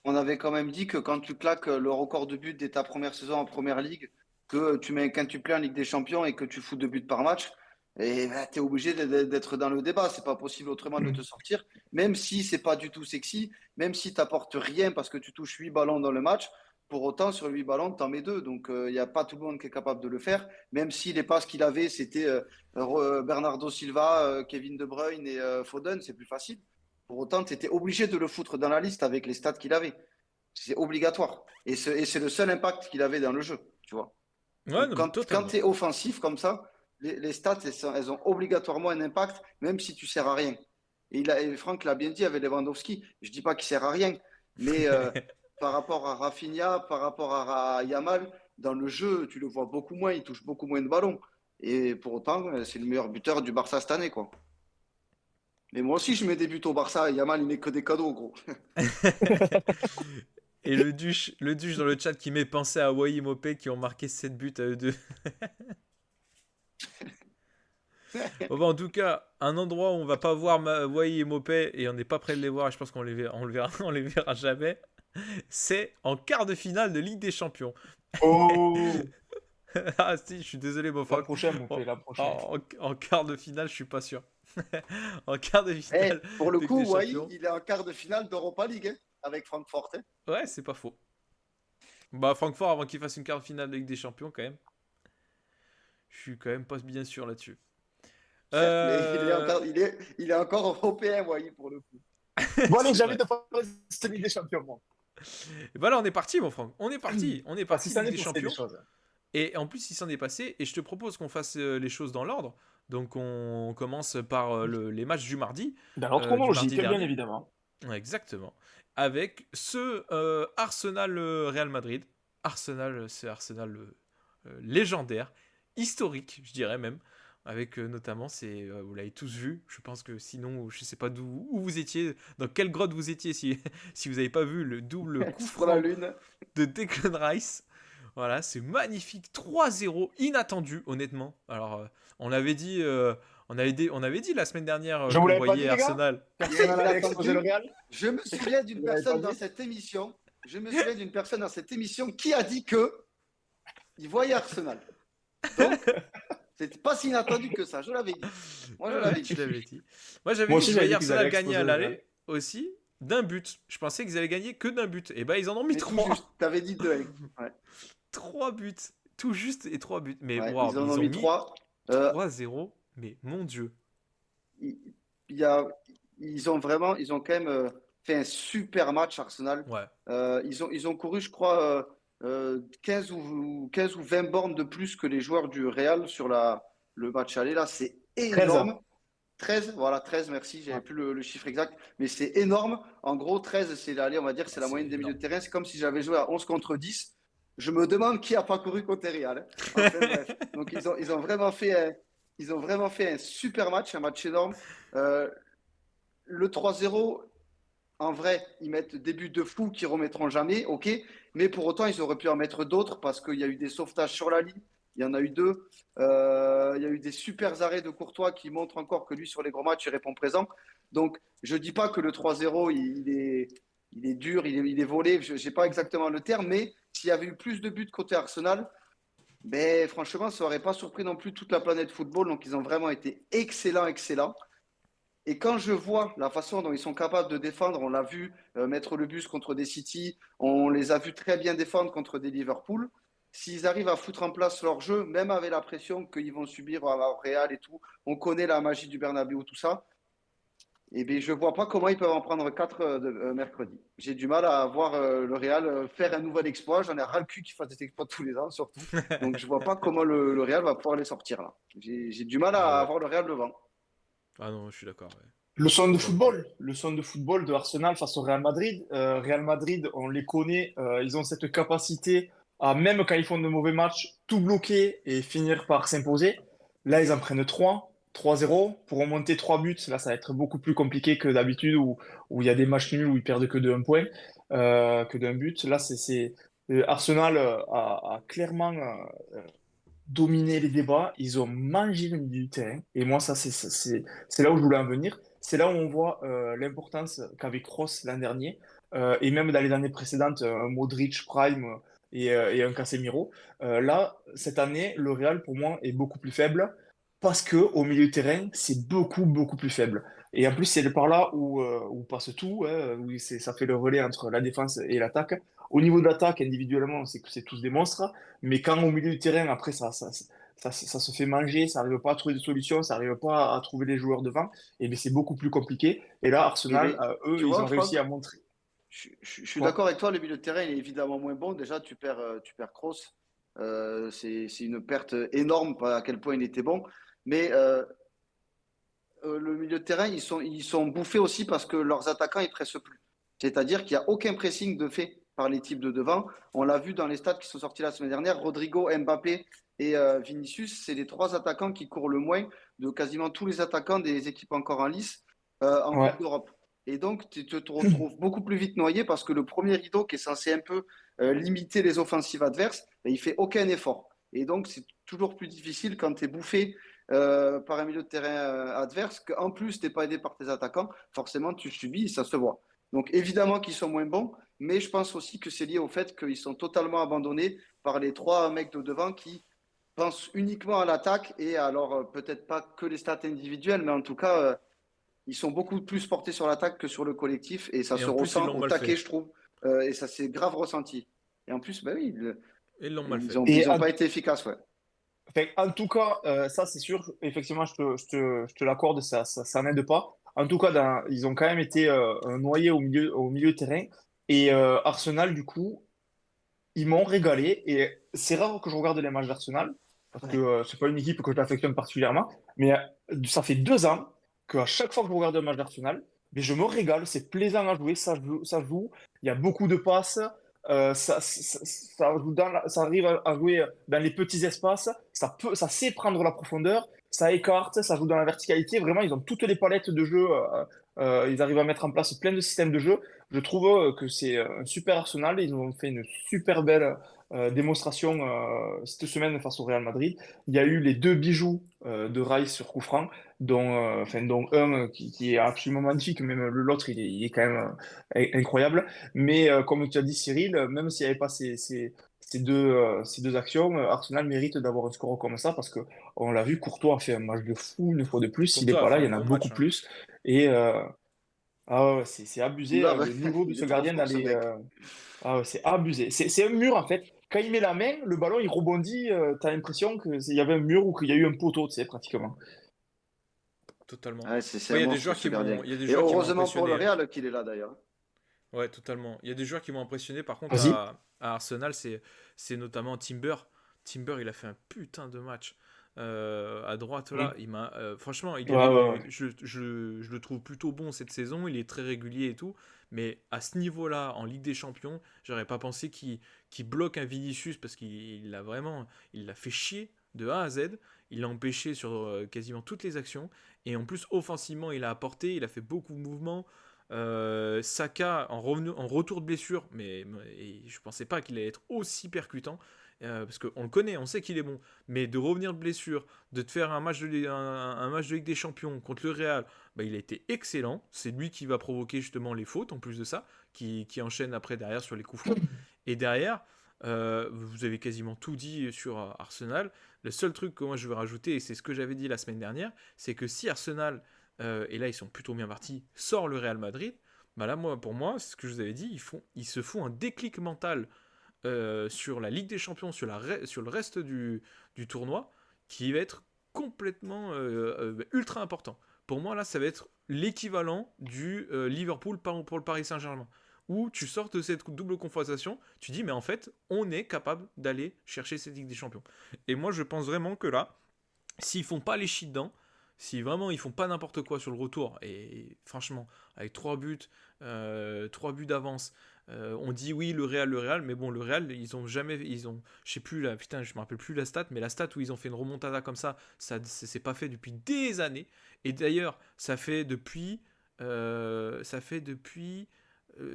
on avait quand même dit que quand tu claques le record de buts dès ta première saison en première ligue, que tu mets un quintuplé en Ligue des Champions et que tu fous 2 buts par match, et tu es obligé d'être dans le débat. C'est pas possible autrement de te sortir, même si c'est pas du tout sexy, même si tu n'apportes rien parce que tu touches 8 ballons dans le match. Pour autant, sur 8 ballons, tu en mets 2. Donc, il n'y a pas tout le monde qui est capable de le faire. Même si les passes qu'il avait, c'était Bernardo Silva, Kevin De Bruyne et Foden, c'est plus facile. Pour autant, tu étais obligé de le foutre dans la liste avec les stats qu'il avait. C'est obligatoire. Et c'est le seul impact qu'il avait dans le jeu, tu vois. Ouais, Donc, non, mais quand totalement. tu es offensif comme ça, les stats, elles ont obligatoirement un impact, même si tu ne sers à rien. Et Franck l'a bien dit avec Lewandowski. Je ne dis pas qu'il sert à rien, mais par rapport à Rafinha, par rapport à Yamal, dans le jeu, tu le vois beaucoup moins, il touche beaucoup moins de ballons. Et pour autant, c'est le meilleur buteur du Barça cette année, quoi. Mais moi aussi, je mets des buts au Barça. Yamal, il met que des cadeaux, gros. Et le duche dans le chat qui met penser à Wai et Mopé qui ont marqué 7 buts à eux deux. Bon, bah, en tout cas, un endroit où on va pas voir Wai et Mopé et on n'est pas prêt de les voir, et je pense qu'on les verra, on les verra jamais, c'est en quart de finale de Ligue des Champions. Oh, Ah si, je suis désolé, mon la Franck. prochaine, on En, fait la prochaine. en quart de finale, je suis pas sûr. En quart de Eh, finale pour le de Ligue coup, des Wai, Champions. il est en quart de finale d'Europa League hein, avec Francfort. Hein. Ouais, c'est pas faux. Bah, Francfort, avant qu'il fasse une quart de finale de Ligue des Champions, quand même. Je suis quand même pas bien sûr là-dessus. Certes, mais Euh... il est encore européen, Wai, pour le coup. Bon, allez, c'est j'ai envie vrai. de faire cette Ligue des Champions, moi. Et bah là, on est parti, mon Franck. On est parti. On est Parce que parti ça Ligue est des pour faire des Champions. choses. Et en plus, il s'en est passé. Et je te propose qu'on fasse les choses dans l'ordre. Donc, on commence par les matchs du mardi. Dans l'ordre Du mardi chronologique, bien dernier. évidemment. Ouais, exactement. Avec ce Arsenal-Real Madrid. Arsenal, c'est Arsenal légendaire, historique, je dirais même. Avec notamment, vous l'avez tous vu. Je pense que sinon, je sais pas où vous étiez, dans quelle grotte vous étiez si, si vous n'avez pas vu le double coup Sur la franc Lune. de Declan Rice. Voilà, c'est magnifique. 3-0, inattendu, honnêtement. Alors, on avait dit la semaine dernière Je vous qu'on l'avais pas dit, voyait les gars. Arsenal. Arsenal Il a avait explosé le attendu. Real. Je me souviens d'une Vous l'avez personne pas dans dit. cette émission. Je me souviens d'une personne dans cette émission qui a dit que il voyait Arsenal. Donc, c'était pas si inattendu que ça. Je l'avais dit. Moi, je Ouais, l'avais tu dit. l'avais dit. Moi, j'avais Moi dit que aussi, je j'avais voyais dit qu'ils allaient Arsenal gagner exploser à le Real. l'aller aussi d'un but. Je pensais qu'ils allaient gagner que d'un but. Et ben, ils en ont mis Mais tout 3. juste. T'avais dit 2. Ouais. 3 buts. Tout juste et 3 buts. Mais Ouais, waouh, ils en ils ont ont mis mis 3. 3-0. Mais mon Dieu. Il y a, ils ont quand même fait un super match, Arsenal. Ouais. Ils ont couru, je crois, 15 ou 20 bornes de plus que les joueurs du Real sur le match aller. Là, c'est 13. énorme. 13, voilà, 13, merci, j'avais plus le chiffre exact, mais c'est énorme. En gros, 13, c'est l'aller, on va dire, c'est Ah, la c'est moyenne des milieux énorme. de terrain. C'est comme si j'avais joué à 11 contre 10. Je me demande qui a pas couru côté Real. Hein. Enfin, bref. Donc, ils ont vraiment fait un super match, un match énorme. Euh, le 3-0, en vrai, ils mettent des buts de fou qui remettront jamais, ok. Mais pour autant, ils auraient pu en mettre d'autres parce qu'il y a eu des sauvetages sur la ligne. Il y en a eu 2. Il y a eu des super arrêts de Courtois qui montrent encore que lui, sur les gros matchs, il répond présent. Donc, je ne dis pas que le 3-0, il est dur, il est volé. Je n'ai pas exactement le terme. Mais s'il y avait eu plus de buts côté Arsenal, ben, franchement, ça n'aurait pas surpris non plus toute la planète football. Donc, ils ont vraiment été excellents, excellents. Et quand je vois la façon dont ils sont capables de défendre, on l'a vu mettre le bus contre des City, on les a vus très bien défendre contre des Liverpool. S'ils arrivent à foutre en place leur jeu, même avec la pression qu'ils vont subir au Real et tout, on connaît la magie du Bernabéu, tout ça. Et bien, je ne vois pas comment ils peuvent en prendre 4 mercredi. J'ai du mal à voir le Real faire un nouvel exploit. J'en ai ras le cul qu'ils fassent des exploits tous les ans, surtout. Donc, je ne vois pas comment le Real va pouvoir les sortir là. J'ai du mal Ah à ouais. avoir le Real devant. Ah non, je suis d'accord. Ouais. Le son de football de Arsenal face au Real Madrid. Real Madrid, on les connaît, ils ont cette capacité à, même quand ils font de mauvais matchs, tout bloquer et finir par s'imposer. Là, ils en prennent 3-0. Pour remonter 3 buts, là, ça va être beaucoup plus compliqué que d'habitude où il y a des matchs nuls où ils perdent que de 1 point, que d'un but. Là, Arsenal a clairement dominé les débats. Ils ont mangé le milieu du terrain. Et moi, ça, c'est là où je voulais en venir. C'est là où on voit l'importance qu'avait Kroos l'an dernier, et même dans les années précédentes, un Modric Prime et un Casemiro. Là, cette année, le Real, pour moi, est beaucoup plus faible parce que au milieu de terrain, c'est beaucoup, beaucoup plus faible. Et en plus, c'est par là où passe tout, hein, où ça fait le relais entre la défense et l'attaque. Au niveau de l'attaque, individuellement, c'est tous des monstres, mais quand au milieu du terrain, après, ça se fait manger, ça n'arrive pas à trouver de solution, ça n'arrive pas à trouver les joueurs devant, et bien c'est beaucoup plus compliqué. Et là, Et Arsenal, bien, eux, tu ils vois, ont réussi Franck, à montrer. je suis Quoi? d'accord avec toi, le milieu de terrain il est évidemment moins bon. Déjà, tu perds Kroos. C'est une perte énorme, pas à quel point il était bon. Mais le milieu de terrain, ils sont bouffés aussi parce que leurs attaquants, ils pressent plus. C'est-à-dire qu'il n'y a aucun pressing de fait par les types de devant. On l'a vu dans les stats qui sont sortis la semaine dernière. Rodrigo, Mbappé et Vinicius, c'est les 3 attaquants qui courent le moins de quasiment tous les attaquants des équipes encore en lice en Ouais. Coupe d'Europe. Et donc, tu te retrouves beaucoup plus vite noyé parce que le premier rideau qui est censé un peu limiter les offensives adverses, ben, il fait aucun effort. Et donc, c'est toujours plus difficile quand tu es bouffé par un milieu de terrain adverse, qu'en plus, tu n'es pas aidé par tes attaquants, forcément, tu subis, ça se voit. Donc, évidemment qu'ils sont moins bons, mais je pense aussi que c'est lié au fait qu'ils sont totalement abandonnés par les trois mecs de devant qui pensent uniquement à l'attaque et alors peut-être pas que les stats individuelles, mais en tout cas, ils sont beaucoup plus portés sur l'attaque que sur le collectif et ça Et se en plus, ils ressent l'ont au mal taquet, fait. je trouve. Et ça s'est grave ressenti. Et en plus, bah oui, Ils l'ont mal ils fait. n'ont Et ils ont pas été efficaces, ouais. en tout cas, ça c'est sûr, effectivement, je te l'accorde, ça n'aide pas. En tout cas, ils ont quand même été noyés au milieu de terrain. Et Arsenal, du coup, ils m'ont régalé. Et c'est rare que je regarde les matchs d'Arsenal, parce que c'est pas une équipe que j'affectionne particulièrement. Mais ça fait 2 ans qu'à chaque fois que je regarde un match d'Arsenal, mais je me régale, c'est plaisant à jouer, ça joue. Il y a beaucoup de passes. Ça joue ça arrive à jouer dans les petits espaces, ça sait prendre la profondeur, ça écarte, ça joue dans la verticalité. Vraiment, ils ont toutes les palettes de jeu. Ils arrivent à mettre en place plein de systèmes de jeu. Je trouve que c'est un super Arsenal. Ils ont fait une super belle démonstration cette semaine face au Real Madrid. Il y a eu les 2 bijoux de Rice sur coup franc, dont un qui est absolument magnifique, même l'autre il est quand même incroyable. Mais comme tu as dit, Cyril, même s'il n'y avait pas ces deux actions, Arsenal mérite d'avoir un score comme ça parce que on l'a vu, Courtois a fait un match de fou une fois de plus. S'il n'est Courtois a pas fait là, il un y en a gros beaucoup match, hein. plus. Et ah ouais, c'est abusé Là, le niveau de il ce est trop gardien fort, ce d'aller. mec. Ah ouais, c'est abusé. C'est un mur en fait. Quand il met la main, le ballon il rebondit. T'as l'impression qu'il y avait un mur ou qu'il y a eu un poteau, tu sais, pratiquement. Totalement. Ouais, c'est Ouais, un monstre, ce gardien. il y a des Et joueurs qui m'ont heureusement pour le impressionné, hein. Real qu'il est là, d'ailleurs. Ouais, totalement. Il y a des joueurs qui m'ont impressionné. Par contre, Vas-y. à Arsenal, c'est notamment Timber. Timber, il a fait un putain de match. À droite, là, Mm. franchement, Ouais, ouais, ouais. je le trouve plutôt bon cette saison. Il est très régulier et tout. Mais à ce niveau-là, en Ligue des Champions, j'aurais pas pensé qu'il bloque un Vinicius parce qu'il l'a vraiment. Il l'a fait chier de A à Z. Il l'a empêché sur quasiment toutes les actions. Et en plus, offensivement, il a apporté. Il a fait beaucoup de mouvements. Saka en retour de blessure, mais je pensais pas qu'il allait être aussi percutant. Parce qu'on le connaît, on sait qu'il est bon, mais de revenir de blessure, de te faire un match de Ligue des Champions contre le Real, bah, il a été excellent. C'est lui qui va provoquer justement les fautes en plus de ça, qui enchaîne après derrière sur les coups francs. Et derrière, vous avez quasiment tout dit sur Arsenal. Le seul truc que moi je veux rajouter, et c'est ce que j'avais dit la semaine dernière, c'est que si Arsenal, et là ils sont plutôt bien partis, sort le Real Madrid, bah là pour moi, c'est ce que je vous avais dit, ils se font un déclic mental sur la Ligue des Champions, sur le reste du tournoi, qui va être complètement ultra important. Pour moi, là, ça va être l'équivalent du Liverpool pour le Paris Saint-Germain. Où tu sors de cette double confrontation, tu dis, mais en fait, on est capable d'aller chercher cette Ligue des Champions. Et moi, je pense vraiment que là, s'ils font pas les shit dedans, si vraiment ils font pas n'importe quoi sur le retour, et franchement, avec 3 buts d'avance, on dit oui le Real, mais bon le Real je sais plus là, putain je me rappelle plus la stat, mais la stat où ils ont fait une remontada comme ça c'est pas fait depuis des années, et d'ailleurs ça fait depuis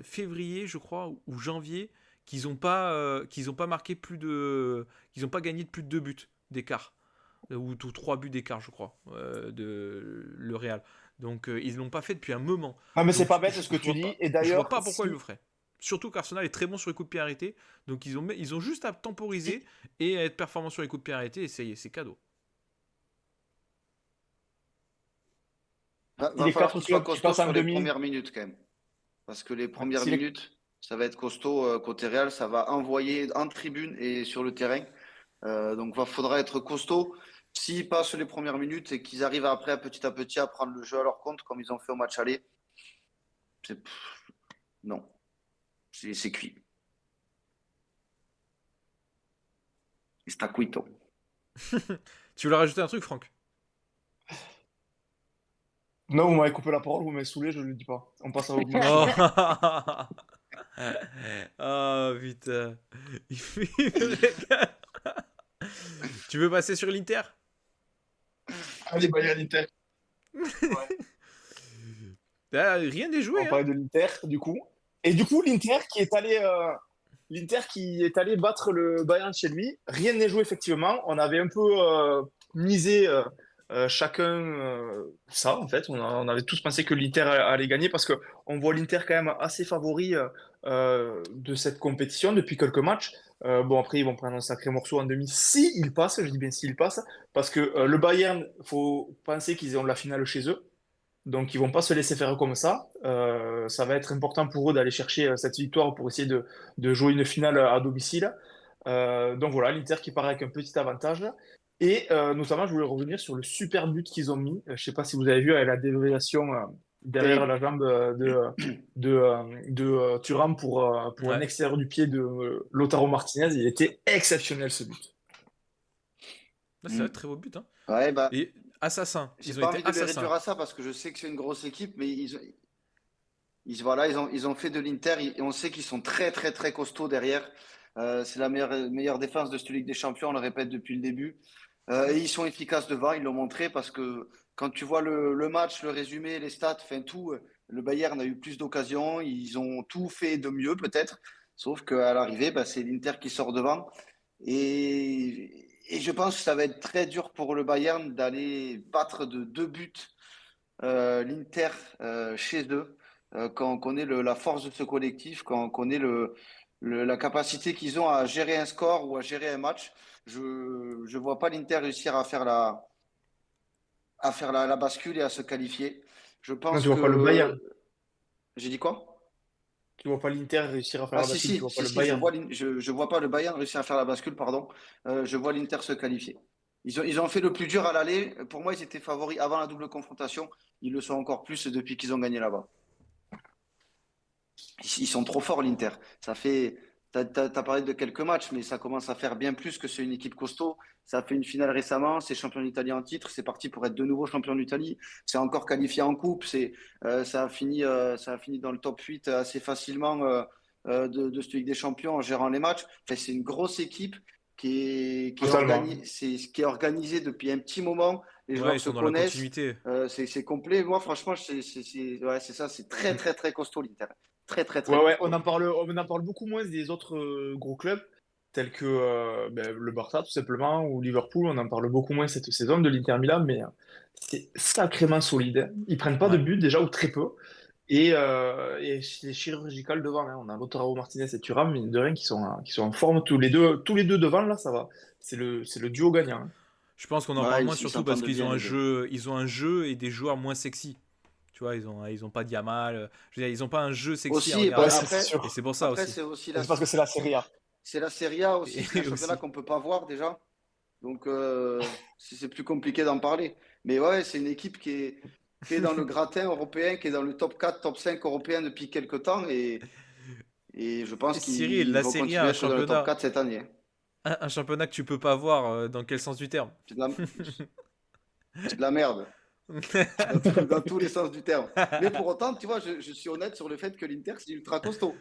février je crois ou janvier qu'ils ont pas marqué qu'ils ont pas gagné de plus de 2 buts d'écart ou 3 buts d'écart, je crois, de le Real. Donc ils l'ont pas fait depuis un moment. Non, mais c'est Donc pas bête ce que je tu vois dis. pas, Et je vois d'ailleurs, pas pourquoi ils le feraient. Surtout qu'Arsenal est très bon sur les coups de pied arrêtés. Donc ils ont juste à temporiser et à être performant sur les coups de pied arrêtés et c'est cadeau. si Va les falloir quatre qu'il soit clubs qui costaud passent en sur les demi, premières minutes, quand même. Parce que les ouais, premières minutes, ça va être costaud côté Real. Ça va envoyer en tribune et sur le terrain. Donc, il faudra être costaud. S'ils passent les premières minutes et qu'ils arrivent après, petit à petit, à prendre le jeu à leur compte, comme ils ont fait au match aller, c'est... non, c'est cuit. C'est cuito. Tu voulais rajouter un truc, Franck? non, vous m'avez coupé la parole, vous m'avez saoulé, je ne le dis pas. On passe à autre Oh, chose. oh putain. Il me régale. Tu veux passer sur l'Inter? Allez, Bayern Inter. Ouais. Ah, rien n'est On joué, va hein? parler de l'Inter, du coup. Et du coup, l'Inter qui est allé battre le Bayern chez lui. Rien n'est joué, effectivement. On avait un peu misé chacun ça, en fait. On avait tous pensé que l'Inter allait gagner parce que on voit l'Inter quand même assez favori de cette compétition depuis quelques matchs. Bon, après, ils vont prendre un sacré morceau en demi si ils passent, je dis bien s'ils passent, parce que le Bayern, faut penser qu'ils ont la finale chez eux. Donc, ils vont pas se laisser faire comme ça. Ça va être important pour eux d'aller chercher cette victoire pour essayer de jouer une finale à domicile. Donc voilà, l'Inter qui part avec un petit avantage. Et notamment, je voulais revenir sur le super but qu'ils ont mis. Je sais pas si vous avez vu avec la déviation derrière Terrible. la jambe de Thuram pour un Ouais. extérieur du pied de Lautaro Martinez. Il était exceptionnel ce but. Là, c'est Mm. un très beau but. Hein. Ouais, bah, Et assassin. j'ai Ils ont pas été envie de les réduire assassins. à ça parce que je sais que c'est une grosse équipe, mais voilà, ils ont fait de l'Inter et on sait qu'ils sont très, très, très costauds derrière. C'est la meilleure défense de cette Ligue des Champions, on le répète depuis le début. Et ils sont efficaces devant, ils l'ont montré parce que quand tu vois le match, le résumé, les stats, enfin tout, le Bayern a eu plus d'occasions, ils ont tout fait de mieux peut-être, sauf qu'à l'arrivée, bah, c'est l'Inter qui sort devant. Et je pense que ça va être très dur pour le Bayern d'aller battre de 2 buts l'Inter chez eux, quand on connaît la force de ce collectif, quand on connaît la capacité qu'ils ont à gérer un score ou à gérer un match, je ne vois pas l'Inter réussir à faire la bascule et à se qualifier. Je Non, pense tu vois pas le Bayern. que... J'ai dit quoi? Tu vois pas l'Inter réussir à faire Ah la si, bascule. Tu si, vois pas si, le si, Bayern. je vois pas le Bayern réussir à faire la bascule, pardon. Je vois l'Inter se qualifier. Ils ont fait le plus dur à l'aller. Pour moi, ils étaient favoris avant la double confrontation. Ils le sont encore plus depuis qu'ils ont gagné là-bas. Ils sont trop forts, l'Inter. Ça fait. T'as parlé de quelques matchs, mais ça commence à faire bien plus que c'est une équipe costaud. Ça a fait une finale récemment, c'est champion d'Italie en titre, c'est parti pour être de nouveau champion d'Italie. C'est encore qualifié en coupe, ça a fini dans le top 8 assez facilement de cette Ligue des Champions en gérant les matchs. Enfin, c'est une grosse équipe Totalement. qui est organisée depuis un petit moment. Les Ouais, joueurs ils se sont dans la connaissent. continuité. C'est complet. Moi, franchement, ouais, c'est ça. C'est très, Mm. très, très costaud, l'Inter. Très, très, très Ouais, ouais, costaud. on en parle beaucoup moins des autres gros clubs, tels que ben, le Barça, tout simplement, ou Liverpool. On en parle beaucoup moins cette saison de l'Inter Milan, mais c'est sacrément solide. Ils prennent pas de Ouais. but déjà, ou très peu. Et c'est chirurgical devant. Hein. On a Lautaro Martinez et Thuram, mine de rien, qui sont en forme tous les deux devant, là, ça va. C'est le duo gagnant. Hein. Je pense qu'on en parle Ouais, moins ils surtout parce s'entendent qu'ils bien, ont un les deux. jeu, ils ont un jeu et des joueurs moins sexy. Tu vois, ils ont pas Yamal. Je veux dire, ils ont pas un jeu sexy à Aussi, Ouais, regarder. c'est après, Et sûr. c'est pour ça aussi. c'est aussi C'est parce que c'est la Serie A. c'est la Serie A aussi. C'est un Et championnat aussi. qu'on peut pas voir déjà. Donc, c'est plus compliqué d'en parler. Mais ouais, c'est une équipe qui est dans le gratin européen, qui est dans le top 4, top 5 européen depuis quelques temps. Et je pense Cyril, qu'ils la vont Serie A, continuer à être dans le top 4 cette année. un championnat que tu peux pas voir dans quel sens du terme. C'est de la, c'est de la merde. Dans tous les sens du terme. Mais pour autant, tu vois, je suis honnête sur le fait que l'Inter, c'est ultra costaud.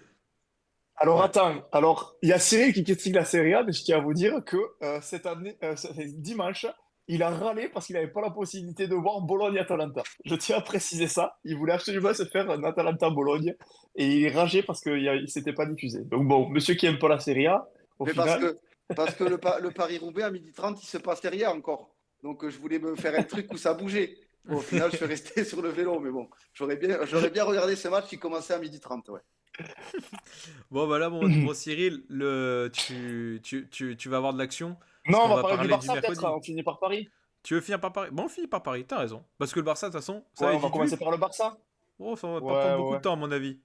Alors Ouais. attends, alors il y a Cyril qui critique la Serie A, mais je tiens à vous dire que cette année, dimanche, il a râlé parce qu'il n'avait pas la possibilité de voir Bologne-Atalanta. Je tiens à préciser ça. Il voulait absolument se faire un Atalanta-Bologne et il est ragé parce qu'il ne s'était pas diffusé. Donc bon, monsieur qui aime pas la Serie A, au Mais final, parce que le Paris-Roubaix à 12h30, il se passait rien encore. Donc, je voulais me faire un truc où ça bougeait. Bon, au final, je suis resté sur le vélo. Mais bon, j'aurais bien regardé ce match qui commençait à 12h30. Ouais. Bon, bah là, bon Cyril, tu vas avoir de l'action parce non, on qu'on va va parler du parler du Barça peut-être, hein. mercredi. On finit par Paris. Tu veux finir par Paris? Bon, on finit par Paris, t'as raison. Parce que le Barça, de toute façon, ça Ouais, va on être va vite commencer vu. par le Barça. Oh, ça va Ouais, pas prendre ouais, beaucoup ouais. de temps, à mon avis.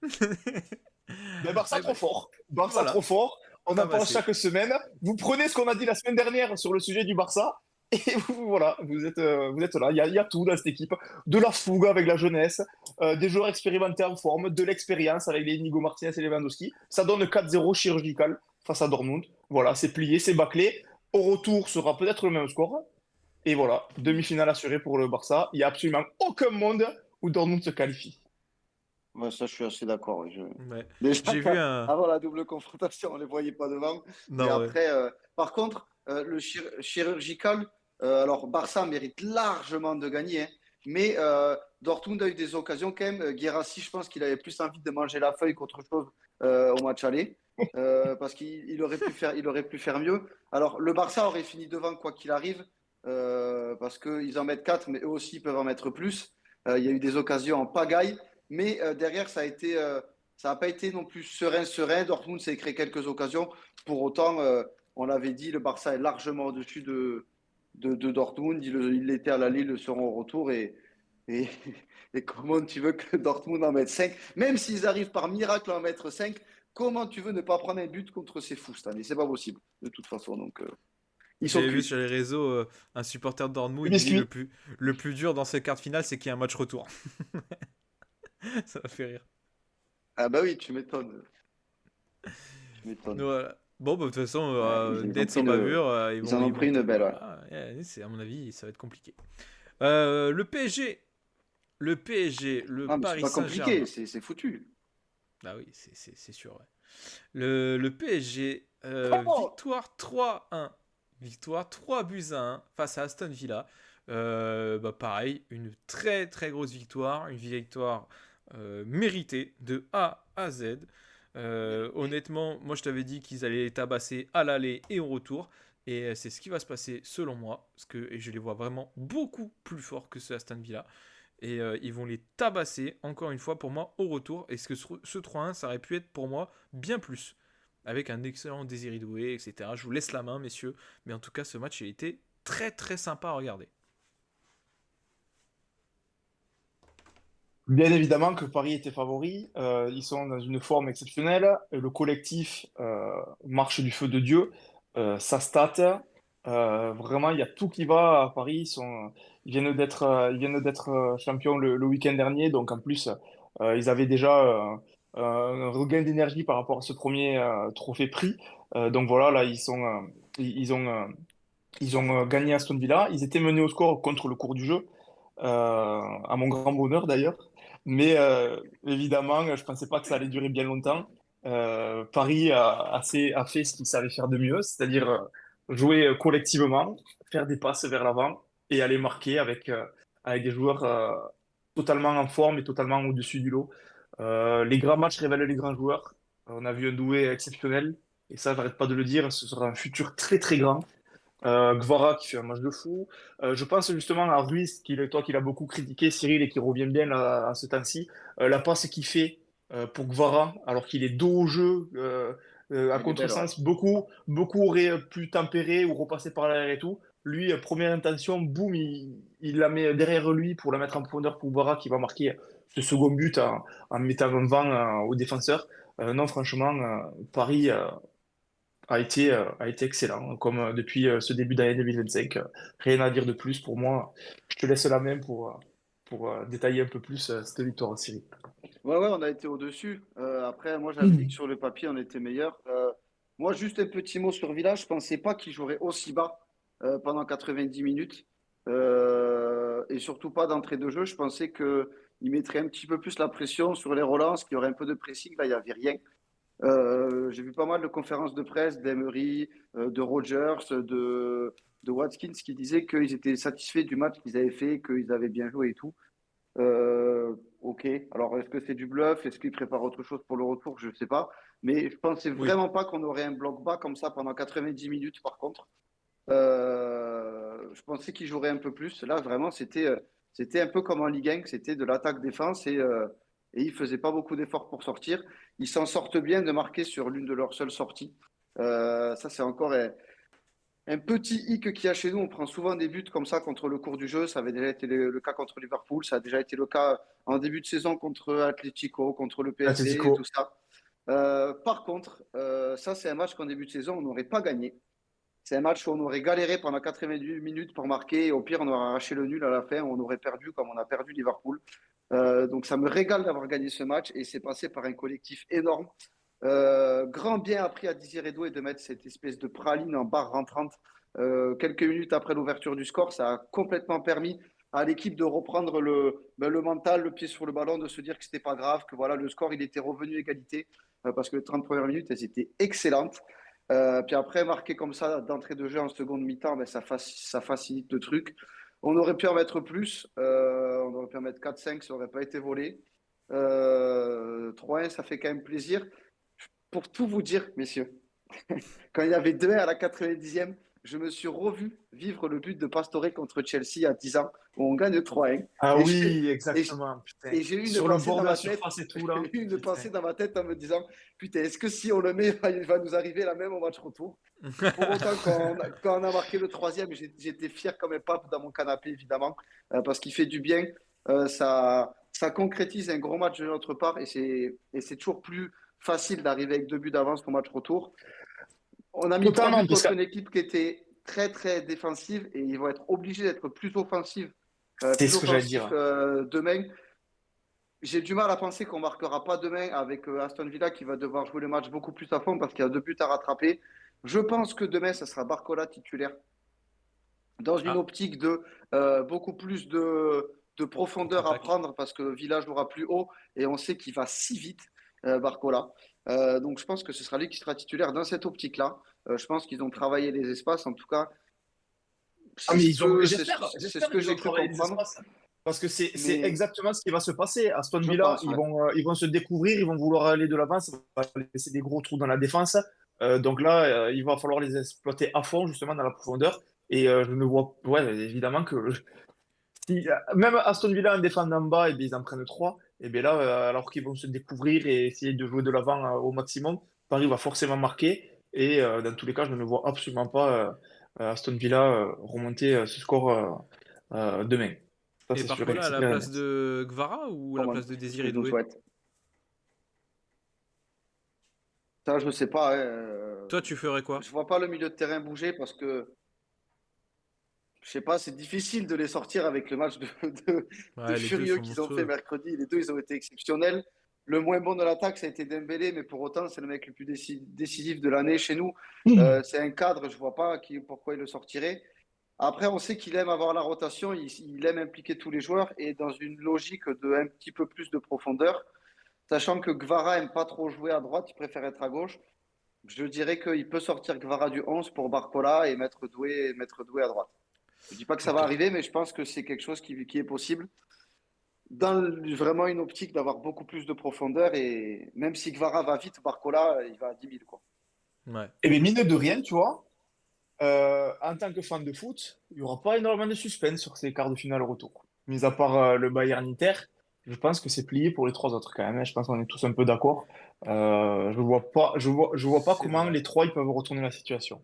Mais Barça Eh ben, trop fort. Barça trop voilà, fort. On ça en va, parle c'est. chaque semaine. Vous prenez ce qu'on a dit la semaine dernière sur le sujet du Barça. Et voilà, vous êtes là. Il y a tout dans cette équipe. De la fougue avec la jeunesse, des joueurs expérimentés en forme, de l'expérience avec les Inigo Martinez et Lewandowski. Ça donne 4-0 chirurgical face à Dortmund. Voilà, c'est plié, c'est bâclé. Au retour sera peut-être le même score. Et voilà, demi-finale assurée pour le Barça. Il n'y a absolument aucun monde où Dortmund se qualifie. Ouais, ça, je suis assez d'accord. Ouais. Ouais. Déjà, J'ai vu un. avant la double confrontation, on ne les voyait pas devant. Mais Non, ouais. après, par contre, le chirurgical, alors Barça mérite largement de gagner. Hein. Mais Dortmund a eu des occasions quand même. Guirassy, je pense qu'il avait plus envie de manger la feuille qu'autre chose au match aller. Parce qu'il il aurait pu faire mieux. Alors, le Barça aurait fini devant quoi qu'il arrive. parce qu'ils en mettent 4, mais eux aussi peuvent en mettre plus. Il y a eu des occasions en pagaille, mais derrière, ça n'a pas été non plus serein. Dortmund s'est créé quelques occasions. Pour autant, on l'avait dit, le Barça est largement au-dessus de Dortmund. Il l'était à l'aller, ils le seront au retour. Et, et comment tu veux que Dortmund en mette 5? Même s'ils arrivent par miracle à en mettre 5, comment tu veux ne pas prendre un but contre ces fous cette année? C'est pas possible, de toute façon. Donc, ils sont J'avais vu cuits. sur les réseaux un supporter de Dortmund, il disait Biscuit. le plus dur dans ces quarts de finale, c'est qu'il y a un match retour. Ça m'a fait rire. Ah bah oui, tu m'étonnes. Tu m'étonnes. Voilà. Bon, bah, de toute façon, Ouais, net sans bavure, ils en ont pris une belle. Ouais. voilà. Ouais, à mon avis, ça va être compliqué. Le PSG, le Ah, mais c'est Paris pas compliqué, Saint-Germain. c'est foutu. Ah oui, c'est sûr, ouais. Le PSG, Oh, victoire 3-1. Victoire 3 buts à 1 face à Aston Villa. Bah pareil, une très très grosse victoire. Une victoire méritée de A à Z. Honnêtement, moi je t'avais dit qu'ils allaient les tabasser à l'aller et au retour. Et c'est ce qui va se passer selon moi. Et je les vois vraiment beaucoup plus forts que ce Aston Villa. Et ils vont les tabasser, encore une fois, pour moi, au retour. Et ce 3-1, ça aurait pu être pour moi bien plus. Avec un excellent Désiré Doué, etc. Je vous laisse la main, messieurs. Mais en tout cas, ce match, il était très très sympa à regarder. Bien évidemment que Paris était favori. Ils sont dans une forme exceptionnelle. Le collectif marche du feu de Dieu. Ça stat. Vraiment, il y a tout qui va à Paris. Ils viennent d'être champions le week-end dernier. Donc en plus, ils avaient déjà un regain d'énergie par rapport à ce premier trophée pris. Donc voilà, là, ils ont gagné Aston Villa. Ils étaient menés au score contre le cours du jeu, à mon grand bonheur d'ailleurs. Mais évidemment, je pensais pas que ça allait durer bien longtemps. Paris a fait ce qu'il savait faire de mieux, c'est-à-dire jouer collectivement, faire des passes vers l'avant et aller marquer avec des joueurs totalement en forme et totalement au-dessus du lot. Les grands matchs révèlent les grands joueurs. On a vu un Doué exceptionnel, et ça, j'arrête pas de le dire, ce sera un futur très très grand. Gvara qui fait un match de fou. Je pense justement à Ruiz, toi qui l'as beaucoup critiqué, Cyril, et qui revient bien là, à ce temps-ci. La passe qu'il fait pour Gvara, alors qu'il est dos au jeu, à elle est belle. Ouais. contresens, beaucoup auraient pu tempérer ou repasser par l'arrière et tout. Lui, première intention, boum, il la met derrière lui pour la mettre en profondeur pour Gvara qui va marquer ce second but en mettant un vent au défenseur. Non, franchement, Paris a été excellent, comme depuis ce début d'année 2025. Rien à dire de plus pour moi. Je te laisse la main pour détailler un peu plus cette victoire, Cyril. Ouais, ouais, on a été au-dessus. Après, moi, j'avais dit que sur le papier, on était meilleur. Moi, juste un petit mot sur Villa. Je pensais pas qu'il jouerait aussi bas pendant 90 minutes. Et surtout pas d'entrée de jeu. Je pensais qu'il mettrait un petit peu plus la pression sur les relances, qu'il y aurait un peu de pressing. Là, il n'y avait rien. J'ai vu pas mal de conférences de presse d'Emery, de Rogers, de Watkins qui disaient qu'ils étaient satisfaits du match qu'ils avaient fait, qu'ils avaient bien joué et tout. Ok. Alors, est-ce que c'est du bluff? Est-ce qu'ils préparent autre chose pour le retour? Je ne sais pas. Mais je pensais Oui. vraiment pas qu'on aurait un bloc bas comme ça pendant 90 minutes, par contre. Je pensais qu'ils joueraient un peu plus. Là, vraiment, c'était un peu comme en Ligue 1, c'était de l'attaque-défense et ils faisaient pas beaucoup d'efforts pour sortir. Ils s'en sortent bien de marquer sur l'une de leurs seules sorties. Ça, c'est encore un petit hic qu'il y a chez nous. On prend souvent des buts comme ça contre le cours du jeu. Ça avait déjà été le cas contre Liverpool. Ça a déjà été le cas en début de saison contre Atlético, contre le PSG et tout Atletico. ça. Par contre, ça, c'est un match qu'en début de saison, on n'aurait pas gagné. C'est un match où on aurait galéré pendant 88 minutes pour marquer. Et au pire, on aurait arraché le nul à la fin. On aurait perdu comme on a perdu Liverpool. Donc, ça me régale d'avoir gagné ce match. Et c'est passé par un collectif énorme. Grand bien appris à Désiré Doué de mettre cette espèce de praline en barre rentrante quelques minutes après l'ouverture du score. Ça a complètement permis à l'équipe de reprendre le mental, le pied sur le ballon, de se dire que c'était pas grave, que voilà, le score il était revenu égalité parce que les 30 premières minutes elles étaient excellentes. Puis après, marquer comme ça d'entrée de jeu en seconde mi-temps, ben, ça facilite le truc. On aurait pu en mettre plus, on aurait pu en mettre 4-5, ça n'aurait pas été volé. 3-1, ça fait quand même plaisir. Pour tout vous dire, messieurs, quand il y avait 2 à la 90e, je me suis revu vivre le but de Pastore contre Chelsea à 10 ans, où on gagne 3-1. Ah Et oui, et exactement. Putain. et j'ai eu une Sur le pensée bord dans de la ma tête, surface et tout, là. j'ai eu une Putain. pensée dans ma tête en me disant, putain, est-ce que si on le met, il va nous arriver la même au match retour? Pour autant, quand on a marqué le troisième, j'étais fier comme un pape dans mon canapé, évidemment, parce qu'il fait du bien. Ça concrétise un gros match de notre part et c'est toujours plus facile d'arriver avec 2 buts d'avance au match retour. On a mis 3 buts Totalement, parce que contre une équipe qui était très, très défensive et ils vont être obligés d'être c'est plus ce que j'allais offensifs dire. demain. J'ai du mal à penser qu'on marquera pas demain avec Aston Villa qui va devoir jouer le match beaucoup plus à fond parce qu'il y a 2 buts à rattraper. Je pense que demain, ça sera Barcola titulaire dans une Ah, optique de beaucoup plus de profondeur à contre-attaque. prendre parce que Villa jouera plus haut et on sait qu'il va si vite, Barcola. Donc je pense que ce sera lui qui sera titulaire dans cette optique-là. Je pense qu'ils ont travaillé les espaces. En tout cas, Ah, c'est mais ce que, c'est, c'est ce j'espère que qu'ils ont j'ai cru travaillé les comprendre. espaces. Parce que c'est Mais exactement ce qui va se passer. Aston je Villa, pense, ouais. ils vont se découvrir, ils vont vouloir aller de l'avant, ça va laisser des gros trous dans la défense. Donc là, il va falloir les exploiter à fond, justement, dans la profondeur. Et je ne vois, ouais, évidemment que si, même Aston Villa en défendant bas, et bien, ils en prennent trois. Et bien là, alors qu'ils vont se découvrir et essayer de jouer de l'avant au maximum, Paris va forcément marquer. Et dans tous les cas, je ne vois absolument pas Aston Villa remonter ce score demain. Ça, Et c'est sûr, Barcola à c'est la clair et place net. de Gvara ou à la Comment, place de ce que Désiré je nous Doué? souhaite. Ça, je ne sais pas, hein. Toi, tu ferais quoi? Je vois pas le milieu de terrain bouger parce que je sais pas, c'est difficile de les sortir avec le match de Ouais, les deux furieux sont qu'ils ont fait monstrueux. mercredi. Les deux, ils ont été exceptionnels. Le moins bon de l'attaque, ça a été Dembélé, mais pour autant, c'est le mec le plus décisif de l'année chez nous. C'est un cadre, je vois pas pourquoi il le sortirait. Après, on sait qu'il aime avoir la rotation, il aime impliquer tous les joueurs et dans une logique de un petit peu plus de profondeur, sachant que Gvara aime pas trop jouer à droite, il préfère être à gauche. Je dirais qu'il peut sortir Gvara du 11 pour Barcola et mettre Doué à droite. Je ne dis pas que ça va Ok. arriver, mais je pense que c'est quelque chose qui est possible dans vraiment une optique d'avoir beaucoup plus de profondeur. Et même si Gvara va vite, Barcola, il va à 10 000, quoi. Ouais. Et bien, mine de rien, tu vois, en tant que fan de foot, il n'y aura pas énormément de suspense sur ces quarts de finale retour. Mis à part le Bayern-Inter, je pense que c'est plié pour les trois autres quand même, hein. Je pense qu'on est tous un peu d'accord. Je vois pas C'est comment vrai. les trois ils peuvent retourner la situation.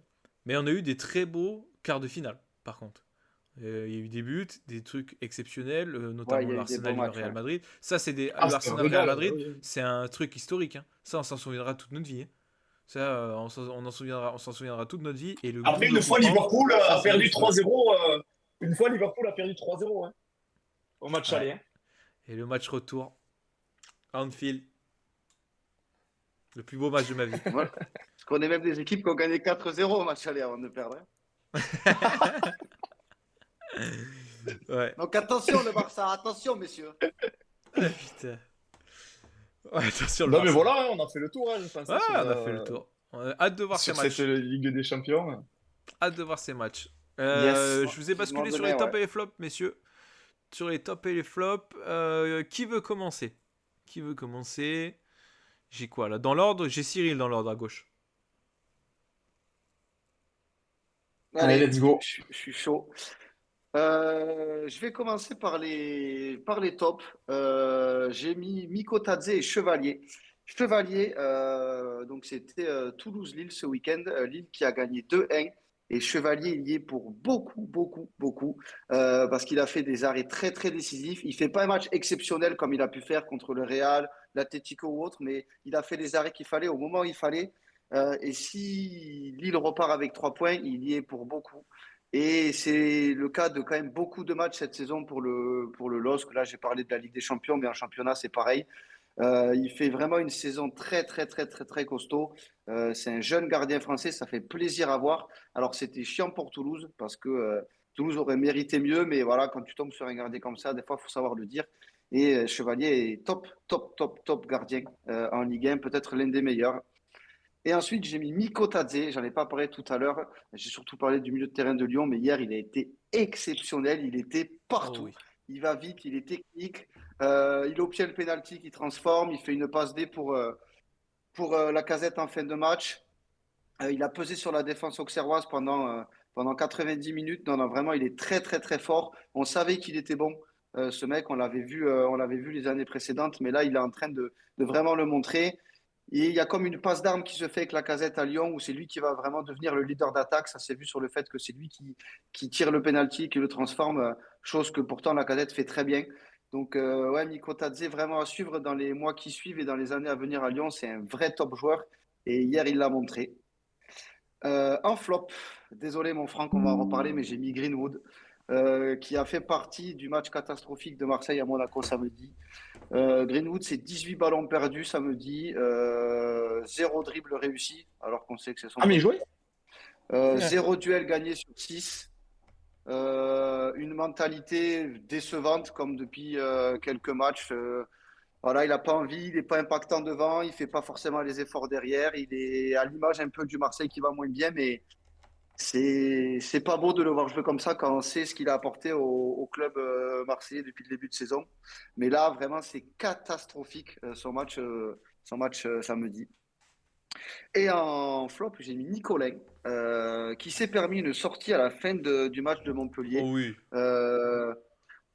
Mais on a eu des très beaux quarts de finale, par contre. Il y a eu des buts, des trucs exceptionnels, Ouais, il notamment y a eu des beaux l'Arsenal et le matchs, Real ouais. Madrid. Ça, c'est Ah, le c'était un Arsenal-Real régal. Madrid, Oui. c'est un truc historique, hein. Ça, on s'en souviendra toute notre vie, hein. Ça, on s'en souviendra toute notre vie. Et le Après, double coup franc, ça, A c'est perdu monstrueux. 3-0. Une fois, Liverpool a perdu 3-0 hein, au match Ouais. aller, hein. Et le match retour, Anfield, le plus beau match de ma vie. Voilà. Parce qu'on est même des équipes qui ont gagné 4-0 au match aller avant de perdre, hein. Ouais. Donc attention, le Barça, attention, messieurs. Ah, putain. Ouais, attention le Non, mais Barça. voilà, hein, on a fait le tour, hein, je pense, Ouais, hein, on a fait le tour. On a hâte de voir ces sur cette matchs. Ligue des Champions. Hâte de voir ces matchs. Yes. Je vous ai Vivement basculé sur les demain, ouais. tops et les flops, messieurs. Sur les tops et les flops, qui veut commencer? Qui veut commencer? J'ai quoi là? Dans l'ordre, j'ai Cyril dans l'ordre à gauche. Allez, Allez, let's go. je suis chaud. Je vais commencer par les tops. J'ai mis Mikotadze et Chevalier. Chevalier, donc c'était Toulouse-Lille ce week-end. Lille qui a gagné 2-1. Et Chevalier, il y est pour beaucoup, beaucoup, beaucoup. Parce qu'il a fait des arrêts très, très décisifs. Il fait pas un match exceptionnel comme il a pu faire contre le Real, l'Atlético ou autre, mais il a fait les arrêts qu'il fallait au moment où il fallait. Et si Lille repart avec 3 points, il y est pour beaucoup. Et c'est le cas de quand même beaucoup de matchs cette saison pour le LOSC. Là, j'ai parlé de la Ligue des Champions, mais en championnat, c'est pareil. Il fait vraiment une saison très, très, très, très, très costaud. C'est un jeune gardien français, ça fait plaisir à voir. Alors, c'était chiant pour Toulouse parce que Toulouse aurait mérité mieux, mais voilà, quand tu tombes sur un gardien comme ça, des fois, il faut savoir le dire. Et Chevalier est top, top, top, top gardien en Ligue 1, peut-être l'un des meilleurs. Et ensuite, j'ai mis Miko Tadze. J'en ai pas parlé tout à l'heure. J'ai surtout parlé du milieu de terrain de Lyon, mais hier, il a été exceptionnel. Il était Oh partout. oui. Il va vite, il est technique. Il obtient le penalty qui transforme. Il fait une passe D pour la casette en fin de match. Il a pesé sur la défense auxerroise pendant pendant 90 minutes. Non, non, vraiment, il est très, très, très fort. On savait qu'il était bon. Ce mec, on l'avait vu les années précédentes, mais là, il est en train de vraiment le montrer. Et il y a comme une passe d'armes qui se fait avec Lacazette à Lyon, où c'est lui qui va vraiment devenir le leader d'attaque. Ça s'est vu sur le fait que c'est lui qui tire le penalty, qui le transforme, chose que pourtant Lacazette fait très bien. Donc, ouais, Mikotadze, vraiment à suivre dans les mois qui suivent et dans les années à venir à Lyon. C'est un vrai top joueur. Et hier, il l'a montré. En flop, désolé mon Franck, on va en reparler, mais j'ai mis Greenwood, qui a fait partie du match catastrophique de Marseille à Monaco samedi. Greenwood, c'est 18 ballons perdus samedi, zéro dribble réussi, alors qu'on sait que c'est son Ah, mais il poste. jouait? Zéro duel gagné sur 6. Une mentalité décevante comme depuis quelques matchs. Voilà, il n'a pas envie, il n'est pas impactant devant, il ne fait pas forcément les efforts derrière. Il est à l'image un peu du Marseille qui va moins bien, mais c'est pas beau de le voir jouer comme ça quand on sait ce qu'il a apporté au club marseillais depuis le début de saison. Mais là, vraiment, c'est catastrophique son match samedi. Et en flop, j'ai mis Nicolin, qui s'est permis une sortie à la fin du match de Oh Montpellier. oui.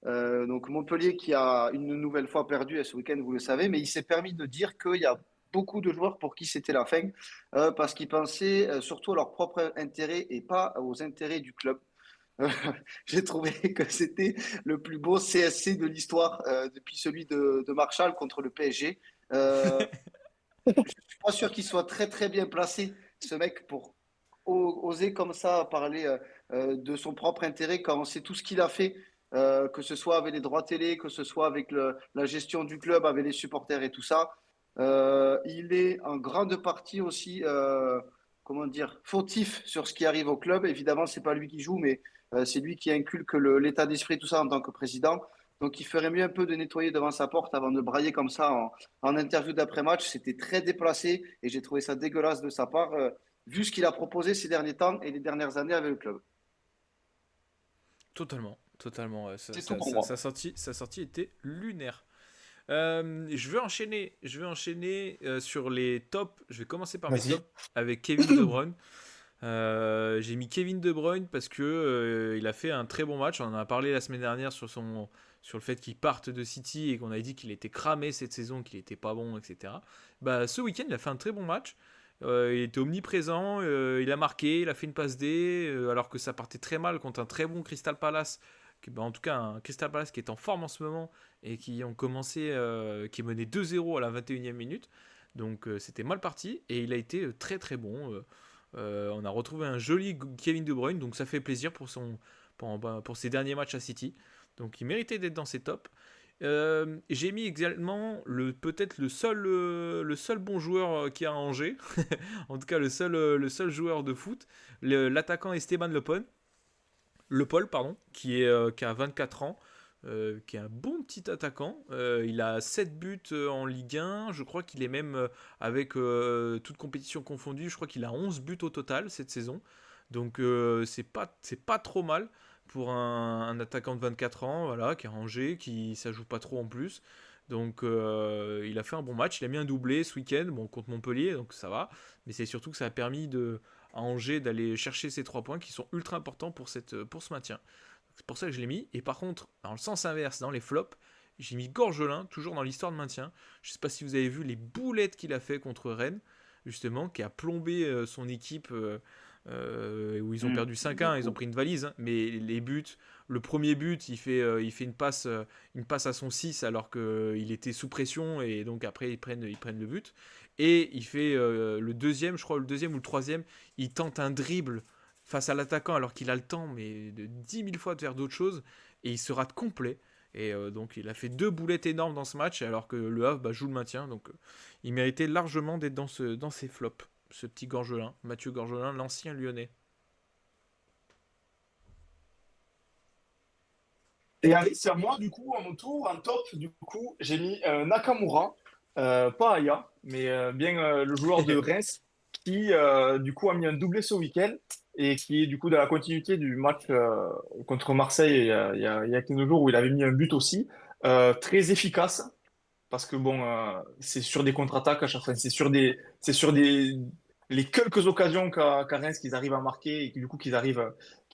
Donc Montpellier qui a une nouvelle fois perdu ce week-end, vous le savez, mais il s'est permis de dire qu'il y a beaucoup de joueurs pour qui c'était la fin, parce qu'ils pensaient surtout à leur propre intérêt et pas aux intérêts du club. Euh, j'ai trouvé que c'était le plus beau CSC de l'histoire depuis celui de Marshall contre le PSG. Euh, je suis pas sûr qu'il soit très très bien placé, ce mec, pour oser comme ça parler de son propre intérêt quand on sait tout ce qu'il a fait, que ce soit avec les droits télé, que ce soit avec la gestion du club, avec les supporters et tout ça. Il est en grande partie aussi, comment dire, fautif sur ce qui arrive au club. Évidemment, c'est pas lui qui joue, mais c'est lui qui inculque l'état d'esprit, tout ça en tant que président. Donc, il ferait mieux un peu de nettoyer devant sa porte avant de brailler comme ça en interview d'après-match. C'était très déplacé et j'ai trouvé ça dégueulasse de sa part, vu ce qu'il a proposé ces derniers temps et les dernières années avec le club. Totalement, totalement. Ouais. C'est tout pour moi. Sa sortie était lunaire. Je vais enchaîner sur les tops. Je vais commencer par mes Vas-y. tops avec Kevin De Bruyne. J'ai mis Kevin De Bruyne parce que il a fait un très bon match. On en a parlé la semaine dernière sur le fait qu'il parte de City et qu'on a dit qu'il était cramé cette saison, qu'il était pas bon, etc. Bah, ce week-end, il a fait un très bon match. Il était omniprésent, il a marqué, il a fait une passe D, alors que ça partait très mal contre un très bon Crystal Palace, en tout cas un Crystal Palace qui est en forme en ce moment et qui ont commencé, qui est mené 2-0 à la 21e minute. Donc c'était mal parti et il a été très très bon. On a retrouvé un joli Kevin De Bruyne, donc ça fait plaisir pour ses derniers matchs à City. Donc il méritait d'être dans ses tops. J'ai mis également peut-être le seul bon joueur qui a à Angers, en tout cas le seul joueur de foot, l'attaquant Esteban Le Paul, pardon, qui a 24 ans, qui est un bon petit attaquant. Il a 7 buts en Ligue 1, je crois qu'il est même, avec toute compétition confondue, je crois qu'il a 11 buts au total cette saison. Donc c'est pas trop mal pour un attaquant de 24 ans, voilà, qui est rangé, qui ça joue pas trop en plus. Donc il a fait un bon match, il a mis un doublé ce week-end, bon, contre Montpellier, donc ça va. Mais c'est surtout que ça a permis à Angers d'aller chercher ces 3 points qui sont ultra importants pour ce maintien. C'est pour ça que je l'ai mis. Et par contre, dans le sens inverse, dans les flops, j'ai mis Gorgelin, toujours dans l'histoire de maintien. Je ne sais pas si vous avez vu les boulettes qu'il a fait contre Rennes, justement, qui a plombé son équipe, où ils ont perdu 5-1, ils ont pris une valise, hein. Mais les buts, le premier but, il fait une passe à son 6 alors qu'il était sous pression, et donc après ils prennent le but. Et il fait le deuxième, je crois, le deuxième ou le troisième, il tente un dribble face à l'attaquant alors qu'il a le temps, mais de 10 000 fois de faire d'autres choses, et il se rate complet. Et donc il a fait 2 boulettes énormes dans ce match, alors que le Havre joue le maintien. Donc il méritait largement d'être dans ces flops, ce petit Gorgelin, Mathieu Gorgelin, l'ancien lyonnais. Et allez, c'est à moi, du coup, à mon tour, en top, du coup, j'ai mis Nakamura, pas Aya, mais bien le joueur de Reims, qui, du coup, a mis un doublé ce week-end et qui est, du coup, dans la continuité du match contre Marseille il y a 15 jours où il avait mis un but aussi. Très efficace, parce que, bon, c'est sur des contre-attaques à chaque fois, c'est sur des les quelques occasions qu'a Reims qu'ils arrivent à marquer et du coup qu'ils arrivent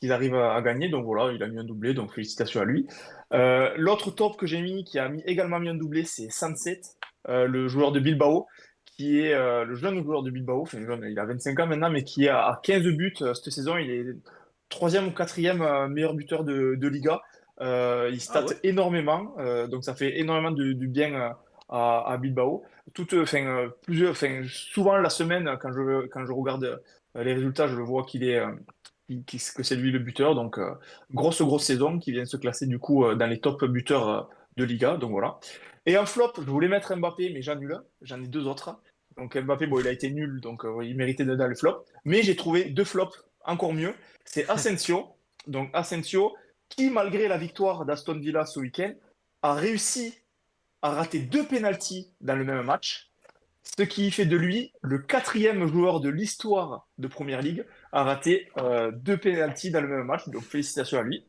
à gagner. Donc voilà, il a mis un doublé, donc félicitations à lui. L'autre top que j'ai mis, qui a également mis un doublé, c'est Sanset, le joueur de Bilbao, qui est le jeune joueur de Bilbao, enfin jeune, il a 25 ans maintenant, mais qui est à 15 buts cette saison. Il est troisième ou quatrième meilleur buteur de Liga. Il Ah stat ouais? énormément, donc ça fait énormément du bien à Bilbao. Souvent la semaine, quand je regarde les résultats, je le vois que c'est lui le buteur. Donc, grosse saison qui vient se classer du coup dans les top buteurs de Liga. Donc voilà. Et en flop, je voulais mettre Mbappé, mais j'annule. J'en ai deux autres. Donc Mbappé, bon, il a été nul, donc il méritait d'être dans le flop. Mais j'ai trouvé deux flops encore mieux. C'est Asensio. Donc Asensio, qui, malgré la victoire d'Aston Villa ce week-end, a réussi à rater deux pénaltys dans le même match, ce qui fait de lui le quatrième joueur de l'histoire de Première Ligue à rater deux pénaltys dans le même match. Donc félicitations à lui.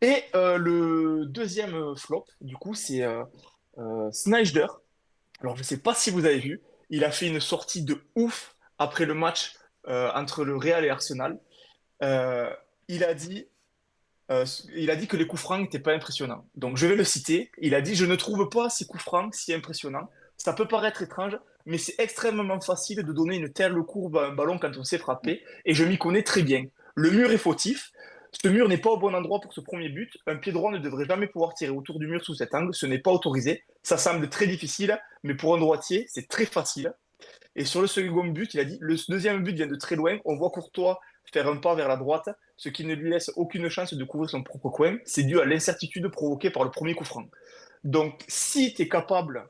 Et le deuxième flop, du coup, c'est Sneijder. Alors je ne sais pas si vous avez vu, il a fait une sortie de ouf après le match entre le Real et Arsenal. Euh, il a dit euh, il a dit que les coups francs n'étaient pas impressionnants. Donc je vais le citer. Il a dit: Je ne trouve pas ces coups francs si impressionnants. Ça peut paraître étrange, mais c'est extrêmement facile de donner une telle courbe à un ballon quand on sait frapper, et je m'y connais très bien. Le mur est fautif. Ce mur n'est pas au bon endroit pour ce premier but. Un pied droit ne devrait jamais pouvoir tirer autour du mur sous cet angle. Ce n'est pas autorisé. Ça semble très difficile, mais pour un droitier, c'est très facile. Et sur le second but, il a dit: Le deuxième but vient de très loin. On voit Courtois faire un pas vers la droite, ce qui ne lui laisse aucune chance de couvrir son propre coin. C'est dû à l'incertitude provoquée par le premier coup franc. Donc, si tu es capable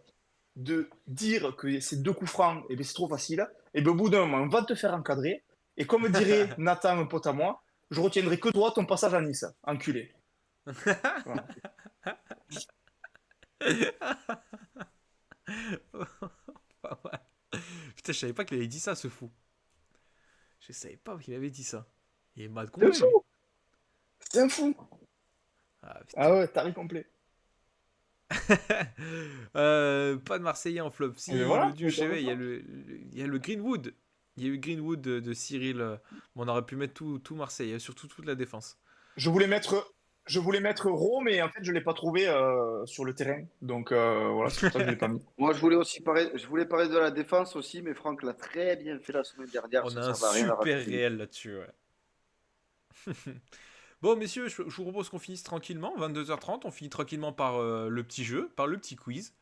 de dire que ces deux coups francs, eh bien, c'est trop facile, et bien, au bout d'un moment, on va te faire encadrer. Et comme dirait Nathan, un pote à moi, je retiendrai que toi, ton passage à Nice, enculé. Voilà. Pas mal. Putain, je savais pas qu'il avait dit ça, ce fou. Je savais pas qu'il avait dit ça. Il est mal C'est un complet, lui. fou, c'est un fou. Ah putain. Ah ouais, taré complet. Pas de Marseillais en flop. Et bien Si, le voilà, dieu chevet, il y a le Greenwood. Il y a eu Greenwood de Cyril. Bon, on aurait pu mettre tout Marseille, surtout toute la défense. Je voulais mettre, je voulais mettre Rome, mais en fait, je ne l'ai pas trouvé sur le terrain. Donc voilà, c'est pour ça que je ne l'ai pas mis. Moi, je voulais parler de la défense aussi, mais Franck l'a très bien fait la semaine dernière. On Ça a ne un servait à rien à super rajouter. réel là-dessus, ouais. Bon, messieurs, je vous propose qu'on finisse tranquillement. 22h30, on finit tranquillement par le petit jeu, par le petit quiz.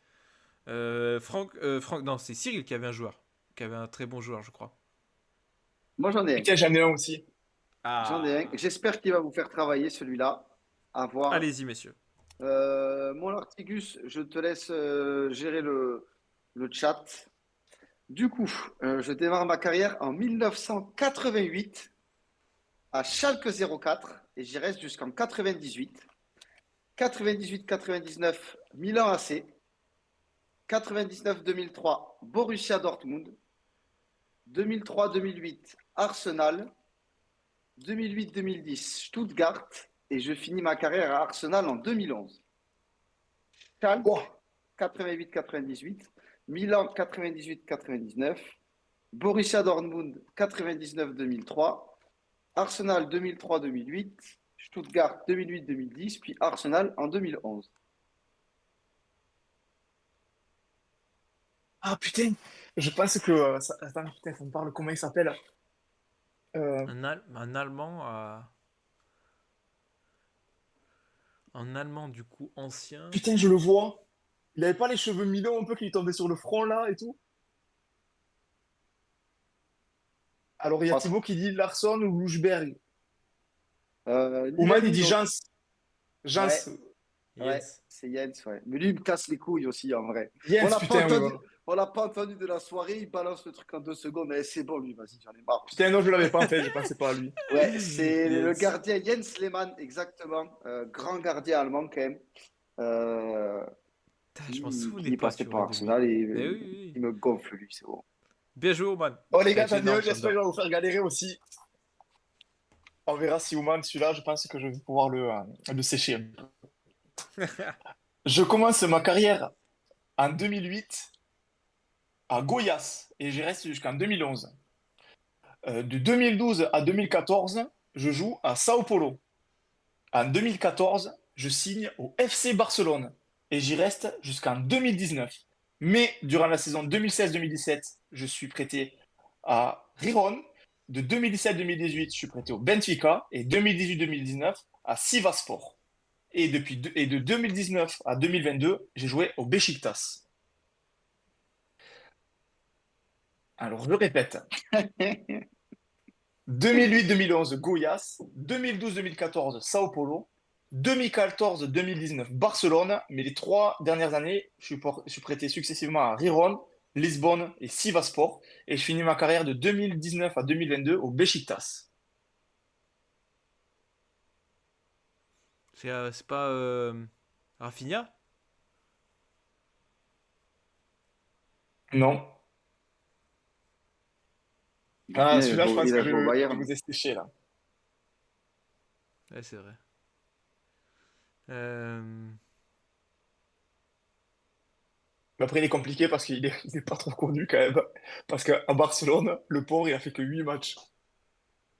Non, c'est Cyril qui avait un joueur, qui avait un très bon joueur, je crois. Moi, j'en ai un. Putain, j'en ai un aussi. J'en ai un. Ah, J'espère qu'il va vous faire travailler celui-là. À voir. allez-y, messieurs. Mon Artigus, je te laisse gérer le chat. Du coup, je démarre ma carrière en 1988 à Schalke 04 et j'y reste jusqu'en 98. 98-99, Milan AC. 99-2003, Borussia Dortmund. 2003-2008, Arsenal. 2008-2010, Stuttgart. Et je finis ma carrière à Arsenal en 2011. Schalke Oh, 88-98, Milan 98-99, Borussia Dortmund 99-2003, Arsenal 2003-2008, Stuttgart 2008-2010, puis Arsenal en 2011. ah putain, je pense que. Attends, putain, ça me parle. Comment il s'appelle? Euh, Un Allemand, un Allemand du coup ancien. Putain, je le vois. Il avait pas les cheveux mi-longs un peu qui lui tombaient sur le front là et tout. Alors il y a Franchement, Thibaut qui dit Larsson ou Louchberg. Ouman l'un il ou dit l'autre. Jans. Jans. Ouais, ouais, Jens. c'est Jens, ouais. Mais lui, il me casse les couilles aussi, en vrai. On Jens, l'a pas putain, oui, entendu, voilà. on l'a pas entendu de la soirée, il balance le truc en 2 secondes. Mais c'est bon, lui, vas-y, j'en ai marre aussi. Putain, non, je l'avais pas en fait, je pensais pas à lui. Ouais, c'est le Jens. gardien Jens Lehmann, exactement. Grand gardien allemand, quand même. Euh, Putain, je m'en qui souvenais est pas, passé tu vois, par de lui. Arsenal et Mais oui, oui, il oui. me gonfle, lui, c'est bon. Bien joué, Oman. Oh les gars, C'est attendez, énorme, j'espère j'adore. que je vais vous faire galérer aussi. On verra si Ouman, celui-là, je pense que je vais pouvoir le sécher. Je commence ma carrière en 2008 à Goiás et j'y reste jusqu'en 2011. De 2012 à 2014, je joue à Sao Paulo. En 2014, je signe au FC Barcelone et j'y reste jusqu'en 2019. Mais durant la saison 2016-2017, je suis prêté à Riron. De 2017-2018, je suis prêté au Benfica et 2018-2019 à Sivasspor. Et de 2019 à 2022, j'ai joué au Beşiktaş. Alors, je répète. 2008-2011, Goiás. 2012-2014, Sao Paulo. 2014-2019, Barcelone. Mais les 3 dernières années, je suis prêté successivement à Riron, Lisbonne et Sivasspor. Et je finis ma carrière de 2019 à 2022 au Beşiktaş. C'est pas Rafinha? Non. Ah, celui-là, je pense Il que a joué au je Bayern. vous ai séché, là. Ouais, c'est vrai. Euh, Mais après, il est compliqué parce il est pas trop connu quand même. Parce qu'à Barcelone, le pauvre, il a fait que 8 matchs.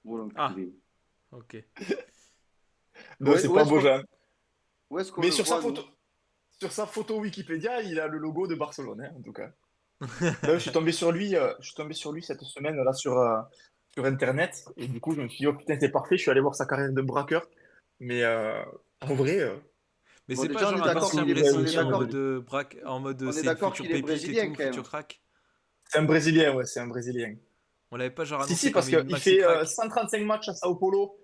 Oh, Ah, l'enculé. ok. Donc, c'est pas Bojan. Où est-ce qu'on Mais le voit, nous? sur sa photo Wikipédia, il a le logo de Barcelone, hein, en tout cas. Là, je suis tombé sur lui cette semaine là sur Internet et du coup, je me suis dit, oh putain, c'est parfait. Je suis allé voir sa carrière de braqueur. Mais en vrai, Mais Bon, c'est pas déjà, on genre est un pas d'accord si ancien qu'il est, on est Brésilien en révolutionnaire de mode d'accord, lui. en mode on est c'est le d'accord futur qu'il est pépite et brésilien, tout, quand même. futur crack. C'est un Brésilien, ouais, c'est un Brésilien. On l'avait pas genre Si, annoncé si, comme parce une qu'il maxi fait crack. 135 matchs à Sao Paulo.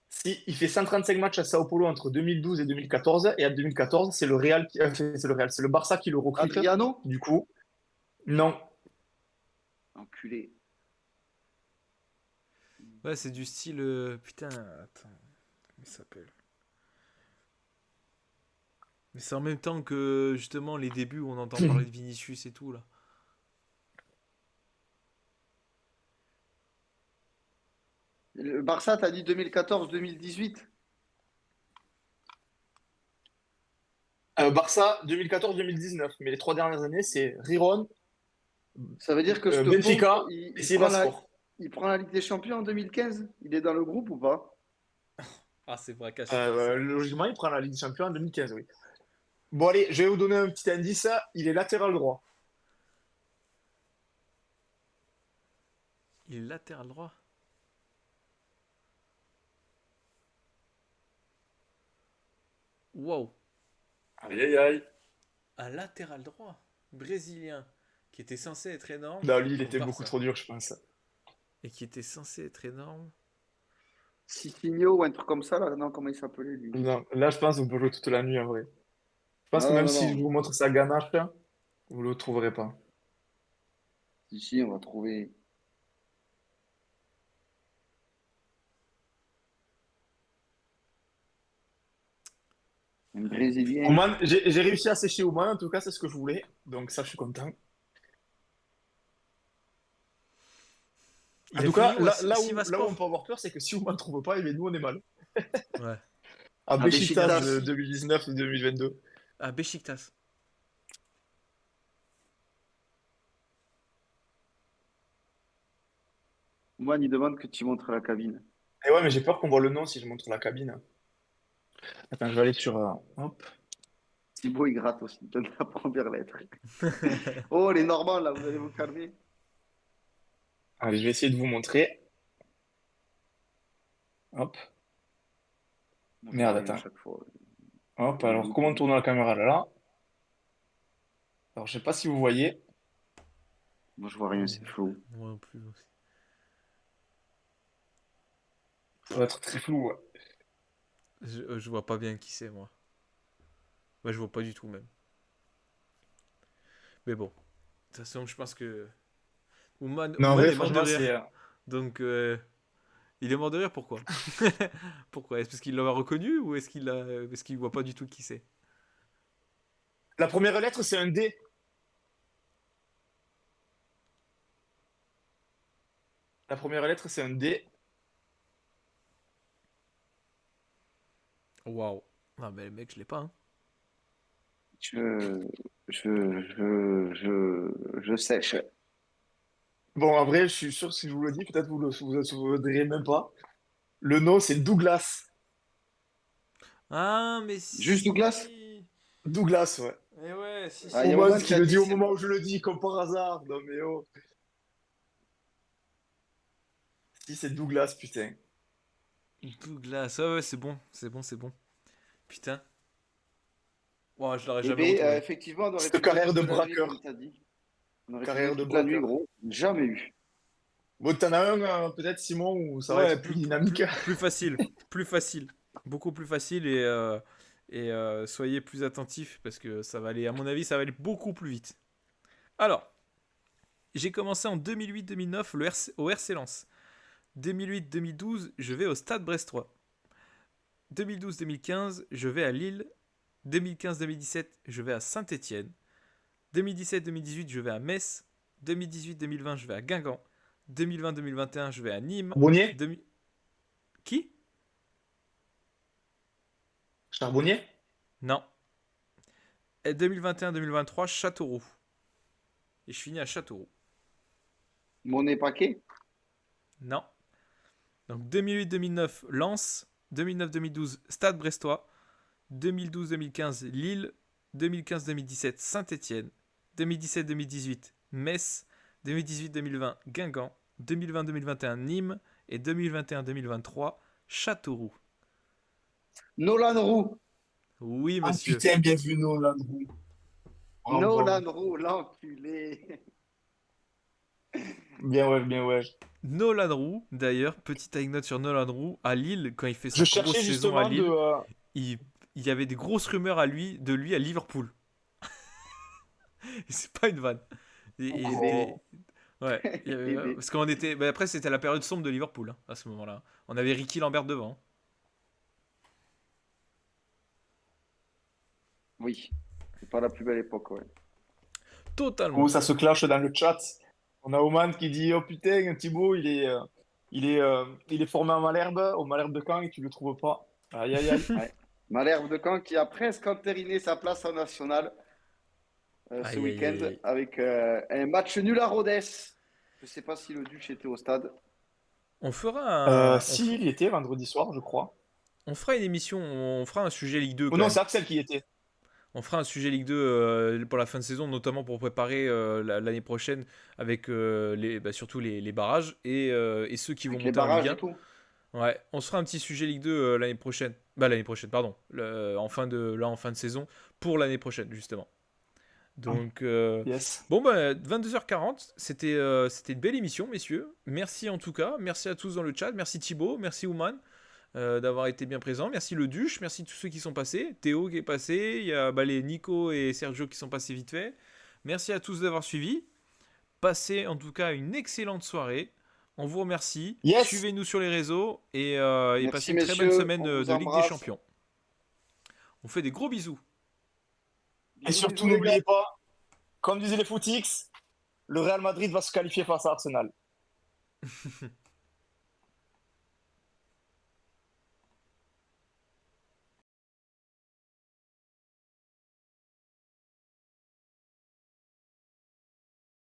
Si, il fait 135 matchs à Sao Paulo entre 2012 et 2014. Et à 2014, c'est le Real c'est le Barça qui le recrute. Adriano? Du coup, non. Enculé. Ouais, c'est du style putain, attends, comment il s'appelle? Mais c'est en même temps que justement les débuts où on entend parler de Vinicius et tout là. Le Barça, t'as dit 2014-2018? Barça 2014-2019. Mais les 3 dernières années, c'est Riron, Ça veut dire que ce pauvre, Benfica et Sivasspor. il prend la Ligue des Champions en 2015? Il est dans le groupe ou pas? Ah, c'est braquage si tu dis ça. Logiquement, il prend la Ligue des Champions en 2015, oui. Bon, allez, je vais vous donner un petit indice. Il est latéral droit. Il est latéral droit. Wow, Aïe, aïe, aïe. un latéral droit brésilien qui était censé être énorme Non, lui, il au était beaucoup Barça trop dur, je pense. et qui était censé être énorme. Cicinho ou un truc comme ça, là? Non, comment il s'appelait, lui? Non, là, je pense qu'on peut jouer toute la nuit, en vrai. Je pense Ah que non, même non, si je non. vous montre sa ganache, là, vous le trouverez pas. Ici, on va trouver. Un Brésilien. Oman, j'ai réussi à sécher Oman, en tout cas, c'est ce que je voulais. Donc, ça, je suis content. En Il a tout fini cas, où à là où on peut Sivasspor? avoir peur, c'est que si Oman ne trouve pas, eh bien, nous, on est mal. Ouais. À À Beşiktaş de Beşiktaş. 2019 et 2022. À Beşiktaş. Moi, il demande que tu montres la cabine. Et ouais, mais j'ai peur qu'on voit le nom si je montre la cabine. Attends, je vais aller sur. Hop. Thibaut, il gratte aussi. Il donne la première lettre. Oh, les Normands, là, vous allez vous calmer. Allez, je vais essayer de vous montrer. Hop. Moi, je vois Merde, rien à attends. chaque fois. Hop, Il est alors, où, comment on Thibaut? tourne la caméra là? Alors, je sais pas si vous voyez. Moi, je vois rien, c'est flou. Moi non plus aussi. Ça va être très flou, ouais. Je vois pas bien qui c'est moi. Ouais, je vois pas du tout même. Mais bon, de toute façon, je pense que Non, en Ouman vrai, est mort de franchement, rire. c'est. Donc, il est mort de rire, pourquoi? Pourquoi? Est-ce parce qu'il l'a reconnu ou est-ce qu'il voit pas du tout qui c'est? La première lettre, c'est un D. La première lettre, c'est un D. Waouh. Ah, mais le mec, je l'ai pas, hein. Je, je sèche. Bon, en vrai, je suis sûr que si je vous le dis, peut-être vous souviendrez même pas. Le nom, c'est Douglas. Ah, mais Juste Douglas? si. Douglas, ouais. Eh ouais, si, Ah, il y si. a Oman Oman qui qui a le dit dit au c'est moment bon. où je le dis, comme par hasard. Non, mais oh. Si, c'est Douglas, putain. Douglas, ouais, ouais, c'est bon, c'est bon, c'est bon. Putain. Ouais, je l'aurais Eh jamais bien, retrouvé. effectivement, on aurait Cette pu jouer carrière de toute la nuit, comme braqueur. tu as dit. On aurait pu jouer Carrière de toute la nuit, braqueur. gros. Jamais eu. Bon, t'en as un, peut-être, Simon, où ça va Ouais, être plus dynamique. plus facile. Plus facile. Beaucoup plus facile soyez plus attentifs parce que ça va aller, à mon avis, ça va aller beaucoup plus vite. Alors, j'ai commencé en 2008-2009 au RC Lens. 2008-2012, je vais au Stade Brestois. 2012-2015, je vais à Lille. 2015-2017, je vais à Saint-Étienne. 2017-2018, je vais à Metz. 2018-2020, je vais à Guingamp. 2020-2021, je vais à Nîmes. Charbonnier? 2000 Qui? Charbonnier? Non. Et 2021-2023, Châteauroux. Et je finis à Châteauroux. Monet Paquet? Non. Donc 2008-2009, Lens. 2009-2012, Stade Brestois. 2012-2015, Lille. 2015-2017, Saint-Étienne. 2017-2018, Metz. 2018-2020, Guingamp. 2020-2021, Nîmes. Et 2021-2023, Châteauroux. Nolan Roux. Oui, Ah, monsieur. putain, bien vu, Nolan. Bravo, bravo. Nolan Roux, l'enculé. Bien ouais, bien ouais. Nolan Roux, d'ailleurs, petite anecdote sur Nolan Roux, à Lille, quand il fait Je sa grosse cherchais saison à justement de. Lille, il, il y avait des grosses rumeurs de lui à Liverpool. C'est pas une vanne. Il Eh était, ben, ouais, eh ben, parce qu'on était, après c'était la période sombre de Liverpool hein, à ce moment-là. On avait Ricky Lambert devant. oui. C'est pas la plus belle époque, ouais. Oh, Totalement. ça se clash dans le chat. On a Oman qui dit oh putain, Thibaut, il est formé à Malherbe, au Malherbe de Caen et tu le trouves pas. Aïe aïe aïe. Ouais. Malherbe de Caen qui a presque entériné sa place en national ce Aïe aïe week-end aïe aïe. avec un match nul à Rodez. Je sais pas si le Duc était au stade. On fera Si, il y était vendredi soir, je crois. on fera une émission, on fera un sujet Ligue 2 Oh quand non, même. c'est Axel qui y était. On fera un sujet Ligue 2 pour la fin de saison, notamment pour préparer l'année prochaine avec surtout les barrages et ceux qui vont Avec les monter en Ligue barrages et 1. tout. Ouais, on se fera un petit sujet Ligue 2 l'année prochaine. Bah l'année prochaine, pardon. En fin de saison pour l'année prochaine justement. Donc Yes. bon bah 22h40, c'était une belle émission messieurs. Merci en tout cas, merci à tous dans le chat, merci Thibaut, merci Ouman d'avoir été bien présent, merci le Duche, merci tous ceux qui sont passés, Théo qui est passé, il y a les Nico et Sergio qui sont passés vite fait. Merci à tous d'avoir suivi. Passez en tout cas une excellente soirée. On vous remercie. Yes. Suivez-nous sur les réseaux et Merci, passez une très bonne messieurs. semaine On vous de Ligue des embrasse. Champions. On fait des gros bisous. Et Bisous, surtout, bisous, les gars. n'oubliez pas, comme disaient les footix, le Real Madrid va se qualifier face à Arsenal.